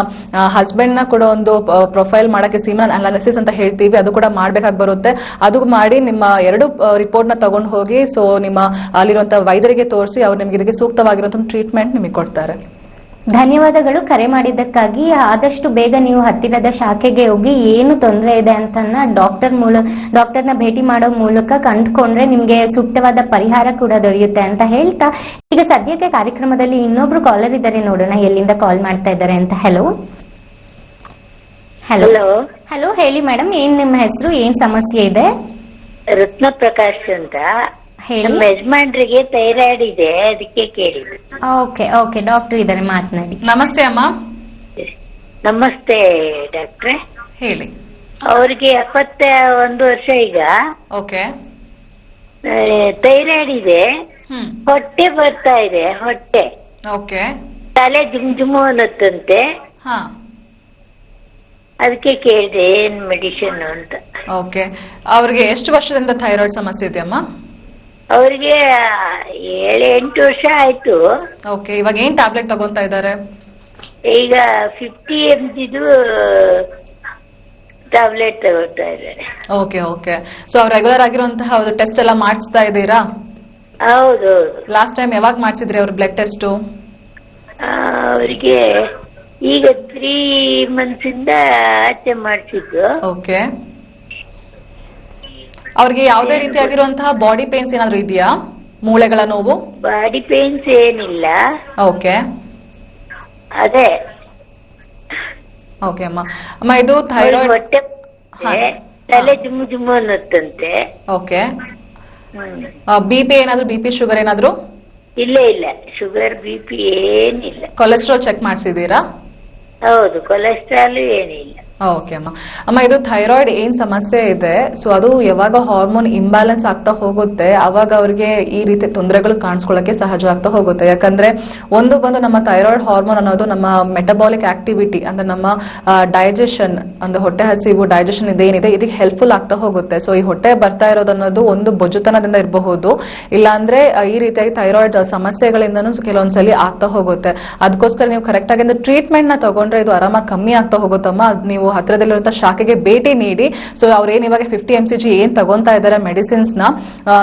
ಹಸ್ಬೆಂಡ್ ನ ಕೂಡ ಒಂದು ಪ್ರೊಫೈಲ್ ಮಾಡಕ್ಕೆ ಸೀಮನ್ ಅನಾಲಿಸಿಸ್ ಅಂತ ಹೇಳ್ತೀವಿ, ಅದು ಕೂಡ ಮಾಡ್ಬೇಕಾಗಿ ಬರುತ್ತೆ. ಅದು ಮಾಡಿ ನಿಮ್ಮ 2 ರಿಪೋರ್ಟ್ ತಗೊಂಡು ಹೋಗಿ ಸೊ ನಿಮ್ಮ ಅಲ್ಲಿರುವಂತಹ ವೈದ್ಯರಿಗೆ ತೋರಿಸಿ ಅವ್ರು ನಿಮ್ಗೆ ಇದಕ್ಕೆ ಸೂಕ್ತವಾಗಿರುವಂತಹ ಟ್ರೀಟ್ಮೆಂಟ್ ನಿಮಗೆ ಕೊಡ್ತಾರೆ. ಧನ್ಯವಾದಗಳು ಕರೆ ಮಾಡಿದ್ದಕ್ಕಾಗಿ. ಆದಷ್ಟು ಬೇಗ ನೀವು ಹತ್ತಿರದ ಶಾಖೆಗೆ ಹೋಗಿ ಏನು ತೊಂದರೆ ಇದೆ ಅಂತ ಡಾಕ್ಟರ್ನ ಭೇಟಿ ಮಾಡೋ ಮೂಲಕ ಕಂಡುಕೊಂಡ್ರೆ ನಿಮ್ಗೆ ಸೂಕ್ತವಾದ ಪರಿಹಾರ ಕೂಡ ದೊರೆಯುತ್ತೆ ಅಂತ ಹೇಳ್ತಾ, ಈಗ ಸದ್ಯಕ್ಕೆ ಕಾರ್ಯಕ್ರಮದಲ್ಲಿ ಇನ್ನೊಬ್ರು ಕಾಲರ್ ಇದ್ದಾರೆ, ನೋಡೋಣ ಎಲ್ಲಿಂದ ಕಾಲ್ ಮಾಡ್ತಾ ಇದ್ದಾರೆ ಅಂತ. ಹಲೋ ಹಲೋ ಹಲೋ, ಹೇಳಿ ಮೇಡಮ್, ಏನ್ ನಿಮ್ಮ ಹೆಸರು, ಏನ್ ಸಮಸ್ಯೆ ಇದೆ? ರತ್ನ ಪ್ರಕಾಶ್ ಅಂತ. ನಮ್ಮ ಯಜಮಾನ್ರಿಗೆ ಥೈರಾಯ್ಡ್ ಇದೆ, ಅದಕ್ಕೆ ಕೇಳಿದ್ರು. ಓಕೆ ಓಕೆ, ಡಾಕ್ಟರ್ ಇದ್ದಾರೆ, ಮಾತನಾಡಿ. ನಮಸ್ತೆ ಅಮ್ಮ. ನಮಸ್ತೆ ಡಾಕ್ಟ್ರೆ. ಹೇಳಿ. ಅವ್ರಿಗೆ 71 ವರ್ಷ ಈಗ. ಓಕೆ. ಥೈರಾಯ್ಡ್ ಇದೆ, ಹೊಟ್ಟೆ ಬರ್ತಾ ಇದೆ, ಹೊಟ್ಟೆ. ಓಕೆ. ತಲೆ ಜುಮ್ ಅನ್ನತ್ತಂತೆ. ಹಾ, ಅದಕ್ಕೆ ಕೇಳಿದೆ ಏನ್ ಮೆಡಿಸಿನ್ ಅಂತ. ಓಕೆ. ಅವ್ರಿಗೆ ಎಷ್ಟು ವರ್ಷದಿಂದ ಥೈರಾಯ್ಡ್ ಸಮಸ್ಯೆ ಇದೆಯಮ್ಮ? ಅವ್ರಿಗೆ 7-8 ವರ್ಷ ಆಯ್ತು. ಓಕೆ. ಇವಾಗ ಏನ್ ಟ್ಯಾಬ್ಲೆಟ್ ತಗೊಂತಾ ಇದ್ದಾರೆ? ಈಗ 50 mg ಟ್ಯಾಬ್ಲೆಟ್ ತಗೋತಾ ಇದ್ದಾರೆ. Okay okay. ಸೊ ಅವ್ರು ರೆಗ್ಯುಲರ್ ಆಗಿರುವಂತಹ ಟೆಸ್ಟ್ ಎಲ್ಲ ಮಾಡಿಸ್ತಾ ಇದ್ದೀರಾ? ಹೌದು. ಲಾಸ್ಟ್ ಟೈಮ್ ಯಾವಾಗ ಮಾಡಿಸಿದ್ರಿ ಅವ್ರ ಬ್ಲಡ್ ಟೆಸ್ಟ್? ಅವರಿಗೆ ಈಗ 3 months ಇಂದ ಆಚೆ ಮಾಡಿಸಿದ್ದು. ಓಕೆ. ಅವ್ರಿಗೆ ಯಾವುದೇ ರೀತಿಯಾಗಿರುವಂತಹ ಬಾಡಿ ಪೇನ್ಸ್ ಏನಾದ್ರು ಇದೆಯಾ? ಮೂಳೆಗಳ ನೋವು? ಬಾಡಿ ಪೇನ್ಸ್ ಏನಿಲ್ಲ. ಓಕೆ. ಅದೇ. ಓಕೆ ಅಮ್ಮ. ಅಮ್ಮ, ಇದು ಥೈರಾಯ್ಡ್ ಹೊಟ್ಟೆ ತಲೆ ಜುಮ್ಮು ಅನ್ನತ್ತಂತೆ. ಓಕೆ. BP ಏನಾದ್ರು, BP ಶುಗರ್ ಏನಾದ್ರು? ಇಲ್ಲ, ಶುಗರ್ BP ಏನಿಲ್ಲ. ಕೊಲೆಸ್ಟ್ರಾಲ್ ಚೆಕ್ ಮಾಡಿಸಿದೀರಾ? ಹೌದು, ಕೊಲೆಸ್ಟ್ರಾಲ್ ಏನಿಲ್ಲ. ಓಕೆ ಅಮ್ಮ. ಅಮ್ಮ, ಇದು ಥೈರಾಯ್ಡ್ ಏನ್ ಸಮಸ್ಯೆ ಇದೆ, ಸೊ ಅದು ಯಾವಾಗ ಹಾರ್ಮೋನ್ ಇಂಬ್ಯಾಲೆನ್ಸ್ ಆಗ್ತಾ ಹೋಗುತ್ತೆ ಅವಾಗ ಅವ್ರಿಗೆ ಈ ರೀತಿ ತೊಂದರೆಗಳು ಕಾಣಿಸ್ಕೊಳ್ಳಕ್ಕೆ ಸಹಜ ಆಗ್ತಾ ಹೋಗುತ್ತೆ. ಯಾಕಂದ್ರೆ ಒಂದು ನಮ್ಮ ಥೈರಾಯ್ಡ್ ಹಾರ್ಮೋನ್ ಅನ್ನೋದು ನಮ್ಮ ಮೆಟಬಾಲಿಕ್ ಆಕ್ಟಿವಿಟಿ ಅಂದ್ರೆ ನಮ್ಮ ಡೈಜೆಷನ್ ಅಂದ್ರೆ ಹೊಟ್ಟೆ ಹಸಿವು ಡೈಜೆಷನ್ ಇದೇನಿದೆ ಇದಕ್ಕೆ ಹೆಲ್ಪ್ಫುಲ್ ಆಗ್ತಾ ಹೋಗುತ್ತೆ. ಸೊ ಈ ಹೊಟ್ಟೆ ಬರ್ತಾ ಇರೋದು ಅನ್ನೋದು ಒಂದು ಬೊಜ್ಜುತನದಿಂದ ಇರಬಹುದು, ಇಲ್ಲಾಂದ್ರೆ ಈ ರೀತಿಯಾಗಿ ಥೈರಾಯ್ಡ್ ಸಮಸ್ಯೆಗಳಿಂದನೂ ಕೆಲವೊಂದ್ಸಲಿ ಆಗ್ತಾ ಹೋಗುತ್ತೆ. ಅದಕ್ಕೋಸ್ಕರ ನೀವು ಕರೆಕ್ಟ್ ಆಗಿ ಟ್ರೀಟ್ಮೆಂಟ್ ನ ತಗೊಂಡ್ರೆ ಇದು ಆರಾಮಾಗಿ ಕಮ್ಮಿ ಆಗ್ತಾ ಹೋಗುತ್ತಮ್ಮ. ನೀವು ಹತ್ರದಲ್ಲಿರುವಂತಹ ಶಾಖೆಗೆ ಭೇಟಿ ನೀಡಿ. ಸೊ ಅವ್ರೇನ್ ಇವಾಗ 50 mg ಏನ್ ತಗೊಂತಾ ಇದಾರೆ ಮೆಡಿಸಿನ್ಸ್ ನ,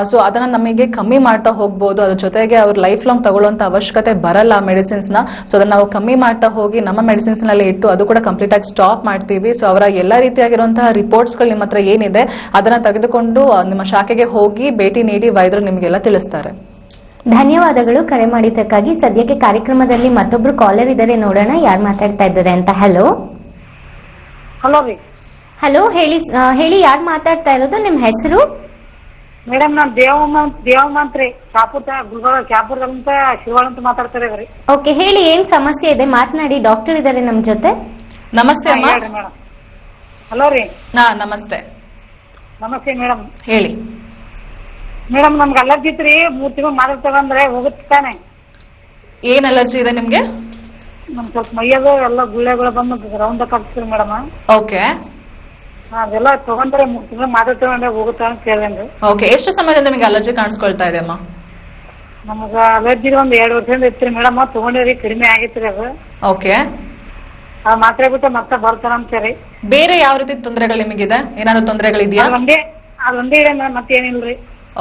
ಸೊ ಅದನ್ನ ನಮಗೆ ಕಮ್ಮಿ ಮಾಡ್ತಾ ಹೋಗ್ಬೋದು. ಅದ್ರ ಜೊತೆಗೆ ಅವ್ರು ಲೈಫ್ ಲಾಂಗ್ ತಗೊಳ್ಳುವಂತ ಅವಶ್ಯಕತೆ ಬರಲ್ಲ ಮೆಡಿಸಿನ್ಸ್ ನ. ಸೊ ಅದನ್ನ ನಾವು ಕಮ್ಮಿ ಮಾಡ್ತಾ ಹೋಗಿ ನಮ್ಮ ಮೆಡಿಸಿನ್ಸ್ ನಲ್ಲಿ ಇಟ್ಟು ಅದು ಕೂಡ ಕಂಪ್ಲೀಟ್ ಆಗಿ ಸ್ಟಾಪ್ ಮಾಡ್ತೀವಿ. ಸೊ ಅವರ ಎಲ್ಲಾ ರೀತಿಯಾಗಿರುವಂತಹ ರಿಪೋರ್ಟ್ಸ್ ಗಳು ನಿಮ್ಮ ಹತ್ರ ಏನಿದೆ ಅದನ್ನ ತೆಗೆದುಕೊಂಡು ನಿಮ್ಮ ಶಾಖೆಗೆ ಹೋಗಿ ಭೇಟಿ ನೀಡಿ ವೈದ್ಯರು ನಿಮಗೆಲ್ಲ ತಿಳಿಸ್ತಾರೆ. ಧನ್ಯವಾದಗಳು ಕರೆ ಮಾಡಿದ್ದಕ್ಕಾಗಿ. ಸದ್ಯಕ್ಕೆ ಕಾರ್ಯಕ್ರಮದಲ್ಲಿ ಮತ್ತೊಬ್ರು ಕಾಲರ್ ಇದ್ದಾರೆ, ನೋಡೋಣ ಯಾರು ಮಾತಾಡ್ತಾ ಇದ್ದಾರೆ ಅಂತ. ಹಲೋ ಹಲೋ ರೀ. ಹಲೋ, ಹೇಳಿ ಯಾರು ಮಾತಾಡ್ತಾ ಇರೋದು, ನಿಮ್ ಹೆಸರು? ಮೇಡಮ್ ನಾನ್ ದೇವಮಂತ್ರಿ ಶಾಪುರದಂತ ಶಿವವಾಳ ಅಂತ ಮಾತಾಡ್ತಾ ಇದ್ದೀವಿ. ಓಕೆ, ಹೇಳಿ ಏನ್ ಸಮಸ್ಯೆ ಇದೆ, ಮಾತನಾಡಿ. ಡಾಕ್ಟರ್ ಇದ್ದಾರೆ ನಮ್ ಜೊತೆ. ನಮಸ್ತೆ ಅಮ್ಮ. ಮೇಡಮ್ ಹಲೋ ರೀ. ನಮಸ್ತೆ. ನಮಸ್ತೆ ಮೇಡಮ್. ಹೇಳಿ ಮೇಡಮ್, ನಮ್ಗೆ ಅಲರ್ಜಿ ಇತ್ರಿ. 3 ತಿಂಗಳು ಮಾತ್ರ ತಗೊಂಡ್ರೆ ಹೋಗುತ್ತೆ ತಾನೆ? ಏನ್ ಅಲರ್ಜಿ ಇದೆ ನಿಮ್ಗೆ? ನಮ್ ಸ್ವಲ್ಪ ಮೈಯದು ಎಲ್ಲ ಗುಳ್ಳೆಗಳು ಬಂದು ರೌಂಡ್ ಆಗ್ತಿರಿ ಮೇಡಮ್. ಓಕೆ. ಅದೆಲ್ಲ ತಗೊಂಡ್ರೆ 3 ತಿಂಗಳು ಮಾತ್ರ ತಗೊಂಡ್ರೆ ಹೋಗುತ್ತಾ ಅಂತ ಕೇಳಿದ್ರಿ. ಓಕೆ. ಎಷ್ಟು ಸಮಯದಿಂದ ನಿಮ್ಗೆ ಅಲರ್ಜಿ ಕಾಣಿಸ್ಕೊಳ್ತಾ ಇದೆ ಅಮ್ಮ? ನಮಗ ಅಲರ್ಜಿ 2 ವರ್ಷದಿಂದ ಇತ್ರಿ ಮೇಡಮ್. ತಗೊಂಡಿರಿ, ಕಡಿಮೆ ಆಗಿತ್ರಿ ಅದು. ಓಕೆ. ಮಾತ್ರೆ ಬಿಟ್ಟು ಮತ್ತೆ ಬರ್ತಾರಂತೀರಿ. ಬೇರೆ ಯಾವ ರೀತಿ ತೊಂದರೆಗಳು ನಿಮಗಿದೆ? ಏನಾದ್ರು ತೊಂದರೆಗಳಿದೆಯಾ? ಅದೊಂದೇ ಇದೆ ಮೇಡಮ್, ಮತ್ತೇನಿಲ್ರಿ.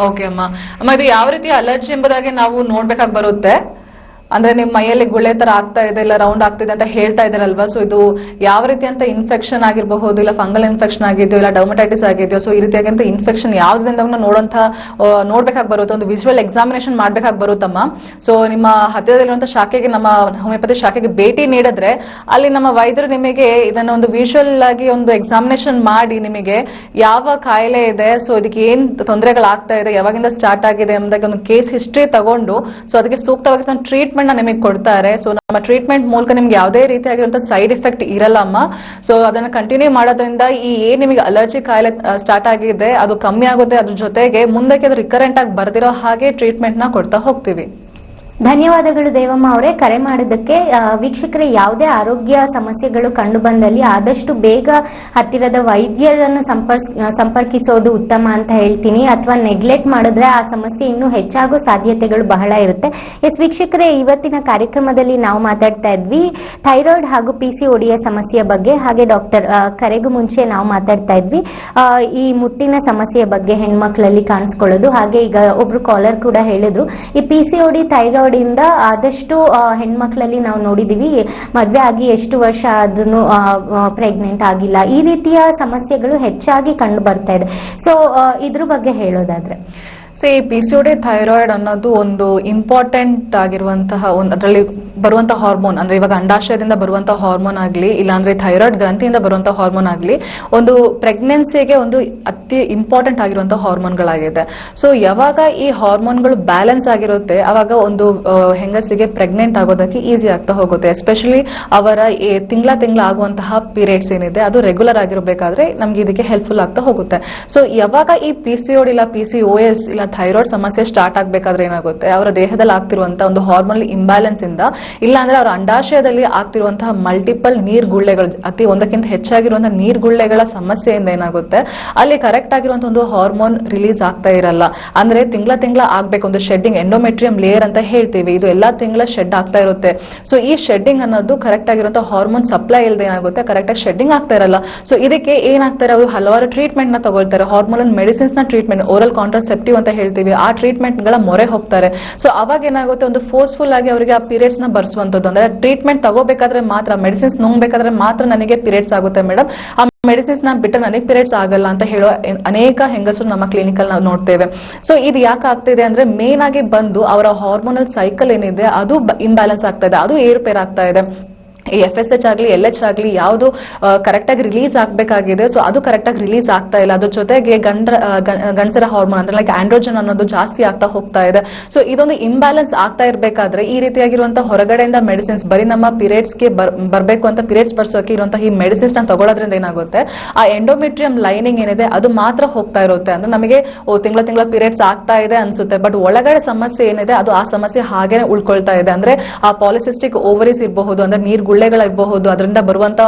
ಓಕೆ ಅಮ್ಮ. ಅಮ್ಮ, ಇದು ಯಾವ ರೀತಿ ಅಲರ್ಜಿ ಎಂಬುದಾಗಿ ನಾವು ನೋಡ್ಬೇಕಾಗಿ ಬರುತ್ತೆ. ಅಂದ್ರೆ ನಿಮ್ ಮೈಯಲ್ಲಿ ಗುಳ್ಳೆ ತರ ಆಗ್ತಾ ಇದೆ ಇಲ್ಲ ರೌಂಡ್ ಆಗ್ತಿದೆ ಅಂತ ಹೇಳ್ತಾ ಇದಾರಲ್ವಾ, ಸೊ ಇದು ಯಾವ ರೀತಿ ಅಂತ ಇನ್ಫೆಕ್ಷನ್ ಆಗಿರಬಹುದು, ಇಲ್ಲ ಫಂಗಲ್ ಇನ್ಫೆಕ್ಷನ್ ಆಗಿದೆಯೋ, ಇಲ್ಲ ಡರ್ಮಟೈಟಿಸ್ ಆಗಿದೆಯೋ, ಸೊ ಈ ರೀತಿಯಾದಂತ ಇನ್ಫೆಕ್ಷನ್ ಯಾವ್ದ್ರಿಂದ ನೋಡ್ಬೇಕಾಗಿ ಬರುತ್ತೆ, ಒಂದು ವಿಜುವಲ್ ಎಕ್ಸಾಮಿನೇಷನ್ ಮಾಡ್ಬೇಕಾಗಿ ಬರುತ್ತಮ್ಮ. ಸೊ ನಿಮ್ಮ ಹತ್ತಿರದಲ್ಲಿರುವಂತಹ ಶಾಖೆಗೆ, ನಮ್ಮ ಹೋಮಿಯೋಪತಿ ಶಾಖೆಗೆ ಭೇಟಿ ನೀಡಿದ್ರೆ ಅಲ್ಲಿ ನಮ್ಮ ವೈದ್ಯರು ನಿಮಗೆ ಇದನ್ನ ಒಂದು ವಿಜುವಲ್ ಆಗಿ ಒಂದು ಎಕ್ಸಾಮಿನೇಷನ್ ಮಾಡಿ ನಿಮಗೆ ಯಾವ ಕಾಯಿಲೆ ಇದೆ, ಸೊ ಇದಕ್ಕೆ ಏನ್ ತೊಂದರೆಗಳಾಗ್ತಾ ಇದೆ, ಯಾವಾಗಿಂದ ಸ್ಟಾರ್ಟ್ ಆಗಿದೆ ಎಂಬುದಾಗಿ ಒಂದು ಕೇಸ್ ಹಿಸ್ಟ್ರಿ ತಗೊಂಡು ಸೊ ಅದಕ್ಕೆ ಸೂಕ್ತವಾಗಿ ಒಂದು ಟ್ರೀಟ್ಮೆಂಟ್ ನಿಮಗೆ ಕೊಡ್ತಾರೆ. ಸೊ ನಮ್ಮ ಟ್ರೀಟ್ಮೆಂಟ್ ಮೂಲಕ ನಿಮ್ಗೆ ಯಾವುದೇ ರೀತಿಯಾಗಿರುವಂತಹ ಸೈಡ್ ಎಫೆಕ್ಟ್ ಇರಲ್ಲಮ್ಮ. ಸೊ ಅದನ್ನ ಕಂಟಿನ್ಯೂ ಮಾಡೋದ್ರಿಂದ ಈ ಏನ್ ನಿಮಗೆ ಅಲರ್ಜಿ ಕಾಯಿಲೆ ಸ್ಟಾರ್ಟ್ ಆಗಿದೆ ಅದು ಕಮ್ಮಿ ಆಗುತ್ತೆ. ಅದ್ರ ಜೊತೆಗೆ ಮುಂದಕ್ಕೆ ಅದು ರಿಕರೆಂಟ್ ಆಗಿ ಬರ್ದಿರೋ ಹಾಗೆ ಟ್ರೀಟ್ಮೆಂಟ್ ನ ಕೊಡ್ತಾ ಹೋಗ್ತೀವಿ. ಧನ್ಯವಾದಗಳು ದೇವಮ್ಮ ಅವರೇ ಕರೆ ಮಾಡೋದಕ್ಕೆ. ವೀಕ್ಷಕರೇ, ಯಾವುದೇ ಆರೋಗ್ಯ ಸಮಸ್ಯೆಗಳು ಕಂಡು ಬಂದಲ್ಲಿ ಆದಷ್ಟು ಬೇಗ ಹತ್ತಿರದ ವೈದ್ಯರನ್ನು ಸಂಪರ್ಕಿಸೋದು ಉತ್ತಮ ಅಂತ ಹೇಳ್ತೀನಿ. ಅಥವಾ ನೆಗ್ಲೆಕ್ಟ್ ಮಾಡಿದ್ರೆ ಆ ಸಮಸ್ಯೆ ಇನ್ನೂ ಹೆಚ್ಚಾಗೋ ಸಾಧ್ಯತೆಗಳು ಬಹಳ ಇರುತ್ತೆ. ಎಸ್ ವೀಕ್ಷಕರೇ, ಇವತ್ತಿನ ಕಾರ್ಯಕ್ರಮದಲ್ಲಿ ನಾವು ಮಾತಾಡ್ತಾ ಇದ್ವಿ ಥೈರಾಯ್ಡ್ ಹಾಗೂ PCODಯ ಸಮಸ್ಯೆಯ ಬಗ್ಗೆ. ಹಾಗೆ ಡಾಕ್ಟರ್ ಕರೆಗೂ ಮುಂಚೆ ನಾವು ಮಾತಾಡ್ತಾ ಇದ್ವಿ ಈ ಮುಟ್ಟಿನ ಸಮಸ್ಯೆಯ ಬಗ್ಗೆ ಹೆಣ್ಮಕ್ಳಲ್ಲಿ ಕಾಣಿಸ್ಕೊಳ್ಳೋದು. ಹಾಗೆ ಈಗ ಒಬ್ರು ಕಾಲರ್ ಕೂಡ ಹೇಳಿದ್ರು ಈ PCOD ಥೈರಾಯ್ಡ್ ಇಂದ ಆದಷ್ಟು ಹೆಣ್ಮಕ್ಳಲ್ಲಿ ನಾವು ನೋಡಿದೀವಿ ಮದ್ವೆ ಆಗಿ ಎಷ್ಟು ವರ್ಷ ಆದ್ರೂ ಪ್ರೆಗ್ನೆಂಟ್ ಆಗಿಲ್ಲ, ಈ ರೀತಿಯ ಸಮಸ್ಯೆಗಳು ಹೆಚ್ಚಾಗಿ ಕಂಡು ಬರ್ತಾ ಇದೆ. ಸೊ ಇದ್ರ ಬಗ್ಗೆ ಹೇಳೋದಾದ್ರೆ ಈ PCOD ಥೈರಾಯ್ಡ್ ಅನ್ನೋದು ಒಂದು ಇಂಪಾರ್ಟೆಂಟ್ ಆಗಿರುವಂತಹ ಅದರಲ್ಲಿ ಬರುವಂತಹ ಹಾರ್ಮೋನ್, ಅಂದ್ರೆ ಇವಾಗ ಅಂಡಾಶಯದಿಂದ ಬರುವಂತಹ ಹಾರ್ಮೋನ್ ಆಗ್ಲಿ, ಇಲ್ಲಾಂದ್ರೆ ಥೈರಾಯ್ಡ್ ಗ್ರಂಥಿಯಿಂದ ಬರುವಂತಹ ಹಾರ್ಮೋನ್ ಆಗ್ಲಿ, ಒಂದು ಪ್ರೆಗ್ನೆನ್ಸಿಗೆ ಒಂದು ಅತಿ ಇಂಪಾರ್ಟೆಂಟ್ ಆಗಿರುವಂತಹ ಹಾರ್ಮೋನ್ಗಳಾಗಿದೆ. ಸೊ ಯಾವಾಗ ಈ ಹಾರ್ಮೋನ್ಗಳು ಬ್ಯಾಲೆನ್ಸ್ ಆಗಿರುತ್ತೆ ಅವಾಗ ಒಂದು ಹೆಂಗಸಿಗೆ ಪ್ರೆಗ್ನೆಂಟ್ ಆಗೋದಕ್ಕೆ ಈಸಿ ಆಗ್ತಾ ಹೋಗುತ್ತೆ. ಎಸ್ಪೆಷಲಿ ಅವರ ತಿಂಗಳ ಆಗುವಂತಹ ಪೀರಿಯಡ್ಸ್ ಏನಿದೆ ಅದು ರೆಗ್ಯುಲರ್ ಆಗಿರಬೇಕಾದ್ರೆ ನಮ್ಗೆ ಇದಕ್ಕೆ ಹೆಲ್ಪ್ಫುಲ್ ಆಗ್ತಾ ಹೋಗುತ್ತೆ. ಸೊ ಯಾವಾಗ ಈ PCOD ಇಲ್ಲ PCOS ಇಲ್ಲ ಥೈರಾಯ್ಡ್ ಸಮಸ್ಯೆ ಸ್ಟಾರ್ಟ್ ಆಗ್ಬೇಕಾದ್ರೆ ಏನಾಗುತ್ತೆ, ಅವರ ದೇಹದಲ್ಲಿ ಆಗ್ತಿರುವಂತಹ ಒಂದು ಹಾರ್ಮೋನಲ್ ಇಂಬ್ಯಾಲೆನ್ಸ್ ಇಂದ, ಇಲ್ಲ ಅಂದ್ರೆ ಅವರ ಅಂಡಾಶಯದಲ್ಲಿ ಆಗ್ತಿರುವಂತಹ ಮಲ್ಟಿಪಲ್ ನೀರ್ಗುಳ್ಳೆಗಳು, ಅತಿ ಒಂದಕ್ಕಿಂತ ಹೆಚ್ಚಾಗಿರುವಂತಹ ನೀರ್ಗುಳ್ಳೆಗಳ ಸಮಸ್ಯೆಯಿಂದ ಏನಾಗುತ್ತೆ, ಅಲ್ಲಿ ಕರೆಕ್ಟ್ ಆಗಿರುವಂತಹ ಒಂದು ಹಾರ್ಮೋನ್ ರಿಲೀಸ್ ಆಗ್ತಾ ಇರಲ್ಲ. ಅಂದ್ರೆ ತಿಂಗಳ ಆಗ್ಬೇಕು, ಒಂದು ಶೆಡ್ಡಿಂಗ್, ಎಂಡೋಮೆಟ್ರಿಯಂ ಲೇಯರ್ ಅಂತ ಹೇಳ್ತೀವಿ, ಇದು ಎಲ್ಲಾ ತಿಂಗಳ ಶೆಡ್ ಆಗ್ತಾ ಇರುತ್ತೆ. ಸೊ ಈ ಶೆಡ್ಡಿಂಗ್ ಅನ್ನೋದು ಕರೆಕ್ಟ್ ಆಗಿರುವಂತಹ ಹಾರ್ಮೋನ್ ಸಪ್ಲೈ ಇಲ್ಲದೆ ಏನಾಗುತ್ತೆ, ಕರೆಕ್ಟ್ ಆಗಿ ಶೆಡ್ಡಿಂಗ್ ಆಗ್ತಾ ಇರಲ್ಲ. ಸೊ ಇದಕ್ಕೆ ಏನಾಗ್ತಾರೆ, ಅವರು ಹಲವಾರು ಟ್ರೀಟ್ಮೆಂಟ್ ನ ತಗೊಳ್ತಾರೆ, ಹಾರ್ಮೋನಲ್ ಮೆಡಿಸಿನ್ಸ್ ನ ಟ್ರೀಟ್ಮೆಂಟ್, ಓರಲ್ ಕಾಂಟ್ರಾಸೆಪ್ಟಿವ್ ಅಂತ ಹೇಳ್ತೀವಿ, ಆ ಟ್ರೀಟ್ಮೆಂಟ್ ಗಳ ಮೊರೆ ಹೋಗ್ತಾರೆ. ಸೊ ಅವಾಗ ಏನಾಗುತ್ತೆ, ಒಂದು ಫೋರ್ಸ್ಫುಲ್ ಆಗಿ ಅವರಿಗೆ ಆ ಪೀರಿಯಡ್ಸ್ ನ ಬರ್ಸುವಂತದ್ದು. ಅಂದ್ರೆ ಟ್ರೀಟ್ಮೆಂಟ್ ತಗೋಬೇಕಾದ್ರೆ ಮಾತ್ರ, ಮೆಡಿಸಿನ್ಸ್ ನುಂಗ್ಬೇಕಾದ್ರೆ ಮಾತ್ರ ನನಗೆ ಪೀರಿಯಡ್ಸ್ ಆಗುತ್ತೆ ಮೇಡಮ್, ಆ ಮೆಡಿಸಿನ್ಸ್ ನ ಬಿಟ್ಟು ನನಗೆ ಪೀರಿಯಡ್ಸ್ ಆಗಲ್ಲ ಅಂತ ಹೇಳೋ ಅನೇಕ ಹೆಂಗಸರು ನಮ್ಮ ಕ್ಲಿನಿಕಲ್ ನಾವು ನೋಡ್ತೇವೆ. ಸೊ ಇದು ಯಾಕೆ ಆಗ್ತಿದೆ ಅಂದ್ರೆ ಮೇನ್ ಆಗಿ ಬಂದು ಅವರ ಹಾರ್ಮೋನಲ್ ಸೈಕಲ್ ಏನಿದೆ ಅದು ಇಂಬ್ಯಾಲೆನ್ಸ್ ಆಗ್ತಾ ಇದೆ, ಅದು ಏರುಪೇರ್ ಆಗ್ತಾ ಇದೆ. ಈ FSH ಆಗಲಿ LH ಆಗಲಿ ಯಾವುದು ಕರೆಕ್ಟ್ ಆಗಿ ರಿಲೀಸ್ ಆಗ್ಬೇಕಾಗಿದೆ, ಸೊ ಅದು ಕರೆಕ್ಟ್ ಆಗಿ ರಿಲೀಸ್ ಆಗ್ತಾ ಇಲ್ಲ. ಅದ್ರ ಜೊತೆಗೆ ಗಂಡಸರ ಹಾರ್ಮೋನ್ ಅಂದ್ರೆ ಲೈಕ್ ಆಂಡ್ರೋಜನ್ ಅನ್ನೋದು ಜಾಸ್ತಿ ಆಗ್ತಾ ಹೋಗ್ತಾ ಇದೆ. ಸೊ ಇದೊಂದು ಇಂಬ್ಯಾಲೆನ್ಸ್ ಆಗ್ತಾ ಇರಬೇಕಾದ್ರೆ ಈ ರೀತಿಯಾಗಿರುವಂತಹ ಹೊರಗಡೆಯಿಂದ ಮೆಡಿಸಿನ್ಸ್, ಬರೀ ನಮ್ಮ ಪೀರಿಯಡ್ಸ್ ಗೆ ಬರಬೇಕು ಅಂತ ಪೀರಿಯಡ್ಸ್ ಬರ್ಸೋಕೆ ಇರುವಂತಹ ಈ ಮೆಡಿಸಿನ್ಸ್ ನ ತಗೊಳ್ಳೋದ್ರಿಂದ ಏನಾಗುತ್ತೆ, ಆ ಎಂಡೋಮೆಟ್ರಿಯಂ ಲೈನಿಂಗ್ ಏನಿದೆ ಅದು ಮಾತ್ರ ಹೋಗ್ತಾ ಇರುತ್ತೆ. ಅಂದ್ರೆ ನಮಗೆ ತಿಂಗಳ ಪೀರಿಯಡ್ಸ್ ಆಗ್ತಾ ಇದೆ ಅನ್ಸುತ್ತೆ, ಬಟ್ ಒಳಗಡೆ ಸಮಸ್ಯೆ ಏನಿದೆ ಅದು ಆ ಸಮಸ್ಯೆ ಹಾಗೇನೆ ಉಳ್ಕೊಳ್ತಾ ಇದೆ. ಅಂದ್ರೆ ಆ ಪಾಲಿಸಿಸ್ಟಿಕ್ ಓವರೀಸ್ ಇರಬಹುದು, ಅಂದ್ರೆ ಗುಳ್ಳೆಗಳಿರಬಹುದು, ಅದರಿಂದ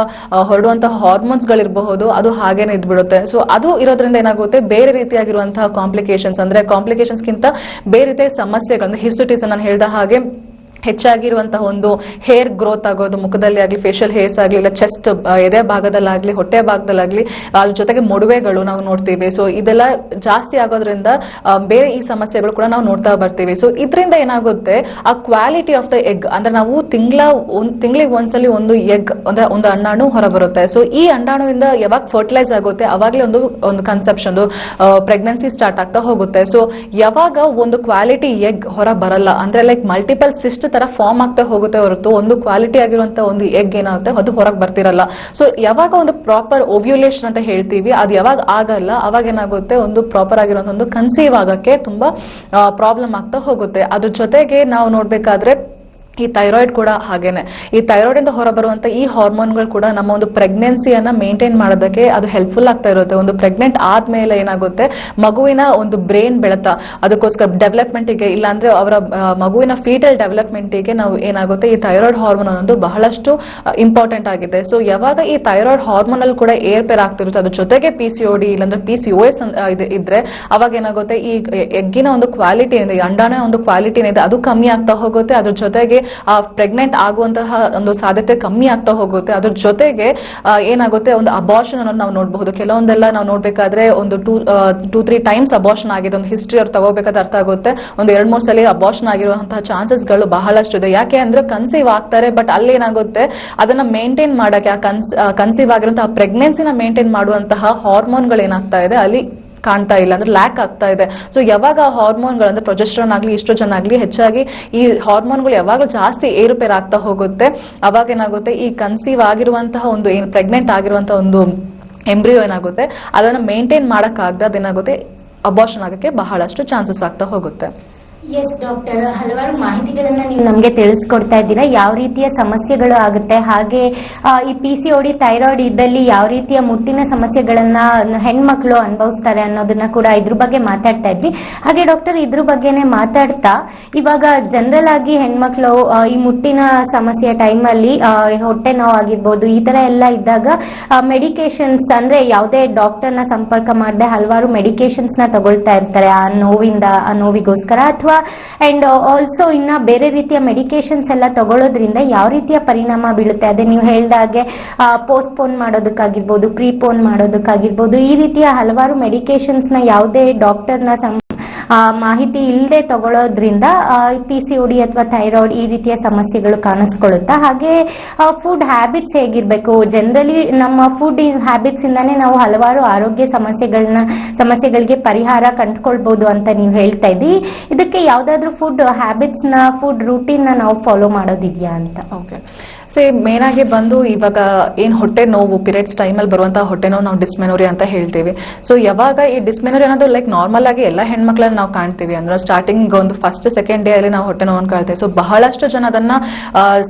ಹೊರಡುವಂತಹ ಹಾರ್ಮೋನ್ಸ್ ಗಳಿರಬಹುದು, ಅದು ಹಾಗೇನೆ ಇದ್ಬಿಡುತ್ತೆ. ಸೊ ಅದು ಇರೋದ್ರಿಂದ ಏನಾಗುತ್ತೆ, ಬೇರೆ ರೀತಿಯಾಗಿರುವಂತಹ ಕಾಂಪ್ಲಿಕೇಶನ್ಸ್, ಅಂದ್ರೆ ಕಾಂಪ್ಲಿಕೇಶನ್ಸ್ ಗಿಂತ ಬೇರೆ ರೀತಿಯ ಸಮಸ್ಯೆಗಳು, ಅಂದ್ರೆ ಹಿರ್ಸುಟಿಸ್ ನಾನು ಹೇಳಿದ ಹಾಗೆ ಹೆಚ್ಚಾಗಿರುವಂತಹ ಒಂದು ಹೇರ್ ಗ್ರೋತ್ ಆಗೋದು, ಮುಖದಲ್ಲಿ ಆಗಲಿ, ಫೇಶಿಯಲ್ ಹೇರ್ಸ್ ಆಗಲಿ, ಇಲ್ಲ ಚೆಸ್ಟ್ ಎದೆ ಭಾಗದಲ್ಲಾಗ್ಲಿ, ಹೊಟ್ಟೆ ಭಾಗದಲ್ಲಾಗ್ಲಿ, ಅದ್ರ ಜೊತೆಗೆ ಮೊಡವೆಗಳು ನಾವು ನೋಡ್ತೀವಿ. ಸೊ ಇದೆಲ್ಲ ಜಾಸ್ತಿ ಆಗೋದ್ರಿಂದ ಬೇರೆ ಈ ಸಮಸ್ಯೆಗಳು ಕೂಡ ನಾವು ನೋಡ್ತಾ ಬರ್ತೀವಿ. ಸೊ ಇದರಿಂದ ಏನಾಗುತ್ತೆ, ಆ ಕ್ವಾಲಿಟಿ ಆಫ್ ದ ಎಗ್, ಅಂದ್ರೆ ನಾವು ತಿಂಗಳಿಗೆ ಒಂದ್ಸಲಿ ಒಂದು ಎಗ್ ಅಂದ್ರೆ ಒಂದು ಅಂಡಾಣು ಹೊರ ಬರುತ್ತೆ. ಸೊ ಈ ಅಂಡಾಣುವಿಂದ ಯಾವಾಗ ಫರ್ಟಿಲೈಸ್ ಆಗುತ್ತೆ ಅವಾಗಲೇ ಒಂದು ಕನ್ಸೆಪ್ಷನ್, ಪ್ರೆಗ್ನೆನ್ಸಿ ಸ್ಟಾರ್ಟ್ ಆಗ್ತಾ ಹೋಗುತ್ತೆ. ಸೊ ಯಾವಾಗ ಒಂದು ಕ್ವಾಲಿಟಿ ಎಗ್ ಹೊರ ಬರಲ್ಲ, ಅಂದ್ರೆ ಲೈಕ್ ಮಲ್ಟಿಪಲ್ ಸಿಸ್ಟ್ ತರ ಫಾರ್ಮ್ ಆಗ್ತಾ ಹೋಗುತ್ತೆ ಹೊರತು ಒಂದು ಕ್ವಾಲಿಟಿ ಆಗಿರುವಂತ ಒಂದು ಎಗ್ ಏನಾಗುತ್ತೆ ಅದು ಹೊರಗೆ ಬರ್ತಿರಲ್ಲ. ಸೊ ಯಾವಾಗ ಒಂದು ಪ್ರಾಪರ್ ಓವ್ಯುಲೇಷನ್ ಅಂತ ಹೇಳ್ತೀವಿ ಅದು ಯಾವಾಗ ಆಗಲ್ಲ, ಅವಾಗ ಏನಾಗುತ್ತೆ, ಒಂದು ಪ್ರಾಪರ್ ಆಗಿರುವಂತ ಒಂದು ಕನ್ಸೀವ್ ಆಗಕ್ಕೆ ತುಂಬಾ ಪ್ರಾಬ್ಲಮ್ ಆಗ್ತಾ ಹೋಗುತ್ತೆ. ಅದ್ರ ಜೊತೆಗೆ ನಾವು ನೋಡ್ಬೇಕಾದ್ರೆ ಈ ಥೈರಾಯ್ಡ್ ಕೂಡ ಹಾಗೇನೆ, ಈ ಥೈರಾಯ್ಡ್ ಇಂದ ಹೊರಬರುವಂತ ಈ ಹಾರ್ಮೋನ್ಗಳು ಕೂಡ ನಮ್ಮ ಒಂದು ಪ್ರೆಗ್ನೆನ್ಸಿಯನ್ನ ಮೇಂಟೈನ್ ಮಾಡೋದಕ್ಕೆ ಅದು ಹೆಲ್ಪ್ಫುಲ್ ಆಗ್ತಾ ಇರುತ್ತೆ. ಒಂದು ಪ್ರೆಗ್ನೆಂಟ್ ಆದ್ಮೇಲೆ ಏನಾಗುತ್ತೆ, ಮಗುವಿನ ಒಂದು ಬ್ರೈನ್ ಬೆಳೆತ, ಅದಕ್ಕೋಸ್ಕರ ಡೆವಲಪ್ಮೆಂಟ್ ಗೆ, ಇಲ್ಲಾಂದ್ರೆ ಅವರ ಮಗುವಿನ ಫೀಟಲ್ ಡೆವಲಪ್ಮೆಂಟ್ ಗೆ ನಾವು ಏನಾಗುತ್ತೆ, ಈ ಥೈರಾಯ್ಡ್ ಹಾರ್ಮೋನ್ ಅನ್ನೋದು ಬಹಳಷ್ಟು ಇಂಪಾರ್ಟೆಂಟ್ ಆಗಿದೆ. ಸೊ ಯಾವಾಗ ಈ ಥೈರಾಯ್ಡ್ ಹಾರ್ಮೋನ್ ಅಲ್ಲಿ ಕೂಡ ಏರ್ಪೇರ್ ಆಗ್ತಿರುತ್ತೆ, ಅದ್ರ ಜೊತೆಗೆ PCOD ಇಲ್ಲಾಂದ್ರೆ PCOS ಇದ್ರೆ ಅವಾಗ ಏನಾಗುತ್ತೆ, ಈ ಎಗ್ಗಿನ ಒಂದು ಕ್ವಾಲಿಟಿ ಏನಿದೆ, ಅಂಡಾನ ಒಂದು ಕ್ವಾಲಿಟಿ ಏನಿದೆ ಅದು ಕಮ್ಮಿ ಆಗ್ತಾ ಹೋಗುತ್ತೆ. ಅದ್ರ ಜೊತೆಗೆ ಪ್ರೆಗ್ನೆಂಟ್ ಆಗುವಂತಹ ಒಂದು ಸಾಧ್ಯತೆ ಕಮ್ಮಿ ಆಗ್ತಾ ಹೋಗುತ್ತೆ. ಅದ್ರ ಜೊತೆಗೆ ಏನಾಗುತ್ತೆ, ಒಂದು ಅಬಾರ್ಷನ್ ಅನ್ನೋದು ನಾವು ನೋಡಬಹುದು. ಕೆಲವೊಂದೆಲ್ಲ ನಾವು ನೋಡ್ಬೇಕಾದ್ರೆ ಒಂದು 2-3 ಟೈಮ್ಸ್ ಅಬಾರ್ಷನ್ ಆಗಿದೆ, ಒಂದು ಹಿಸ್ಟ್ರಿ ಅವ್ರು ತಗೋಬೇಕಾದ್ರೆ ಅರ್ಥ ಆಗುತ್ತೆ. ಒಂದು 2-3 ಸಲ ಅಬಾರ್ಷನ್ ಆಗಿರುವಂತಹ ಚಾನ್ಸಸ್ ಗಳು ಬಹಳಷ್ಟು ಇದೆ. ಯಾಕೆ ಅಂದ್ರೆ ಕನ್ಸೀವ್ ಆಗ್ತಾರೆ, ಬಟ್ ಅಲ್ಲಿ ಏನಾಗುತ್ತೆ ಅದನ್ನ ಮೇಂಟೈನ್ ಮಾಡಕ್ಕೆ, ಕನ್ಸೀವ್ ಆಗಿರುವಂತಹ ಪ್ರೆಗ್ನೆನ್ಸಿನ ಮೇಂಟೈನ್ ಮಾಡುವಂತಹ ಹಾರ್ಮೋನ್ಗಳು ಏನಾಗ್ತಾ ಇದೆ ಅಲ್ಲಿ ಕಾಣ್ತಾ ಇಲ್ಲ, ಅಂದ್ರೆ ಲ್ಯಾಕ್ ಆಗ್ತಾ ಇದೆ. ಸೊ ಯಾವಾಗ ಹಾರ್ಮೋನ್ಗಳು ಅಂದ್ರೆ ಪ್ರೊಜೆಸ್ಟ್ರಾನ್ ಆಗ್ಲಿ ಈಸ್ಟ್ರೋಜನ್ ಆಗ್ಲಿ ಹೆಚ್ಚಾಗಿ ಈ ಹಾರ್ಮೋನ್ಗಳು ಯಾವಾಗ ಜಾಸ್ತಿ ಏರುಪೇರು ಆಗ್ತಾ ಹೋಗುತ್ತೆ, ಅವಾಗ ಏನಾಗುತ್ತೆ ಈ ಕನ್ಸೀವ್ ಆಗಿರುವಂತಹ ಒಂದು ಏನು ಪ್ರೆಗ್ನೆಂಟ್ ಆಗಿರುವಂತಹ ಒಂದು ಎಂಬ್ರಿಯೋ ಏನಾಗುತ್ತೆ ಅದನ್ನ ಮೇಂಟೈನ್ ಮಾಡಕ್ಕಾಗದೆ ಅದೇನಾಗುತ್ತೆ ಅಬಾರ್ಷನ್ ಆಗಕ್ಕೆ ಬಹಳಷ್ಟು ಚಾನ್ಸಸ್ ಆಗ್ತಾ ಹೋಗುತ್ತೆ. ಎಸ್ ಡಾಕ್ಟರ್, ಹಲವಾರು ಮಾಹಿತಿಗಳನ್ನ ನೀವು ನಮಗೆ ತಿಳಿಸ್ಕೊಡ್ತಾ ಇದ್ದೀರಾ. ಯಾವ ರೀತಿಯ ಸಮಸ್ಯೆಗಳು ಆಗುತ್ತೆ, ಹಾಗೆ ಈ PCOD ಥೈರಾಯ್ಡ್ ಇದ್ದಲ್ಲಿ ಯಾವ ರೀತಿಯ ಮುಟ್ಟಿನ ಸಮಸ್ಯೆಗಳನ್ನ ಹೆಣ್ಮಕ್ಳು ಅನುಭವಿಸ್ತಾರೆ ಅನ್ನೋದನ್ನ ಕೂಡ ಇದ್ರ ಬಗ್ಗೆ ಮಾತಾಡ್ತಾ ಇದ್ವಿ. ಹಾಗೆ ಡಾಕ್ಟರ್, ಇದ್ರ ಬಗ್ಗೆನೆ ಮಾತಾಡ್ತಾ ಇವಾಗ ಜನರಲ್ ಆಗಿ ಹೆಣ್ಮಕ್ಳು ಈ ಮುಟ್ಟಿನ ಸಮಸ್ಯೆ ಟೈಮಲ್ಲಿ ಹೊಟ್ಟೆ ನೋವು ಆಗಿರ್ಬೋದು ಈ ತರ ಎಲ್ಲ ಇದ್ದಾಗ ಮೆಡಿಕೇಶನ್ಸ್ ಅಂದ್ರೆ ಯಾವುದೇ ಡಾಕ್ಟರ್ನ ಸಂಪರ್ಕ ಮಾಡದೆ ಹಲವಾರು ಮೆಡಿಕೇಶನ್ಸ್ ನ ತಗೊಳ್ತಾ ಇರ್ತಾರೆ ಆ ನೋವಿಗೋಸ್ಕರ, ಅಥವಾ ಅಂಡ್ ಆಲ್ಸೋ ಇನ್ನ ಬೇರೆ ರೀತಿಯ ಮೆಡಿಕೇಶನ್ಸ್ ಎಲ್ಲ ತಗೊಳ್ಳೋದ್ರಿಂದ ಯಾವ ರೀತಿಯ ಪರಿಣಾಮ ಬೀಳುತ್ತೆ? ಅದೇ ನೀವು ಹೇಳ್ದಾಗೆ ಪೋಸ್ಟ್ಪೋನ್ ಮಾಡೋದಕ್ಕಾಗಿರ್ಬೋದು, ಪ್ರೀಪೋನ್ ಮಾಡೋದಕ್ಕಾಗಿರ್ಬೋದು, ಈ ರೀತಿಯ ಹಲವಾರು ಮೆಡಿಕೇಶನ್ಸ್ ನ ಯಾವುದೇ ಡಾಕ್ಟರ್ನ ಮಾಹಿತಿ ಇಲ್ಲದೆ ತಗೊಳ್ಳೋದ್ರಿಂದ PCOD ಅಥವಾ ಥೈರಾಯ್ಡ್ ಈ ರೀತಿಯ ಸಮಸ್ಯೆಗಳು ಕಾಣಿಸ್ಕೊಳ್ಳುತ್ತಾ? ಹಾಗೆ ಫುಡ್ ಹ್ಯಾಬಿಟ್ಸ್ ಹೇಗಿರ್ಬೇಕು? ಜನರಲಿ ನಮ್ಮ ಫುಡ್ ಹ್ಯಾಬಿಟ್ಸ್ ಇಂದಾನೇ ನಾವು ಹಲವಾರು ಆರೋಗ್ಯ ಸಮಸ್ಯೆಗಳಿಗೆ ಪರಿಹಾರ ಕಂಡುಕೊಳ್ಬಹುದು ಅಂತ ನೀವು ಹೇಳ್ತಾ ಇದ್ರಿ. ಇದಕ್ಕೆ ಯಾವ್ದಾದ್ರು ಫುಡ್ ಹ್ಯಾಬಿಟ್ಸ್ ನ ಫುಡ್ ರೂಟೀನ್ ನ ನಾವು ಫಾಲೋ ಮಾಡೋದಿದ್ಯಾ ಅಂತ? ಓಕೆ, ಮೇನ್ ಆಗಿ ಬಂದು ಇವಾಗ ಏನ್ ಹೊಟ್ಟೆ ನೋವು ಪೀರಿಯಡ್ಸ್ ಟೈಮಲ್ಲಿ ಬರುವಂತಹ ಹೊಟ್ಟೆ ನೋವು ನಾವು ಡಿಸ್ಮೆನೋರಿ ಅಂತ ಹೇಳ್ತೀವಿ. ಸೊ ಯಾವಾಗ ಈ ಡಿಸ್ಮೆನೋರಿ ಅನ್ನೋದು ಲೈಕ್ ನಾರ್ಮಲ್ ಆಗಿ ಎಲ್ಲ ಹೆಣ್ಮಕ್ಳನ್ನ ನಾವು ಕಾಣ್ತೀವಿ, ಅಂದ್ರೆ ಸ್ಟಾರ್ಟಿಂಗ್ ಒಂದು ಫಸ್ಟ್ ಸೆಕೆಂಡ್ ಡೇ ಅಲ್ಲಿ ನಾವು ಹೊಟ್ಟೆ ನೋವನ್ನು ಕಾಣ್ತೀವಿ. ಸೊ ಬಹಳಷ್ಟು ಜನ ಅದನ್ನ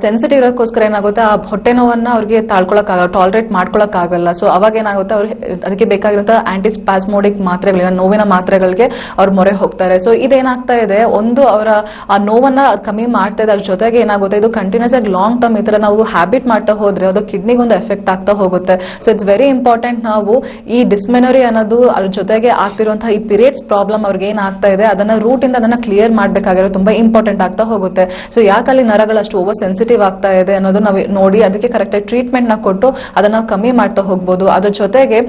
ಸೆನ್ಸಿಟಿವ್ ಇರೋಕ್ಕೋಸ್ಕರ ಏನಾಗುತ್ತೆ ಆ ಹೊಟ್ಟೆ ನೋವನ್ನ ಅವ್ರಿಗೆ ತಾಳ್ಕೊಳಕ್ಕಾಗಲ್ಲ, ಟಾಲರೇಟ್ ಮಾಡ್ಕೊಳಕ್ ಆಗಲ್ಲ. ಸೊ ಅವಾಗ ಏನಾಗುತ್ತೆ ಅವ್ರು ಅದಕ್ಕೆ ಬೇಕಾಗಿರುವಂತಹ ಆಂಟಿಸ್ಪಾಸ್ಮೋಡಿಕ್ ಮಾತ್ರೆಗಳಿಂದ ನೋವಿನ ಮಾತ್ರೆಗಳಿಗೆ ಅವ್ರು ಮೊರೆ ಹೋಗ್ತಾರೆ. ಸೊ ಇದೇನಾಗ್ತಾ ಇದೆ, ಒಂದು ಅವರ ಆ ನೋವನ್ನ ಕಮ್ಮಿ ಮಾಡ್ತಾ ಇದೆ, ಅದ್ರ ಜೊತೆಗೆ ಏನಾಗುತ್ತೆ ಇದು ಕಂಟಿನ್ಯೂಸ್ ಆಗಿ ಲಾಂಗ್ ಟರ್ಮ್ ಈ ತರ ನಾವು ಹ್ಯಾಬಿಟ್ ಮಾಡ್ತಾ ಹೋದ್ರೆ ಅದು ಕಿಡ್ನಿಗೆ ಒಂದು ಎಫೆಕ್ಟ್ ಆಗ್ತಾ ಹೋಗುತ್ತೆ. ಸೊ ಇಟ್ಸ್ ವೆರಿ ಇಂಪಾರ್ಟೆಂಟ್ ನಾವು ಈ ಡಿಸ್ಮೆನೋರಿ ಅನ್ನೋದು ಅದ್ರ ಜೊತೆಗೆ ಆಗ್ತಿರುವಂತಹ ಈ ಪೀರಿಯಡ್ಸ್ ಪ್ರಾಬ್ಲಮ್ ಅವ್ರಿಗೆ ಏನ್ ಆಗ್ತಾ ಇದೆ ಅದನ್ನ ರೂಟ್ ಇಂದ ಅದನ್ನ ಕ್ಲಿಯರ್ ಮಾಡ್ಬೇಕಾಗಿರೋದು ತುಂಬಾ ಇಂಪಾರ್ಟೆಂಟ್ ಆಗ್ತಾ ಹೋಗುತ್ತೆ. ಸೊ ಯಾಕಲ್ಲಿ ನರಗಳು ಅಷ್ಟು ಓವರ್ ಸೆನ್ಸಿಟಿವ್ ಆಗ್ತಾ ಇದೆ ಅನ್ನೋದು ನಾವು ನೋಡಿ ಅದಕ್ಕೆ ಕರೆಕ್ಟ್ ಆಗಿ ಟ್ರೀಟ್ಮೆಂಟ್ ನ ಕೊಟ್ಟು ಅದನ್ನ ನಾವು ಕಮ್ಮಿ ಮಾಡ್ತಾ ಹೋಗ್ಬೋದು. ಅದ್ರ ಜೊತೆಗೆ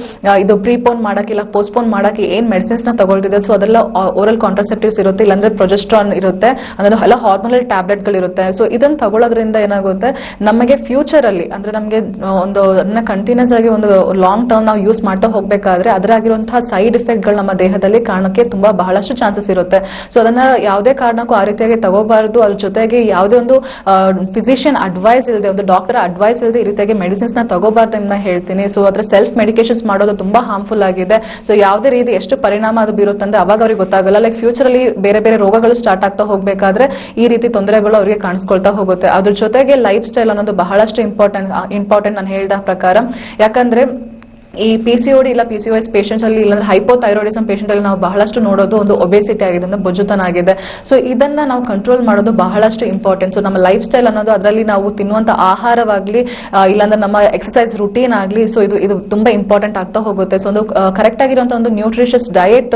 ಇದು ಪ್ರೀಪೋನ್ ಮಾಡಕ್ಕೆ ಇಲ್ಲ ಪೋಸ್ಟ್ಪೋನ್ ಮಾಡಕ್ಕೆ ಏನ್ ಮೆಡಿಸಿನ್ಸ್ ನ ತಗೊಳ್ತಿದೆ ಸೊ ಅದೆಲ್ಲ ಓರಲ್ ಕಾಂಟ್ರಾಸೆಪ್ಟಿವ್ಸ್ ಇರುತ್ತೆ, ಇಲ್ಲಾಂದ್ರೆ ಪ್ರೊಜೆಸ್ಟ್ರಾನ್ ಇರುತ್ತೆ, ಅಂದ್ರೆ ಎಲ್ಲ ಹಾರ್ಮೋನಲ್ ಟ್ಯಾಬ್ಲೆಟ್ ಗಳು ಇರುತ್ತೆ. ಸೊ ಇದನ್ನ ತಗೊಳ್ಳೋದ್ರಿಂದ ಏನಾಗುತ್ತೆ ನಮಗೆ ಫ್ಯೂಚರ್ ಅಲ್ಲಿ ಅಂದ್ರೆ ನಮಗೆ ಒಂದು ಅದನ್ನ ಕಂಟಿನ್ಯೂಸ್ ಆಗಿ ಒಂದು ಲಾಂಗ್ ಟರ್ಮ್ ನಾವು ಯೂಸ್ ಮಾಡ್ತಾ ಹೋಗ್ಬೇಕಾದ್ರೆ ಅದರಾಗಿರುವಂತಹ ಸೈಡ್ ಎಫೆಕ್ಟ್ ಗಳು ನಮ್ಮ ದೇಹದಲ್ಲಿ ಕಾರಣಕ್ಕೆ ತುಂಬಾ ಬಹಳಷ್ಟು ಚಾನ್ಸಸ್ ಇರುತ್ತೆ. ಸೊ ಅದನ್ನ ಯಾವುದೇ ಕಾರಣಕ್ಕೂ ಆ ರೀತಿಯಾಗಿ ತಗೋಬಾರದು. ಅದ್ರ ಜೊತೆಗೆ ಯಾವುದೇ ಒಂದು ಫಿಸಿಷಿಯನ್ ಅಡ್ವೈಸ್ ಇಲ್ಲದೆ, ಒಂದು ಡಾಕ್ಟರ್ ಅಡ್ವೈಸ್ ಇಲ್ಲದೆ ಈ ರೀತಿಯಾಗಿ ಮೆಡಿಸಿನ್ಸ್ ನ ತಗೋಬಾರ್ದು ಅಂತ ಹೇಳ್ತೀನಿ. ಸೊ ಅದ್ರ ಸೆಲ್ಫ್ ಮೆಡಿಕೇಶನ್ಸ್ ಮಾಡೋದು ತುಂಬಾ ಹಾರ್ಮ್ಫುಲ್ ಆಗಿದೆ. ಸೊ ಯಾವುದೇ ರೀತಿ ಎಷ್ಟು ಪರಿಣಾಮ ಅದು ಬೀರುತ್ತೆ ಅಂದ್ರೆ ಅವಾಗ ಅವ್ರಿಗೆ ಗೊತ್ತಾಗಲ್ಲ. ಲೈಕ್ ಫ್ಯೂಚರ್ ಅಲ್ಲಿ ಬೇರೆ ಬೇರೆ ರೋಗಗಳು ಸ್ಟಾರ್ಟ್ ಆಗ್ತಾ ಹೋಗ್ಬೇಕಾದ್ರೆ ಈ ರೀತಿ ತೊಂದರೆಗಳು ಅವರಿಗೆ ಕಾಣಿಸ್ಕೊಳ್ತಾ ಹೋಗುತ್ತೆ. ಅದ್ರ ಜೊತೆಗೆ ಲೈಫ್ ಸ್ಟೈಲ್ ಅನ್ನೋದು ಬಹಳಷ್ಟು ಇಂಪಾರ್ಟೆಂಟ್ ನಾನು ಹೇಳಿದ ಪ್ರಕಾರ. ಯಾಕಂದ್ರೆ ಈ PCOD ಇಲ್ಲ PCOS ಪೇಷಂಟ್ಸ್ ಅಲ್ಲಿ ಇಲ್ಲ ಹೈಪೋಥೈರಾಯ್ಡಿಸಮ್ ಪೇಷಂಟ್ ಅಲ್ಲಿ ನಾವು ಬಹಳಷ್ಟು ನೋಡೋದು ಒಂದು ಒಬೆಸಿಟಿ ಆಗಿದೆ, ಅಂದ್ರೆ ಬೊಜ್ಜುತನ ಆಗಿದೆ. ಸೊ ಇದನ್ನ ನಾವು ಕಂಟ್ರೋಲ್ ಮಾಡೋದು ಬಹಳಷ್ಟು ಇಂಪಾರ್ಟೆಂಟ್. ಸೊ ನಮ್ಮ ಲೈಫ್ ಸ್ಟೈಲ್ ಅನ್ನೋದು ಅದರಲ್ಲಿ ನಾವು ತಿನ್ನುವಂತ ಆಹಾರವಾಗ್ಲಿ ಇಲ್ಲಾಂದ್ರೆ ನಮ್ಮ ಎಕ್ಸರ್ಸೈಸ್ ರುಟೀನ್ ಆಗ್ಲಿ ಸೊ ಇದು ತುಂಬಾ ಇಂಪಾರ್ಟೆಂಟ್ ಆಗ್ತಾ ಹೋಗುತ್ತೆ. ಸೊ ಒಂದು ಕರೆಕ್ಟ್ ಆಗಿರುವಂತಹ ಒಂದು ನ್ಯೂಟ್ರಿಷಸ್ ಡಯಟ್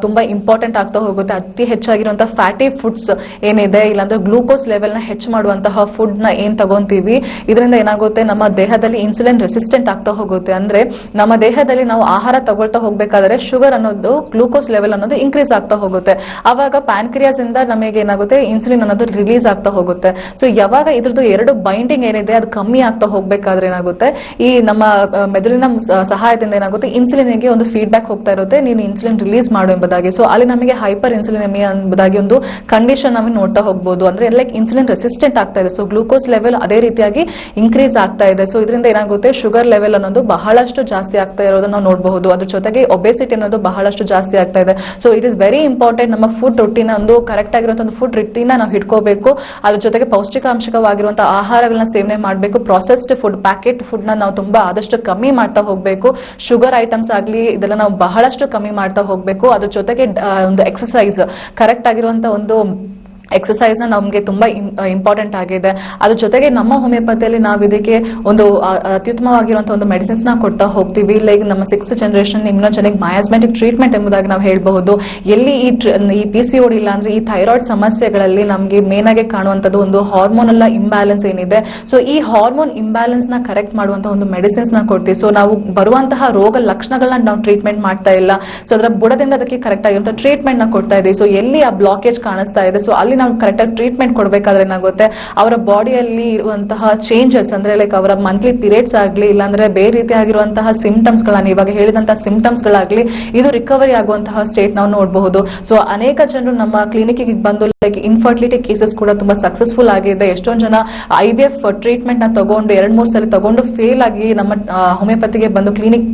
ತುಂಬಾ ಇಂಪಾರ್ಟೆಂಟ್ ಆಗ್ತಾ ಹೋಗುತ್ತೆ. ಅತಿ ಹೆಚ್ಚಾಗಿರುವಂತಹ ಫ್ಯಾಟಿ ಫುಡ್ಸ್ ಏನಿದೆ, ಇಲ್ಲಾಂದ್ರೆ ಗ್ಲೂಕೋಸ್ ಲೆವೆಲ್ ನ ಹೆಚ್ಚು ಮಾಡುವಂತಹ ಫುಡ್ ನ ಏನ್ ತಗೊಂತೀವಿ ಇದರಿಂದ ಏನಾಗುತ್ತೆ ನಮ್ಮ ದೇಹದಲ್ಲಿ ಇನ್ಸುಲಿನ್ ರೆಸಿಸ್ಟೆಂಟ್ ಆಗ್ತಾ ಹೋಗುತ್ತೆ. ಅಂದ್ರೆ ನಮ್ಮ ದೇಹದಲ್ಲಿ ನಾವು ಆಹಾರ ತಗೊಳ್ತಾ ಹೋಗ್ಬೇಕಾದ್ರೆ ಶುಗರ್ ಅನ್ನೋದು ಗ್ಲೂಕೋಸ್ ಲೆವೆಲ್ ಅನ್ನೋದು ಇನ್ಕ್ರೀಸ್ ಆಗ್ತಾ ಹೋಗುತ್ತೆ. ಅವಾಗ ಪ್ಯಾನ್ಕ್ರಿಯಾಸ್ ಇಂದ ನಮಗೆ ಏನಾಗುತ್ತೆ ಇನ್ಸುಲಿನ್ ಅನ್ನೋದು ರಿಲೀಸ್ ಆಗ್ತಾ ಹೋಗುತ್ತೆ. ಸೊ ಯಾವಾಗ ಇದ್ರದ್ದು ಎರಡು ಬೈಂಡಿಂಗ್ ಏನಿದೆ ಅದು ಕಮ್ಮಿ ಆಗ್ತಾ ಹೋಗ್ಬೇಕಾದ್ರೆ ಏನಾಗುತ್ತೆ ಈ ನಮ್ಮ ಮೆದುಳಿನ ಸಹಾಯದಿಂದ ಏನಾಗುತ್ತೆ ಇನ್ಸುಲಿನ್ ಗೆ ಒಂದು ಫೀಡ್ಬ್ಯಾಕ್ ಹೋಗ್ತಾ ಇರುತ್ತೆ, ನೀನು ಇನ್ಸುಲಿನ್ ರಿಲೀಸ್ ಮಾಡು ಎಂಬುದಾಗಿ. ಸೊ ಅಲ್ಲಿ ನಮಗೆ ಹೈಪರ್ ಇನ್ಸುಲಿನೆಮಿಯಾ ಎಂಬುದಾಗಿ ಒಂದು ಕಂಡೀಷನ್ ನಾವು ನೋಡ್ತಾ ಹೋಗ್ಬೋದು. ಅಂದ್ರೆ ಲೈಕ್ ಇನ್ಸುಲಿನ್ ರೆಸಿಸ್ಟೆಂಟ್ ಆಗ್ತಾ ಇದೆ. ಸೊ ಗ್ಲೂಕೋಸ್ ಲೆವೆಲ್ ಅದೇ ರೀತಿಯಾಗಿ ಇನ್ಕ್ರೀಸ್ ಆಗ್ತಾ ಇದೆ. ಸೊ ಇದರಿಂದ ಏನಾಗುತ್ತೆ ಶುಗರ್ ಲೆವೆಲ್ ಅನ್ನೋದು ಬಹಳಷ್ಟು ಜಾಸ್ತಿ ಆಗ್ತಾ ಇರೋದನ್ನ ನಾವು ನೋಡಬಹುದು. ಅದ್ರ ಜೊತೆಗೆ ಒಬೆಸಿಟಿ ಅನ್ನೋದು ಬಹಳಷ್ಟು ಜಾಸ್ತಿ ಆಗ್ತಾ ಇದೆ. So it is very important ನಮ್ಮ ಫುಡ್ ರುಟೀನ್ ಒಂದು ಕರೆಕ್ಟ್ ಆಗಿರುವಂತಹ ಒಂದು ಫುಡ್ ರುಟೀನ್ ನಾವು ಹಿಡ್ಕೋಬೇಕು. ಅದ್ರ ಜೊತೆಗೆ ಪೌಷ್ಟಿಕಾಂಶವಾಗಿರುವಂತಹ ಆಹಾರಗಳನ್ನ ಸೇವನೆ ಮಾಡಬೇಕು. ಪ್ರೊಸೆಸ್ಡ್ ಫುಡ್, ಪ್ಯಾಕೆಟ್ ಫುಡ್ ನ ನಾವು ತುಂಬಾ ಆದಷ್ಟು ಕಮ್ಮಿ ಮಾಡ್ತಾ ಹೋಗ್ಬೇಕು. ಶುಗರ್ ಐಟಮ್ಸ್ ಆಗ್ಲಿ ಇದೆಲ್ಲ ನಾವು ಬಹಳಷ್ಟು ಕಮ್ಮಿ ಮಾಡ್ತಾ ಹೋಗ್ಬೇಕು. ಅದ್ರ ಜೊತೆಗೆ ಒಂದು ಎಕ್ಸರ್ಸೈಸ್, ಕರೆಕ್ಟ್ ಆಗಿರುವಂತಹ ಒಂದು ಎಕ್ಸಸೈಸ್ ನಮಗೆ ತುಂಬಾ ಇಂಪಾರ್ಟೆಂಟ್ ಆಗಿದೆ. ಅದ್ರ ಜೊತೆಗೆ ನಮ್ಮ ಹೋಮಿಯೋಪತಿಯಲ್ಲಿ ನಾವು ಇದಕ್ಕೆ ಒಂದು ಅತ್ಯುತ್ತಮವಾಗಿರುವಂತಹ ಒಂದು ಮೆಡಿಸಿನ್ಸ್ ನ ಕೊಡ್ತಾ ಹೋಗ್ತೀವಿ. ಲೈಕ್ ನಮ್ಮ 6th ಜನರೇಷನ್ ಇಮ್ಯುನೋಜೆನಿಕ್ ಮಯಾಸ್ಮೆಟಿಕ್ ಟ್ರೀಟ್ಮೆಂಟ್ ಎಂಬುದಾಗಿ ನಾವು ಹೇಳಬಹುದು. ಎಲ್ಲಿ ಈ PCOD ಇಲ್ಲ ಅಂದ್ರೆ ಈ ಥೈರಾಯ್ಡ್ ಸಮಸ್ಯೆಗಳಲ್ಲಿ ನಮಗೆ ಮೇನ್ ಆಗಿ ಕಾಣುವಂತದ್ದು ಒಂದು ಹಾರ್ಮೋನಲ್ ಇಂಬ್ಯಾಲೆನ್ಸ್ ಏನಿದೆ. ಸೊ ಈ ಹಾರ್ಮೋನ್ ಇಂಬ್ಯಾಲೆನ್ಸ್ ನ ಕರೆಕ್ಟ್ ಮಾಡುವಂತಹ ಒಂದು ಮೆಡಿಸಿನ್ಸ್ ನ ಕೊಡ್ತೀವಿ. ಸೊ ನಾವು ಬರುವಂತಹ ರೋಗ ಲಕ್ಷಣಗಳನ್ನ ನಾವು ಟ್ರೀಟ್ಮೆಂಟ್ ಮಾಡ್ತಾ ಇಲ್ಲ. ಸೊ ಅದರ ಬುಡದಿಂದ ಅದಕ್ಕೆ ಕರೆಕ್ಟ್ ಆಗಿರುವಂತಹ ಟ್ರೀಟ್ಮೆಂಟ್ ನ ಕೊಡ್ತಾ ಇದೀವಿ. ಸೊ ಎಲ್ಲಿ ಆ ಬ್ಲಾಕೇಜ್ ಕಾಣಿಸ್ತಾ ಇದೆ, ಸೊ ಅಲ್ಲಿ ನಾವು ಕರೆಕ್ಟ್ ಆಗಿ ಟ್ರೀಟ್ಮೆಂಟ್ ಕೊಡಬೇಕಾದ್ರೆ ಏನಾಗುತ್ತೆ, ಅವರ ಬಾಡಿಯಲ್ಲಿ ಇರುವಂತಹ ಚೇಂಜಸ್ ಅಂದ್ರೆ ಲೈಕ್ ಅವರ ಮಂತ್ಲಿ ಪೀರಿಯಡ್ಸ್ ಆಗ್ಲಿ, ಇಲ್ಲಾಂದ್ರೆ ಬೇರೆ ರೀತಿಯಾಗಿರುವಂತಹ ಸಿಂಪ್ಟಮ್ಸ್ ಗಳನ್ನ ಇವಾಗ ಹೇಳಿದಂತಹ ಸಿಂಪ್ಟಮ್ಸ್ ಗಳಾಗ್ಲಿ, ಇದು ರಿಕವರಿ ಆಗುವಂತಹ ಸ್ಟೇಟ್ ನಾವು ನೋಡಬಹುದು. ಸೊ ಅನೇಕ ಜನರು ನಮ್ಮ ಕ್ಲಿನಿಕ್ ಬಂದು ಲೈಕ್ ಇನ್ಫರ್ಟಿಲಿಟಿ ಕೇಸಸ್ ಕೂಡ ತುಂಬಾ ಸಕ್ಸಸ್ಫುಲ್ ಆಗಿದೆ. ಎಷ್ಟೊಂದು ಜನ IVF ಟ್ರೀಟ್ಮೆಂಟ್ ನ ತಗೊಂಡು 2-3 ಸಲ ತಗೊಂಡು ಫೇಲ್ ಆಗಿ ನಮ್ಮ ಹೋಮಿಯೋಪತಿಗೆ ಬಂದು ಕ್ಲಿನಿಕ್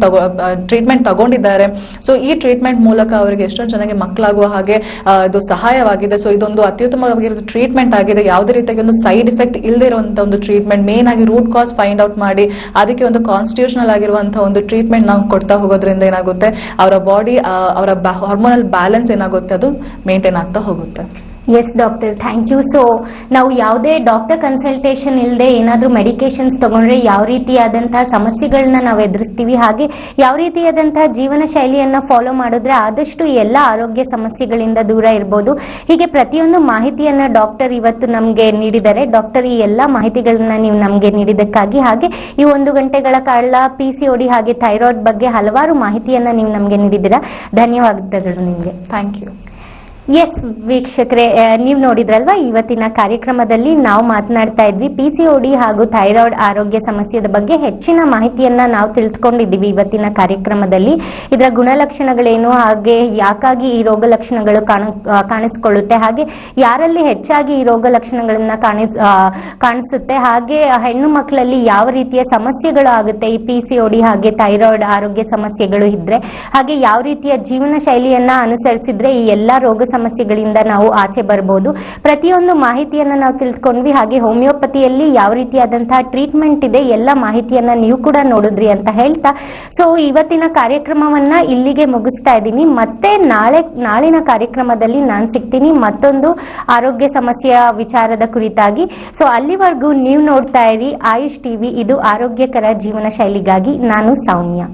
ಟ್ರೀಟ್ಮೆಂಟ್ ತಗೊಂಡಿದ್ದಾರೆ. ಸೊ ಈ ಟ್ರೀಟ್ಮೆಂಟ್ ಮೂಲಕ ಅವರಿಗೆ ಎಷ್ಟೊಂದು ಜನಕ್ಕೆ ಮಕ್ಕಳಾಗುವ ಹಾಗೆ ಇದು ಸಹಾಯವಾಗಿದೆ. ಸೊ ಇದೊಂದು ಅತ್ಯುತ್ತಮವಾಗಿರೋ ಟ್ರೀಟ್ಮೆಂಟ್ ಆಗಿದೆ. ಯಾವುದೇ ರೀತಿಯಾಗಿ ಒಂದು ಸೈಡ್ ಎಫೆಕ್ಟ್ ಇಲ್ಲದೆ ಇರುವಂತಹ ಒಂದು ಟ್ರೀಟ್ಮೆಂಟ್, ಮೇನ್ ಆಗಿ ರೂಟ್ ಕಾಸ್ ಫೈಂಡ್ ಔಟ್ ಮಾಡಿ ಅದಕ್ಕೆ ಒಂದು ಕಾನ್ಸ್ಟಿಟ್ಯೂಷನಲ್ ಆಗಿರುವಂತಹ ಒಂದು ಟ್ರೀಟ್ಮೆಂಟ್ ನಾವು ಕೊಡ್ತಾ ಹೋಗೋದ್ರಿಂದ ಏನಾಗುತ್ತೆ, ಅವರ ಬಾಡಿ ಅವರ ಹಾರ್ಮೋನಲ್ ಬ್ಯಾಲೆನ್ಸ್ ಏನಾಗುತ್ತೆ ಅದು ಮೇಂಟೈನ್ ಆಗ್ತಾ ಹೋಗುತ್ತೆ. Yes doctor, thank you. So ನಾವು ಯಾವುದೇ ಡಾಕ್ಟರ್ ಕನ್ಸಲ್ಟೇಷನ್ ಇಲ್ಲದೆ ಏನಾದರೂ ಮೆಡಿಕೇಶನ್ಸ್ ತಗೊಂಡ್ರೆ ಯಾವ ರೀತಿಯಾದಂತಹ ಸಮಸ್ಯೆಗಳನ್ನ ನಾವು ಎದುರಿಸ್ತೀವಿ, ಹಾಗೆ ಯಾವ ರೀತಿಯಾದಂತಹ ಜೀವನ ಶೈಲಿಯನ್ನ ಫಾಲೋ ಮಾಡಿದ್ರೆ ಆದಷ್ಟು ಎಲ್ಲ ಆರೋಗ್ಯ ಸಮಸ್ಯೆಗಳಿಂದ ದೂರ ಇರ್ಬೋದು. ಹೀಗೆ ಪ್ರತಿಯೊಂದು ಮಾಹಿತಿಯನ್ನ ಡಾಕ್ಟರ್ ಇವತ್ತು ನಮಗೆ ನೀಡಿದ್ದಾರೆ. ಡಾಕ್ಟರ್, ಈ ಎಲ್ಲ ಮಾಹಿತಿಗಳನ್ನ ನೀವು ನಮಗೆ ನೀಡಿದ್ದಕ್ಕಾಗಿ, ಹಾಗೆ ಈ 1 ಗಂಟೆಗಳ ಕಾಲ PCOD ಹಾಗೆ ಥೈರಾಯ್ಡ್ ಬಗ್ಗೆ ಹಲವಾರು ಮಾಹಿತಿಯನ್ನ ನೀವು ನಮಗೆ ನೀಡಿದ್ದೀರಾ. ಧನ್ಯವಾದಗಳು ನಿಮಗೆ. Thank you. ಎಸ್ ವೀಕ್ಷಕರೇ, ನೀವು ನೋಡಿದ್ರಲ್ವಾ, ಇವತ್ತಿನ ಕಾರ್ಯಕ್ರಮದಲ್ಲಿ ನಾವು ಮಾತನಾಡ್ತಾ ಇದ್ವಿ PCOD ಹಾಗೂ ಥೈರಾಯ್ಡ್ ಆರೋಗ್ಯ ಸಮಸ್ಯೆಯ ಬಗ್ಗೆ ಹೆಚ್ಚಿನ ಮಾಹಿತಿಯನ್ನ ನಾವು ತಿಳಿದುಕೊಂಡಿದ್ದೀವಿ ಇವತ್ತಿನ ಕಾರ್ಯಕ್ರಮದಲ್ಲಿ. ಇದರ ಗುಣಲಕ್ಷಣಗಳೇನು, ಹಾಗೆ ಯಾಕಾಗಿ ಈ ರೋಗ ಲಕ್ಷಣಗಳು ಕಾಣಿಸ್ಕೊಳ್ಳುತ್ತೆ, ಹಾಗೆ ಯಾರಲ್ಲಿ ಹೆಚ್ಚಾಗಿ ಈ ರೋಗ ಲಕ್ಷಣಗಳನ್ನ ಕಾಣಿಸುತ್ತೆ, ಹಾಗೆ ಹೆಣ್ಣು ಮಕ್ಕಳಲ್ಲಿ ಯಾವ ರೀತಿಯ ಸಮಸ್ಯೆಗಳು ಆಗುತ್ತೆ ಈ PCOD ಹಾಗೆ ಥೈರಾಯ್ಡ್ ಆರೋಗ್ಯ ಸಮಸ್ಯೆಗಳು ಇದ್ರೆ, ಹಾಗೆ ಯಾವ ರೀತಿಯ ಜೀವನ ಶೈಲಿಯನ್ನ ಅನುಸರಿಸಿದ್ರೆ ಈ ಎಲ್ಲಾ ರೋಗ ಸಮಸ್ಯೆಗಳಿಂದ ನಾವು ಆಚೆ ಬರಬಹುದು. ಪ್ರತಿಯೊಂದು ಮಾಹಿತಿಯನ್ನ ನಾವು ತಿಳ್ಕೊಂಡ್ವಿ. ಹಾಗೆ ಹೋಮಿಯೋಪತಿಯಲ್ಲಿ ಯಾವ ರೀತಿಯಾದಂತಹ ಟ್ರೀಟ್ಮೆಂಟ್ ಇದೆ, ಎಲ್ಲ ಮಾಹಿತಿಯನ್ನ ನೀವು ಕೂಡ ನೋಡಿದ್ರಿ ಅಂತ ಹೇಳ್ತಾ, ಸೊ ಇವತ್ತಿನ ಕಾರ್ಯಕ್ರಮವನ್ನ ಇಲ್ಲಿಗೆ ಮುಗಿಸ್ತಾ ಇದ್ದೀನಿ. ಮತ್ತೆ ನಾಳಿನ ಕಾರ್ಯಕ್ರಮದಲ್ಲಿ ನಾನು ಸಿಗ್ತೀನಿ ಮತ್ತೊಂದು ಆರೋಗ್ಯ ಸಮಸ್ಯೆಯ ವಿಚಾರದ ಕುರಿತಾಗಿ. ಸೊ ಅಲ್ಲಿವರೆಗೂ ನೀವು ನೋಡ್ತಾ ಇರಿ ಆಯುಷ್ TV. ಇದು ಆರೋಗ್ಯಕರ ಜೀವನ ಶೈಲಿಗಾಗಿ. ನಾನು ಸೌಮ್ಯ.